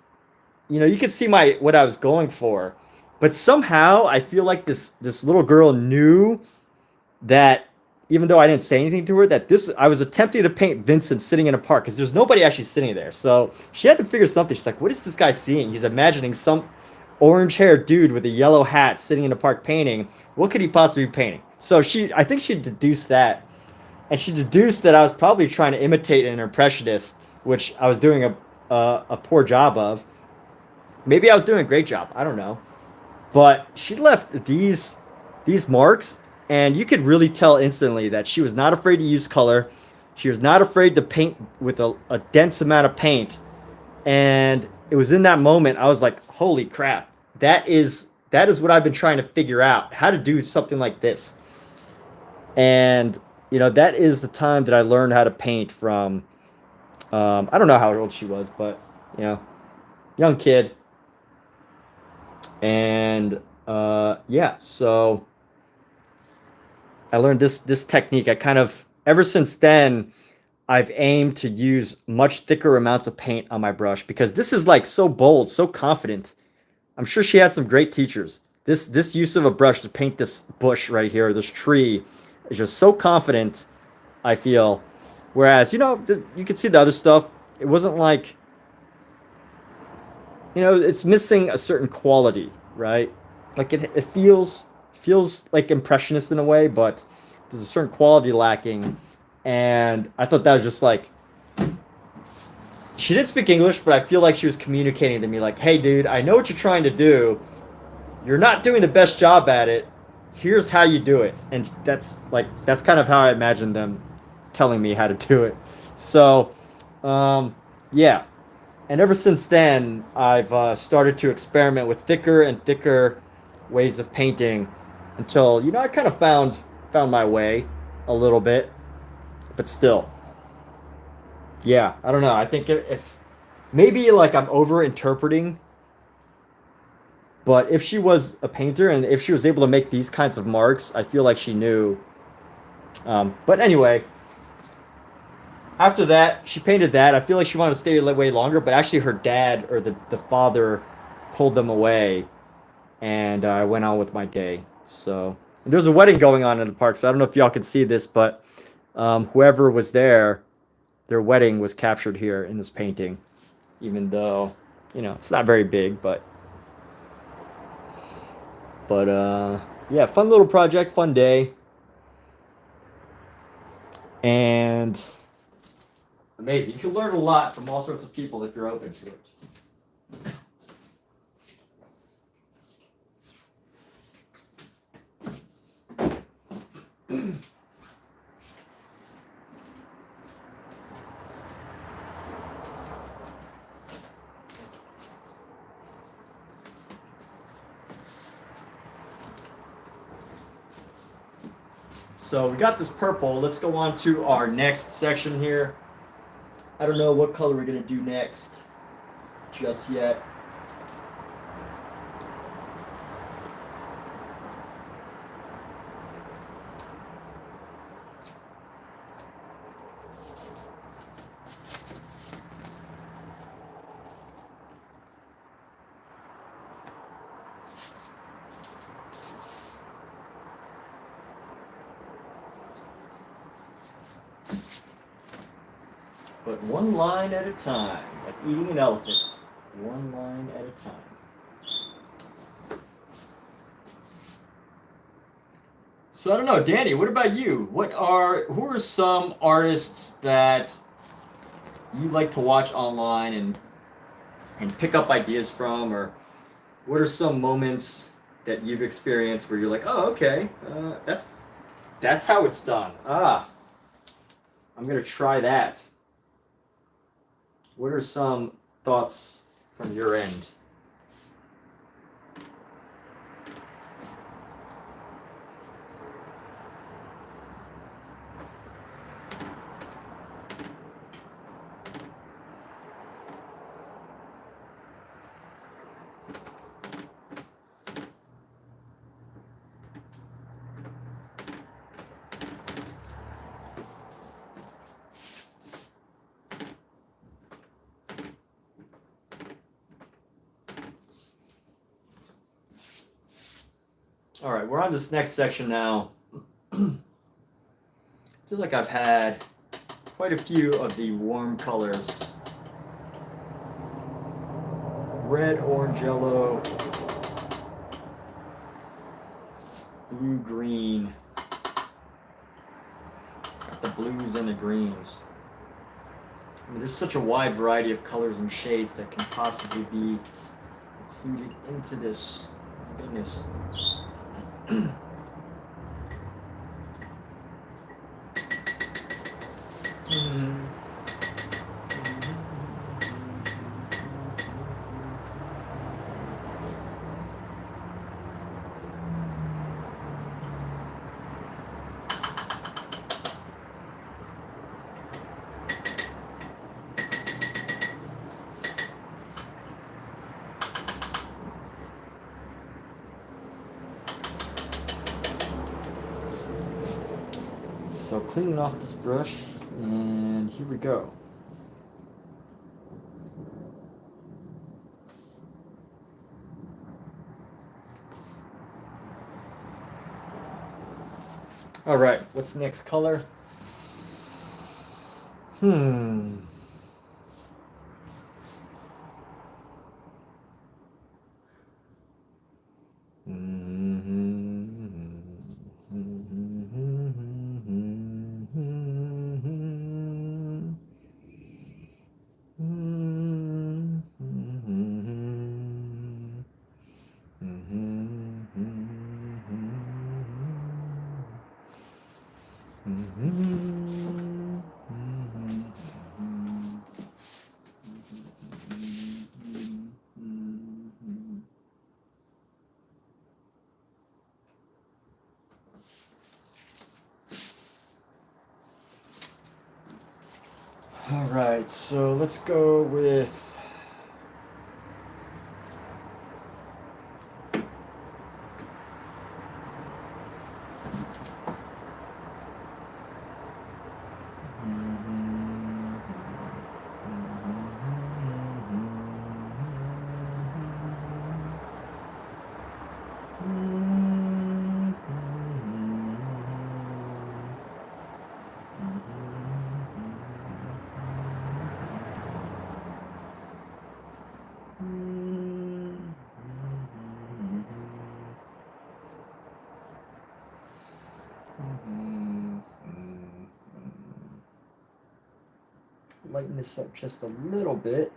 you know, you can see what I was going for. But somehow, I feel like this little girl knew that even though I didn't say anything to her, that I was attempting to paint Vincent sitting in a park because there's nobody actually sitting there. So she had to figure something. She's like, what is this guy seeing? He's imagining some orange-haired dude with a yellow hat sitting in a park painting. What could he possibly be painting? So I think she deduced that. And she deduced that I was probably trying to imitate an impressionist, which I was doing a poor job of. Maybe I was doing a great job. I don't know. But she left these marks, and you could really tell instantly that she was not afraid to use color. She was not afraid to paint with a dense amount of paint. And it was in that moment I was like, holy crap. That is what I've been trying to figure out, how to do something like this. And, you know, that is the time that I learned how to paint from, I don't know how old she was, but, you know, young kid. And, yeah, so I learned this technique. I kind of, ever since then, I've aimed to use much thicker amounts of paint on my brush because this is like so bold, so confident. I'm sure she had some great teachers. This use of a brush to paint this bush right here, this tree, is just so confident, I feel. Whereas, you know, you could see the other stuff. It wasn't like, you know, it's missing a certain quality, right? Like it feels like impressionist in a way, but there's a certain quality lacking. And I thought that was just like, she didn't speak English, but I feel like she was communicating to me like, hey dude, I know what you're trying to do. You're not doing the best job at it. Here's how you do it. And that's kind of how I imagined them telling me how to do it. So, yeah. And ever since then, I've started to experiment with thicker and thicker ways of painting until, you know, I kind of found my way a little bit, but still, yeah, I don't know. I think if maybe like I'm over interpreting, but if she was a painter and if she was able to make these kinds of marks, I feel like she knew. But anyway, after that, she painted that. I feel like she wanted to stay way longer, but actually her dad or the father pulled them away, and I went on with my day. So there's a wedding going on in the park, so I don't know if y'all can see this, but whoever was there, their wedding was captured here in this painting, even though, you know, it's not very big, but yeah, fun little project, fun day, and amazing. You can learn a lot from all sorts of people if you're open to it. So we got this purple. Let's go on to our next section here. I don't know what color we're going to do next just yet. But one line at a time, like eating an elephant. One line at a time. So I don't know, Danny, what about you? Who are some artists that you like to watch online and pick up ideas from, or what are some moments that you've experienced where you're like, oh, okay, that's how it's done. Ah, I'm gonna try that. What are some thoughts from your end? All right, we're on this next section now. I feel like I've had quite a few of the warm colors. Red, orange, yellow, blue, green. Got the blues and the greens. I mean, there's such a wide variety of colors and shades that can possibly be included into this. Goodness. So cleaning off this brush, and here we go. All right, what's the next color? All right, so let's go with lighten this up just a little bit.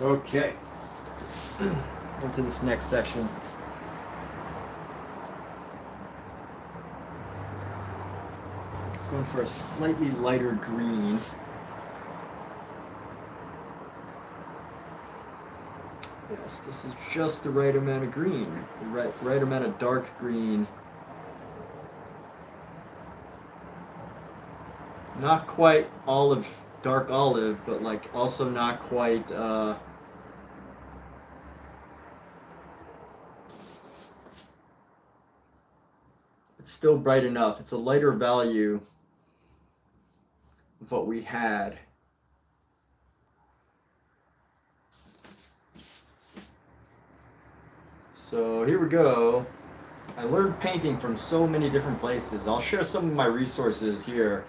Okay. Into this next section. Going for a slightly lighter green. Yes, this is just the right amount of green, the right amount of dark green. Not quite olive, dark olive, but like also not quite it's still bright enough. It's a lighter value of what we had. So here we go. I learned painting from so many different places. I'll share some of my resources here.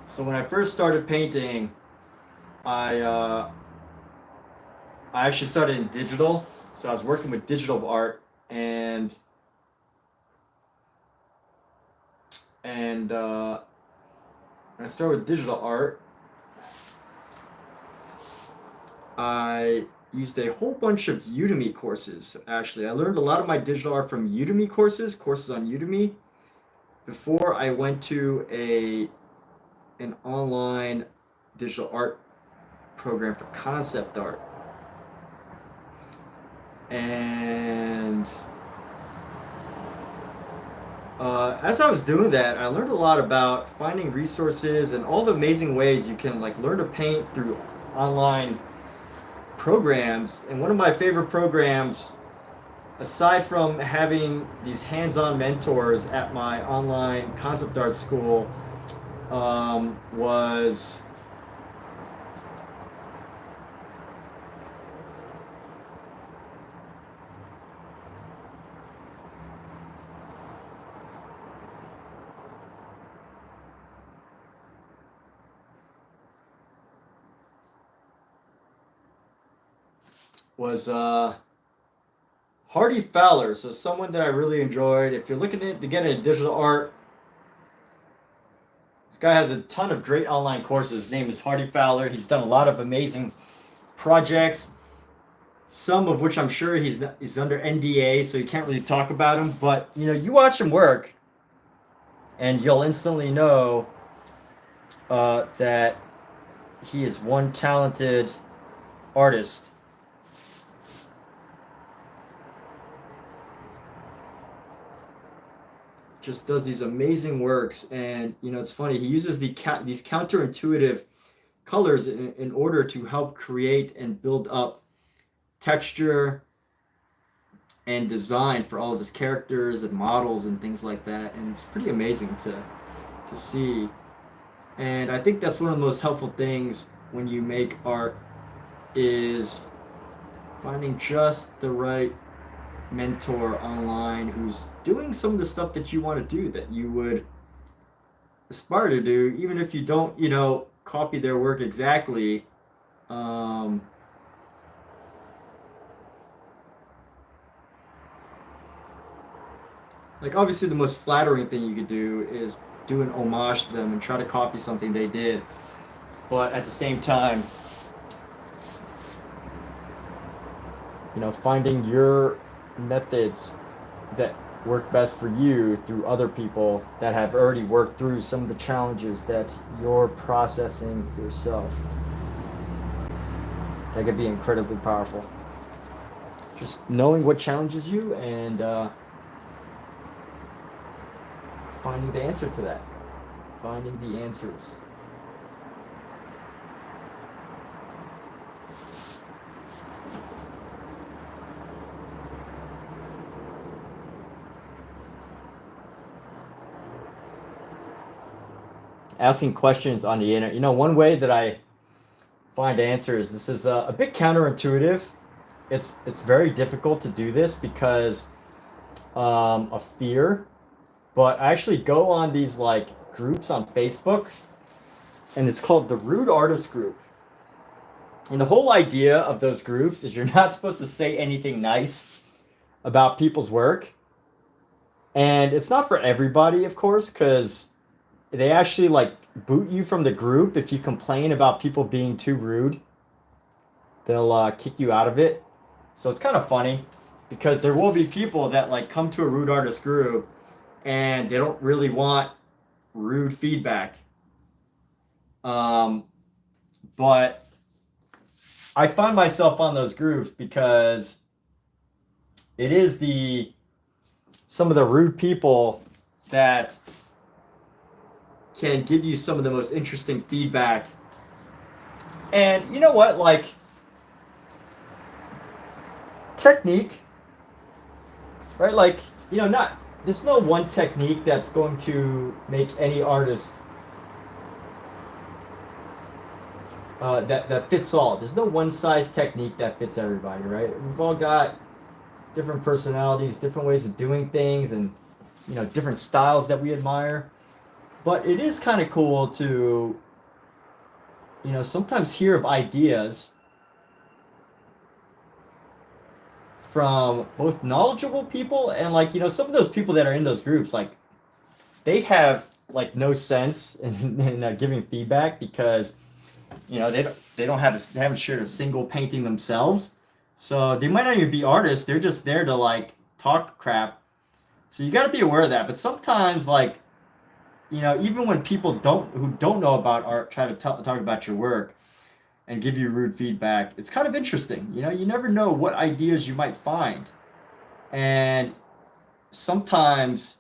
So when I first started painting, I actually started in digital. So I was working with digital art, and I started with digital art. I used a whole bunch of Udemy courses. Actually, I learned a lot of my digital art from Udemy courses on Udemy, before I went to an online digital art program for concept art. And as I was doing that, I learned a lot about finding resources and all the amazing ways you can like learn to paint through online programs. And one of my favorite programs, aside from having these hands-on mentors at my online concept art school, was Hardy Fowler. So someone that I really enjoyed. If you're looking to get into digital art, this guy has a ton of great online courses. His name is Hardy Fowler. He's done a lot of amazing projects, some of which I'm sure he's under NDA, so you can't really talk about him. But you know, you watch him work, and you'll instantly know that he is one talented artist. Just does these amazing works. And you know, it's funny, he uses these counterintuitive colors in order to help create and build up texture and design for all of his characters and models and things like that. And it's pretty amazing to see. And I think that's one of the most helpful things when you make art, is finding just the right mentor online who's doing some of the stuff that you want to do, that you would aspire to do, even if you don't, you know, copy their work exactly. Like obviously the most flattering thing you could do is do an homage to them and try to copy something they did, but at the same time, you know, finding your methods that work best for you through other people that have already worked through some of the challenges that you're processing yourself. That could be incredibly powerful. Just knowing what challenges you and finding the answer to that. Finding the answers. Asking questions on the internet. You know, one way that I find answers, this is a bit counterintuitive. It's very difficult to do this because of fear. But I actually go on these like groups on Facebook, and it's called the Rude Artist Group. And the whole idea of those groups is you're not supposed to say anything nice about people's work. And it's not for everybody, of course, because they actually like boot you from the group if you complain about people being too rude. they'll kick you out of it. So it's kind of funny because there will be people that like come to a rude artist group and they don't really want rude feedback. But I find myself on those groups because it is some of the rude people that can give you some of the most interesting feedback. And you know what? Like, technique, right? Like, there's no one technique that's going to make any artist that fits all. There's no one size technique that fits everybody, right? We've all got different personalities, different ways of doing things, and different styles that we admire. But it is kind of cool to sometimes hear of ideas from both knowledgeable people and some of those people that are in those groups, like they have like no sense in giving feedback because they haven't shared a single painting themselves, so they might not even be artists. They're just there to like talk crap. So you got to be aware of that. But sometimes even when people who don't know about art try to talk about your work and give you rude feedback, it's kind of interesting. You never know what ideas you might find. And sometimes,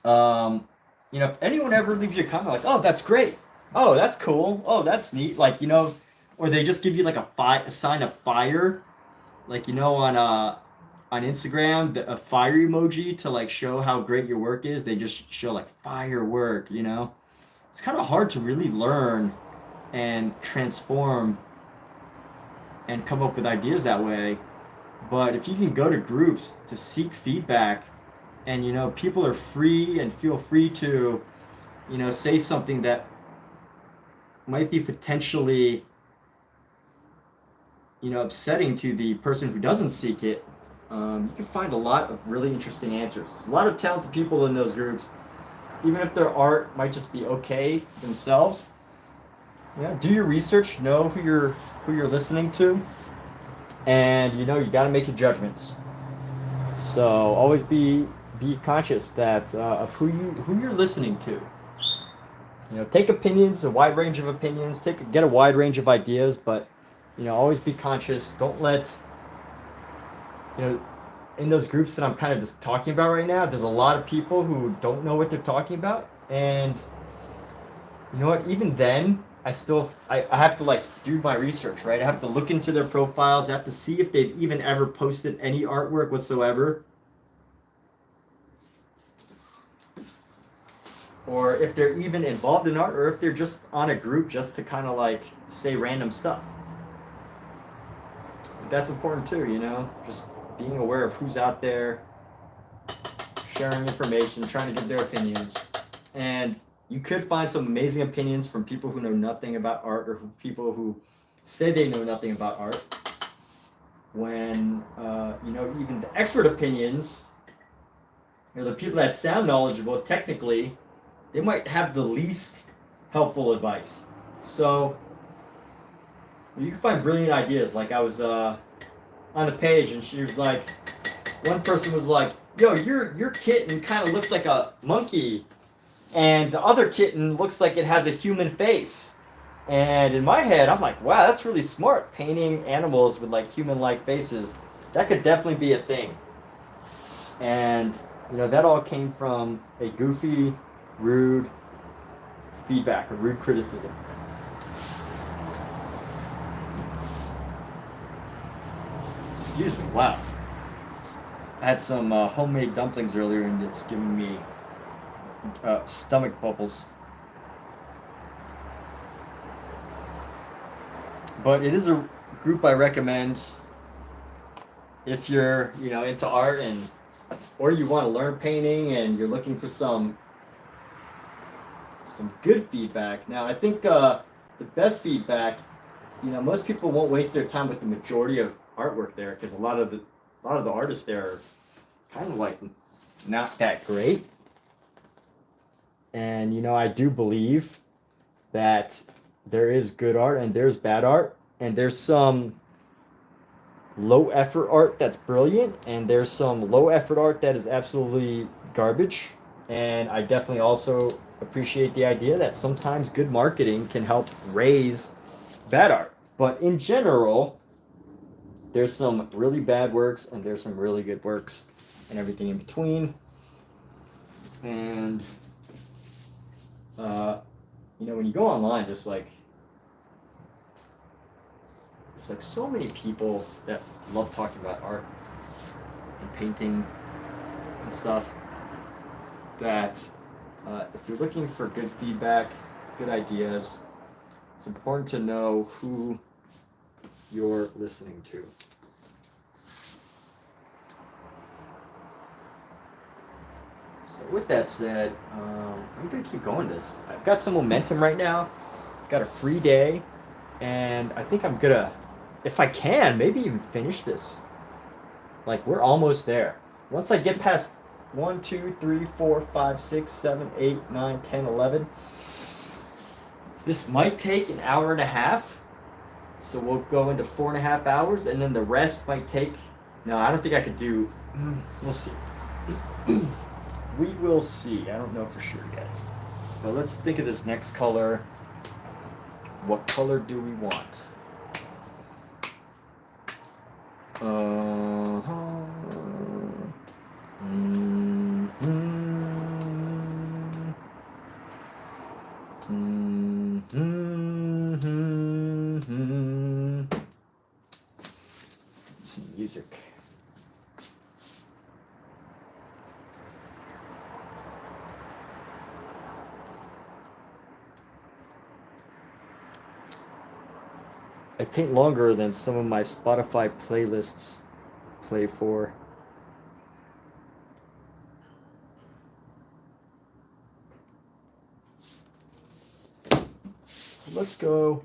if anyone ever leaves you a comment like, oh, that's great. Oh, that's cool. Oh, that's neat. Or they just give you like a sign of fire, on Instagram, a fire emoji to like show how great your work is. They just show like firework, It's kind of hard to really learn and transform and come up with ideas that way. But if you can go to groups to seek feedback and people are free and feel free to say something that might be potentially upsetting to the person who doesn't seek it, you can find a lot of really interesting answers. There's a lot of talented people in those groups, even if their art might just be okay themselves. Do your research, know who you're listening to, and you got to make your judgments. So always be conscious that of who you're listening to. Take opinions, a wide range of opinions, get a wide range of ideas, but always be conscious. Don't let in those groups that I'm kind of just talking about right now, there's a lot of people who don't know what they're talking about, and you know what? Even then, I have to like do my research, right? I have to look into their profiles. I have to see if they've even ever posted any artwork whatsoever, or if they're even involved in art, or if they're just on a group just to kind of like say random stuff. That's important too, just being aware of who's out there, sharing information, trying to give their opinions. And you could find some amazing opinions from people who know nothing about art, or people who say they know nothing about art. When, even the expert opinions, the people that sound knowledgeable technically, they might have the least helpful advice. So you can find brilliant ideas. Like I was on the page, and she was like, one person was like, yo, your kitten kind of looks like a monkey, and the other kitten looks like it has a human face. And in my head, I'm like, wow, that's really smart, painting animals with like human-like faces. That could definitely be a thing. And that all came from a goofy, rude feedback, a rude criticism. Excuse me, wow. I had some homemade dumplings earlier, and it's giving me stomach bubbles. But it is a group I recommend if you're, into art or you want to learn painting and you're looking for some good feedback. Now, I think the best feedback, most people won't waste their time with the majority of artwork there, because a lot of the artists there are kind of like not that great. And I do believe that there is good art and there's bad art, And there's some low effort art that's brilliant, and there's some low effort art that is absolutely garbage. And I definitely also appreciate the idea that sometimes good marketing can help raise bad art. But in general, there's some really bad works and there's some really good works and everything in between. And when you go online, there's like so many people that love talking about art and painting and stuff that if you're looking for good feedback, good ideas, it's important to know who you're listening to. So with that said, I'm gonna keep going this. I've got some momentum right now, got a free day, and I think I'm gonna, if I can, maybe even finish this. Like, we're almost there. Once I get past 1, 2, 3, 4, 5, 6, 7, 8, 9, 10, 11, this might take an hour and a half. So we'll go into 4.5 hours, and then the rest might take, no, I don't think I could do, we'll see. We will see. I don't know for sure yet. But let's think of this next color. What color do we want? Some music. I paint longer than some of my Spotify playlists play for. So let's go.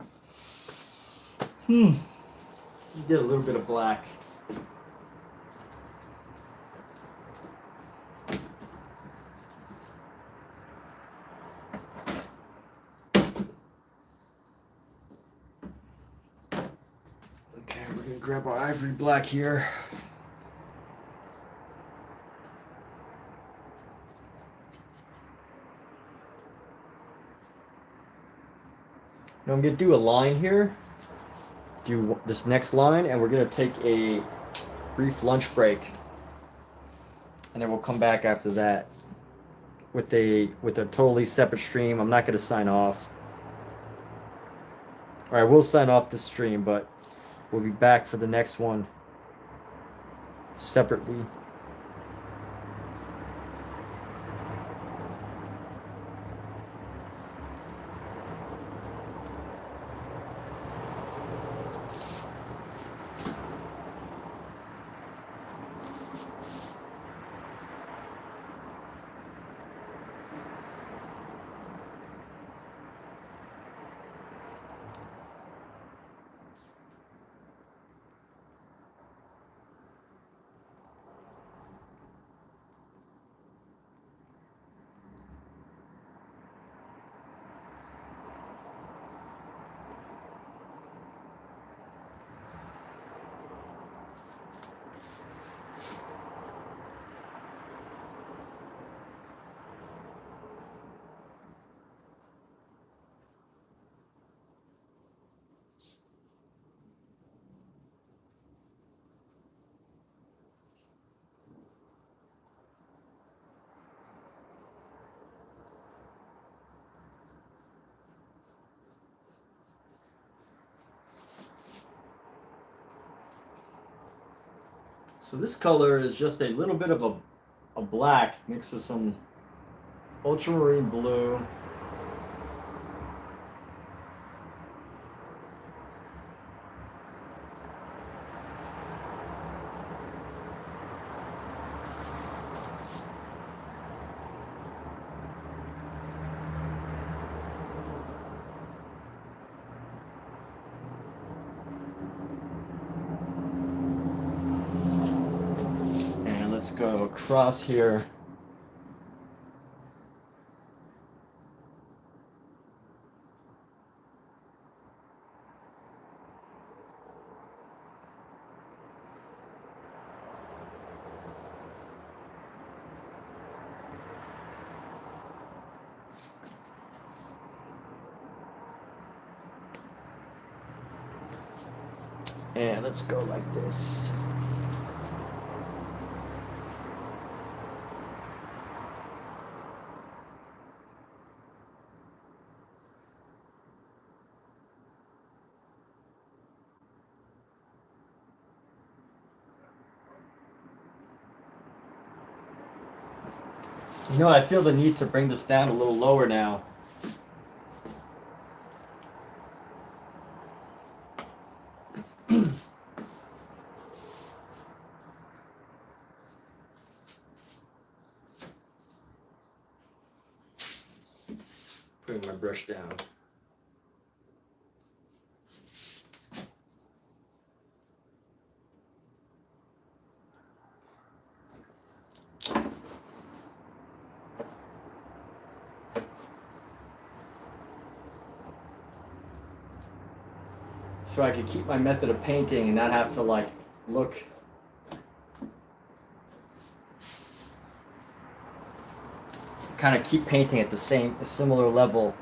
You get a little bit of black. Okay, we're gonna grab our ivory black here. Now I'm gonna do a line here. Do this next line, and we're gonna take a brief lunch break, and then we'll come back after that with a totally separate stream. I'm not gonna sign off. All right, we'll sign off the stream, but we'll be back for the next one separately. So this color is just a little bit of a black mixed with some ultramarine blue. Let's go across here. And let's go like this. You know, I feel the need to bring this down a little lower now. Putting my brush down. So I could keep my method of painting and not have to like look. Kind of keep painting at a similar level,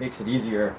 makes it easier.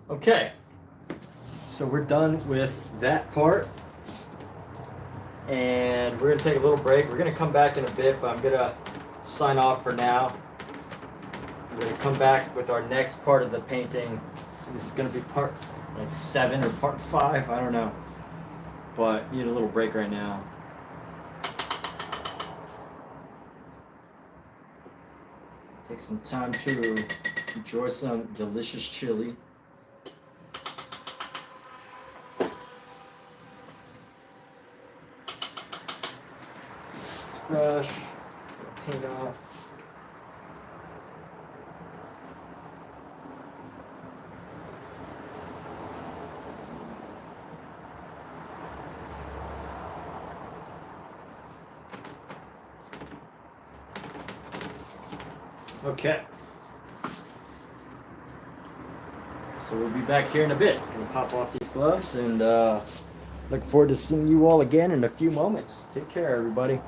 Okay, so we're done with that part, and we're gonna take a little break. We're gonna come back in a bit, but I'm gonna sign off for now. We're gonna come back with our next part of the painting. This is gonna be part like 7 or part 5, I don't know, but need a little break right now. Take some time to enjoy some delicious chili. Brush, let's get paint off. Okay. So we'll be back here in a bit. Gonna pop off these gloves and looking forward to seeing you all again in a few moments. Take care, everybody.